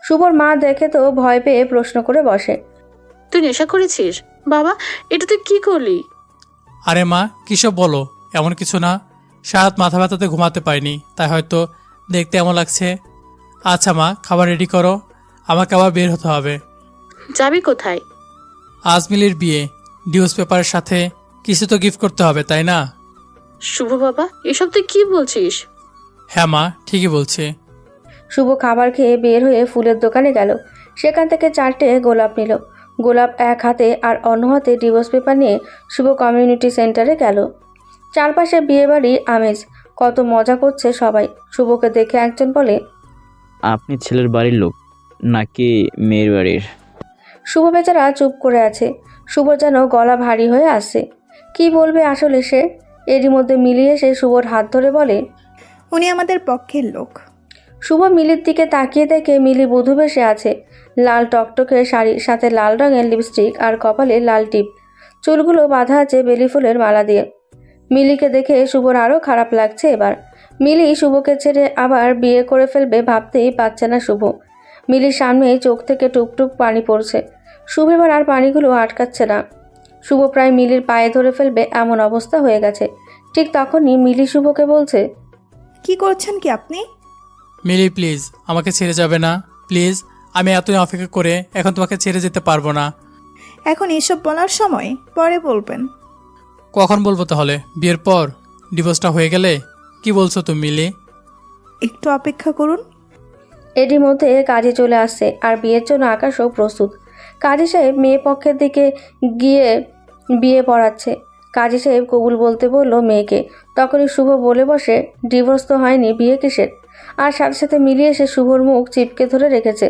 শুভর মা দেখে তো ভয় পেয়ে প্রশ্ন করে বসে। তুই নেশা করেছিস? বাবা, এটা তুই কি করলি? আরে মা কিসব বলো, এমন কিছু না। সারাত মাথা ব্যথাতে ঘুমাতে পারিনি, তাই হয়তো দেখতে এমন লাগছে। আচ্ছা মা, খাবার রেডি করো, আমাকে আবার বের হতে হবে। যাবি কোথায়? আজ মিলির বিয়ে, ডিভোর্স পেপারের সাথে কিছু তো গিফট করতে হবে, তাই না? শুভ বাবা, এসব তুই কি বলছিস? হ্যাঁ মা, ঠিকই বলছি। শুভ খাবার খেয়ে বের হয়ে ফুলের দোকানে গেল। সেখান থেকে 4টে গোলাপ নিল। গোলাপ এক হাতে আর অন্য হাতে ডিভোর্স পেপার নিয়ে শুভ কমিউনিটি সেন্টারে গেল। চারপাশে বিয়েবাড়ির আমেজ, কত মজা করছে সবাই। শুভকে দেখে একজন বলে, আপনি ছেলের বাড়ির লোক নাকি মেয়ের বাড়ির? শুভ বেচারা চুপ করে আছে। শুভ যেন গলা ভারী হয়ে আসছে। কি বলবে আসলে সে? এরই মধ্যে মিলি এসে শুভর হাত ধরে বলে, উনি আমাদের পক্ষের লোক। শুভ মিলির দিকে তাকিয়ে দেখে মিলি বধূ বেশে আছে। লাল টকটকে শাড়ি, সাথে লাল রঙের লিপস্টিক আর কপালে লাল টিপ, চুলগুলো বাঁধা আছে বেলি ফুলের মালা দিয়ে। মিলিকে দেখে শুভর আরও খারাপ লাগছে এবার। মিলি শুভকে ছেড়ে আবার বিয়ে করে ফেলবে ভাবতেই পারছে না শুভ। মিলির সামনে চোখ থেকে টুকটুক পানি পড়ছে। শুভ এবার আর পানিগুলো আটকাচ্ছে না। শুভ প্রায় মিলির পায়ে ধরে ফেলবে এমন অবস্থা হয়ে গেছে। ঠিক তখনই মিলি শুভকে বলছে, কি করছেন কি আপনি? মিলি প্লিজ, আমাকে ছেড়ে যাবে না প্লিজ। আমি এতই অপেক্ষা করে এখন তোমাকে ছেড়ে যেতে পারবো না। এখন এসব বলার সময়, পরে বলবেন। কখন বলবো তাহলে? বিয়ের পর? ডিভোর্সটা হয়ে গেলে? কি বলছো তুমি মিলি? একটু অপেক্ষা করুন। এরই মধ্যে কাজে চলে আসছে আর বিয়ের জন্য আকাশও প্রস্তুত। কাজী সাহেব মেয়ে পক্ষের দিকে গিয়ে বিয়ে পড়াচ্ছে। কাজী সাহেব কবুল বলতে বলল মেয়েকে। তখনই শুভ বলে বসে, ডিভোর্স তো হয়নি, বিয়ে কিসের? আর সাথে সাথে মিলি এসে শুভর মুখ চিপকে ধরে রেখেছে।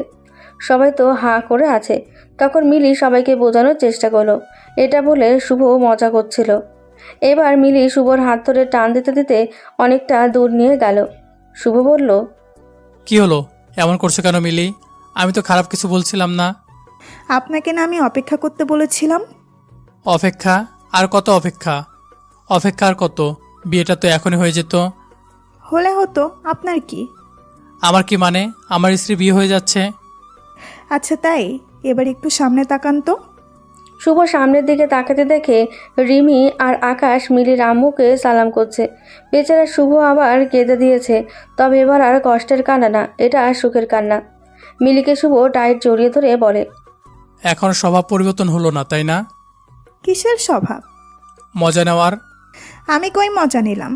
সবাই তো হাঁ করে আছে। তখন মিলি সবাইকে বোঝানোর চেষ্টা করলো, এটা বলে শুভ মজা করছিল। এবার মিলি শুভর হাত ধরে টান দিতে দিতে অনেকটা দূর নিয়ে গেল। শুভ বলল, কি হলো, এমন করছো কেন মিলি? আমি তো খারাপ কিছু বলছিলাম না। আপনাকে না আমি অপেক্ষা করতে বলেছিলাম? অপেক্ষা? আর কত অপেক্ষা? অপেক্ষা আর কত? বিয়েটা তো এখনই হয়ে যেত। হলে হতো, আপনার কি? আমার কি মানে? আমার স্ত্রী বিয়ে হয়ে যাচ্ছে। আচ্ছা তাই, এবার একটু সামনে তাকান তো। শুভ সামনের দিকে তাকাতে দেখে রিমি আর আকাশ মিলির আম্মুকে সালাম করছে। বেচারা শুভ আবার কেঁদে দিয়েছে, তবে এবার আর কষ্টের কান্না না, এটা সুখের কান্না। মিলিকে শুভ টাইট জড়িয়ে ধরে বলে, এখন স্বভাব পরিবর্তন হলো না, তাই না? কিসের স্বভাব? মজা নেওয়ার। আমি কই মজা নিলাম?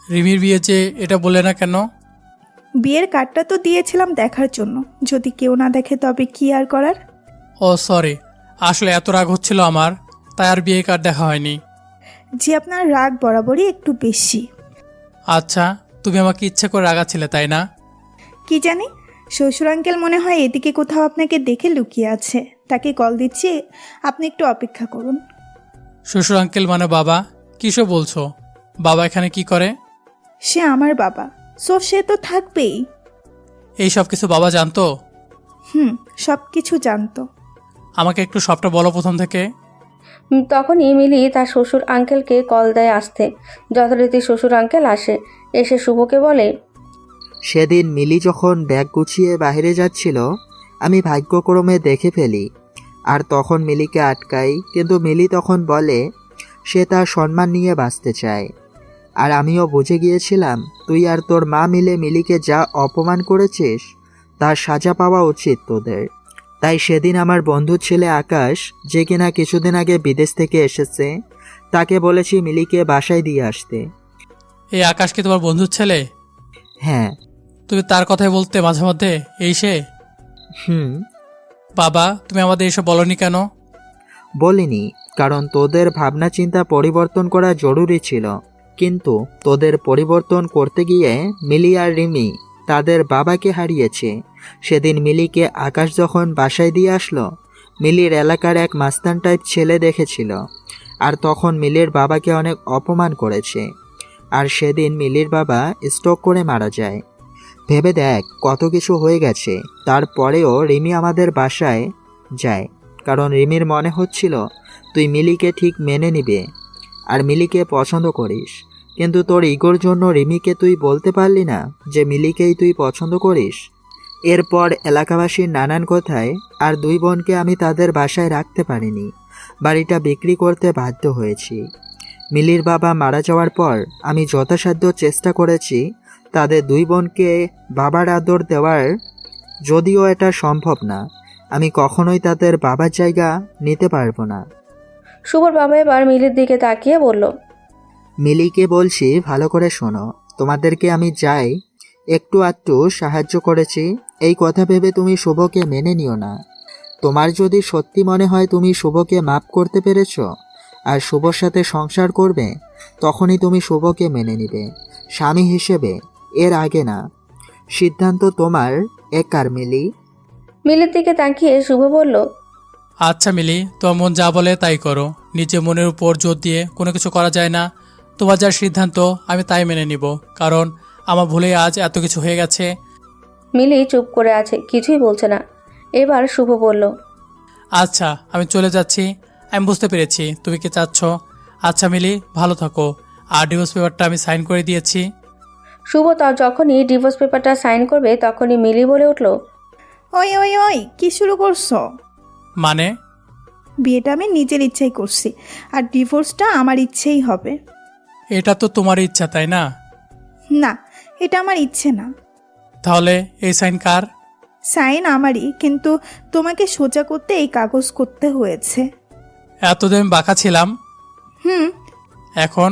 রিমির বিয়ে যে, এটা বলে না কেন? বিয়ের কার্ডটা তো দিয়েছিলাম দেখার জন্য, যদি কেউ না দেখে তবে কি আর করার। ও সরি, আসলে এত রাগ হচ্ছিল আমার, তাই আর বিয়ে কার্ড দেখা হয়নি। যে আপনার রাগ বরাবরই একটু বেশি। আচ্ছা, তুমি আমাকে ইচ্ছে করে রাগাচ্ছিলে, তাই না? কি জানি, শ্বশুর আঙ্কেল মনে হয় এদিকে কোথাও আপনাকে দেখে লুকিয়ে আছে, তাকে কল দিচ্ছি, আপনি একটু অপেক্ষা করুন। শ্বশুর আঙ্কেল মানে বাবা? কিসব বলছো? বাবা এখানে কি করে? সে আমার বাবা, সো সে তো থাকবেই। এই সব কিছু বাবা জানতো? সব কিছু জানতো। আমাকে একটু সবটা বলো প্রথম থেকে। তখনই মিলি তার শ্বশুর আঙ্কেলকে কল দেয় আসতে। যথারীতি শ্বশুর আঙ্কেল আসে, এসে শুভকে বলে, সেদিন মিলি যখন ব্যাগ গুছিয়ে বাইরে যাচ্ছিল, আমি ভাগ্যক্রমে দেখে ফেলি আর তখন মিলিকে আটকাই, কিন্তু মিলি তখন বলে সে তার সম্মান নিয়ে বাঁচতে চায়। আর আমিও বুঝে গিয়েছিলাম তুই আর তোর মা মিলে মিলিকে যা অপমান করেছিস তার সাজা পাওয়া উচিত তোদের। তাই সেদিন আমার বন্ধুর ছেলে আকাশ, যে কিনা কিছুদিন আগে বিদেশ থেকে এসেছে, তাকে বলেছি মিলিকে বাসায় দিয়ে আসতে। এই আকাশ কি তোমার বন্ধুর ছেলে? হ্যাঁ। তুমি তার কথাই বলতে মাঝে মধ্যে, এই সে? বাবা, তুমি আমাদের এসব বলনি কেন? বলিনি, কারণ তোদের ভাবনা চিন্তা পরিবর্তন করা জরুরি ছিল, কিন্তু তোদের পরিবর্তন করতে গিয়ে মিলি আর রিমি তাদের বাবাকে হারিয়েছে। সেদিন মিলিকে আকাশ যখন বাসায় দিয়ে আসলো, মিলির এলাকার এক মাস্তান টাইপ ছেলে দেখেছিল, আর তখন মিলির বাবাকে অনেক অপমান করেছে। আর সেদিন মিলির বাবা স্ট্রোক করে মারা যায়। ভেবে দেখ কত কিছু হয়ে গেছে, তারপরেও রিমি আমাদের বাসায় যায়, কারণ রিমির মনে হচ্ছিল তুই মিলিকে ঠিক মেনে নিবে আর মিলিকে পছন্দ করিস। কিন্তু তোর ইগোর জন্য রিমিকে তুই বলতে পারলি না যে মিলিকেই তুই পছন্দ করিস। এরপর এলাকাবাসীর নানান কথায় আর দুই বোনকে আমি তাদের বাসায় রাখতে পারিনি, বাড়িটা বিক্রি করতে বাধ্য হয়েছি। মিলির বাবা মারা যাওয়ার পর আমি যথাসাধ্য চেষ্টা করেছি তাদের দুই বোনকে বাবার আদর দেওয়ার, যদিও এটা সম্ভব না। আমি কখনোই তাদের বাবার জায়গা নিতে পারবো না। শুভর বাবা এবার মিলির দিকে তাকিয়ে বলল, মিলিকে বলছি ভালো করে শোনো, তোমাদেরকে আমি যাই একটু আধটু সাহায্য করেছি, এই কথা ভেবে তুমি শুভকে মেনে নিও না। তোমার যদি সত্যি মনে হয় তুমি শুভকে মাপ করতে পেরেছো আর শুভর সাথে সংসার করবে, তখনই তুমি শুভকে মেনে নিবে স্বামী হিসেবে, এর আগে না। সিদ্ধান্ত তোমার একার মিলি। মিলির দিকে তাকিয়ে শুভ বলল, আচ্ছা মিলি, তোমার মন যা বলে তাই করো। নিজে মনের উপর জোর দিয়ে কোনো কিছু করা যায় না। তোমার যা সিদ্ধান্ত আমি তাই মেনে নিব, কারণ আমার ভুলে আজ এত কিছু হয়ে গেছে। মিলি চুপ করে আছে, কিছুই বলছে না। এবার শুভ বলল, আচ্ছা আমি চলে যাচ্ছি, আমি বুঝতে পেরেছি তুমি কি চাচ্ছ। আচ্ছা মিলি, ভালো থাকো। আর ডিভোর্স পেপারটা আমি সাইন করে দিয়েছি। শুভ তার যখনই ডিভোর্স পেপারটা সাইন করবে তখনই মিলি বলে উঠল, ওই ওই ওই কি শুরু করছো? মানে? বিয়েটা আমি নিজের ইচ্ছাই করছি, আর ডিভোর্সটা আমার ইচ্ছেই হবে। এটা তো তোমার ইচ্ছা, তাই না? না, এটা আমার ইচ্ছে না। তাহলে এই সাইন কার? সাইন আমারই, কিন্তু তোমাকে সোজা করতে এই কাগজ করতে হয়েছে। এতদিন বাঁকা ছিলাম, হুম, এখন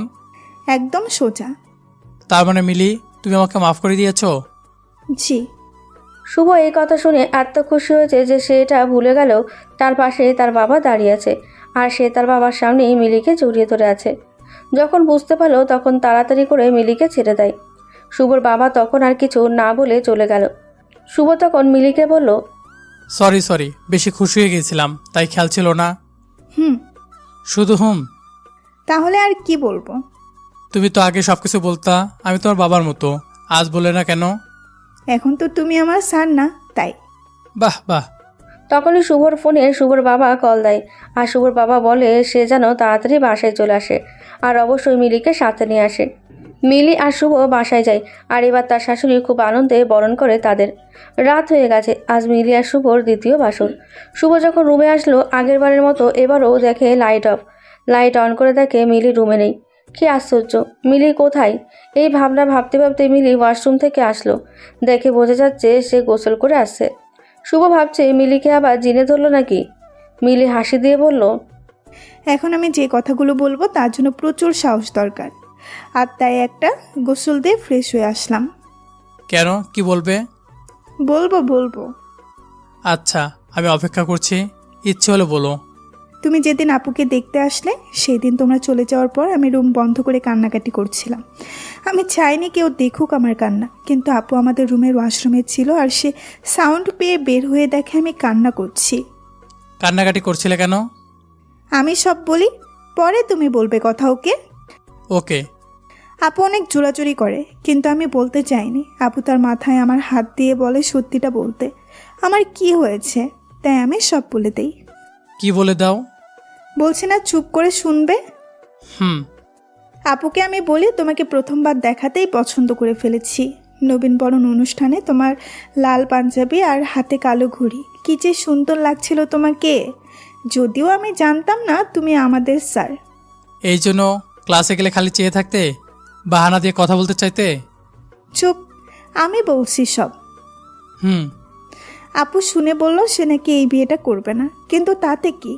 একদম সোজা। তার মানে মিলি তুমি আমাকে মাফ করে দিয়েছো? জি। শুভ এই কথা শুনে এত খুশি হয়েছে যে সে এটা ভুলে গেল তার পাশে তার বাবা দাঁড়িয়ে আছে, আর সে তার বাবার সামনেই মিলিকে জড়িয়ে ধরে আছে। যখন বুঝতে পারলো তখন তাড়াতাড়ি করে মিলিকে ছেড়ে দেয়। শুভর বাবা তখন আর কিছু না বলে চলে গেল। শুভ তখন মিলিকে বলল, সরি, বেশি খুশি হয়ে গেছিলাম, তাই খেয়াল ছিল না। হুম, শুধু তাহলে আর কি বলবো? তুমি তো আগে সবকিছু বলতা আমি তোমার বাবার মতো, আজ বলে না কেন? এখন তো তুমি আমার স্যার না, তাই। বাহ বাহ। তখনই শুভর ফোনে শুভর বাবা কল দেয়, আর শুভর বাবা বলে সে যেন তাড়াতাড়ি বাসায় চলে আসে, আর অবশ্যই মিলিকে সাথে নিয়ে আসে। মিলি আর শুভ বাসায় যায়, আর এবার তার শাশুড়ি খুব আনন্দে বরণ করে তাদের। রাত হয়ে গেছে, আজ মিলি আর শুভর দ্বিতীয় বাসর। শুভ যখন রুমে আসলো আগেরবারের মতো এবারও দেখে লাইট অফ। লাইট অন করে দেখে মিলি রুমে নেই। কি আশ্চর্য, মিলি কোথায়? এই ভাবনা ভাবতে ভাবতে মিলি ওয়াশরুম থেকে আসলো। দেখে বোঝা যাচ্ছে সে গোসল করে আসছে। শুভ ভাবছে মিলিকে আবার জিনে ধরলো নাকি। মিলি হাসি দিয়ে বলল, এখন আমি যে কথাগুলো বলবো তার জন্য প্রচুর সাহস দরকার, আর তাই একটা গোসল দিয়ে ফ্রেশ হয়ে আসলাম। কেন, কি বলবে? বলবো। আচ্ছা আমি অপেক্ষা করছি, ইচ্ছে হলে বলো। তুমি যেদিন আপুকে দেখতে আসলে সেই দিন তোমরা চলে যাওয়ার পর আমি রুম বন্ধ করে কান্নাকাটি করছিলাম। আমি চাইনি কেউ দেখুক আমার কান্না, কিন্তু আপু আমাদের রুমের ওয়াশরুমে ছিল, আর সে সাউন্ড পেয়ে বের হয়ে দেখে আমি কান্না করছি। কান্নাকাটি করছিলে কেন? আমি সব বলি, পরে তুমি বলবে কথা, ওকে? ওকে। আপু অনেক জোরাজুরি করে, কিন্তু আমি বলতে চাইনি। আপু তার মাথায় আমার হাত দিয়ে বলে সত্যিটা বলতে, আমার কি হয়েছে, তাই আমি সব বলে দেই। কি বলে দাও? বলছি না চুপ করে শুনবে? হুম। আপুকে আমি বলি তোমাকে প্রথমবার দেখাতেই পছন্দ করে ফেলেছি। নবীনবরণ অনুষ্ঠানে তোমার লাল পাঞ্জাবি আর হাতে কালো ঘড়ি, কি যে সুন্দর লাগছিল তোমাকে। যদিও আমি জানতাম না তুমি আমাদের স্যার। এই জন্য ক্লাসে গেলে খালি চেয়ে থাকতে, বাহানা দিয়ে কথা বলতে চাইতে? চুপ, আমি বলছি সব। হুম। আপু শুনে বলল সে নাকি এই বিয়েটা করবে না, কিন্তু তাতে কি,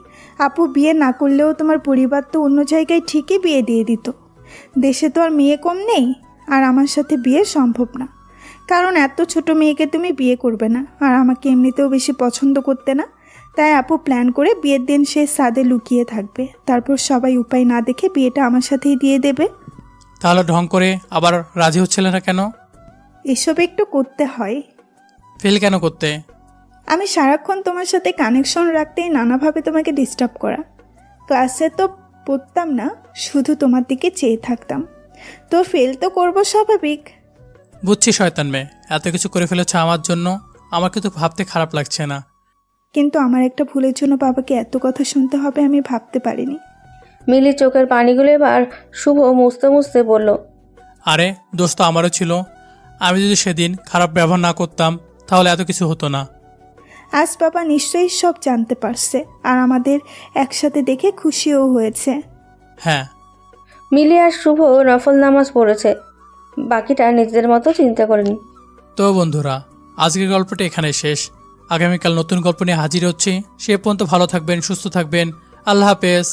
আপু বিয়ে না করলেও তোমার পরিবার তো অন্য জায়গায় ঠিকই বিয়ে দিয়ে দিত। দেশে তো আর মেয়ে কম নেই, আর আমার সাথে বিয়ে সম্ভব না, কারণ এত ছোট মেয়েকে তুমি বিয়ে করবে না, আর আমাকে এমনিতেও বেশি পছন্দ করতে না। তাই আপু প্ল্যান করে বিয়ের দিন সে ছাদে লুকিয়ে থাকবে, তারপর সবাই উপায় না দেখে বিয়েটা আমার সাথেই দিয়ে দেবে। তাহলে ঢং করে আবার রাজি হচ্ছিল না কেন? এসব একটু করতে হয়। ফেল কেন করতে? আমি সারাক্ষণ তোমার সাথে কানেকশন রাখতেই নানাভাবে তোমাকে ডিস্টার্ব করা। ক্লাসে তো পড়তাম না, শুধু তোমার দিকে চেয়ে থাকতাম, তো ফেল তো করবো স্বাভাবিক। বুঝছি শয়তান মেয়ে, এত কিছু করে ফেলেছ আমার জন্য। আমার কিন্তু ভাবতে খারাপ লাগছে না। কিন্তু আমার একটা ভুলের জন্য বাবাকে এত কথা শুনতে হবে আমি ভাবতে পারিনি। মিলির চোখের পানিগুলো এবার শুভ মুছতে মুছতে বলল, আরে দোস্ত আমারও ছিল। আমি যদি সেদিন খারাপ ব্যবহার না করতাম তাহলে এত কিছু হতো না। আজ বাবা নিশ্চয়ই সব জানতে পারছে আর আমাদের একসাথে দেখে খুশিও হয়েছে। হ্যাঁ। মিলি আর শুভ নফল নামাজ পড়েছে, বাকিটা নিজেদের মতো চিন্তা করেনি। তো বন্ধুরা, আজকের গল্পটা এখানে শেষ। আগামীকাল নতুন গল্প নিয়ে হাজির হচ্ছি। সে পর্যন্ত ভালো থাকবেন, সুস্থ থাকবেন। আল্লাহ হাফেজ।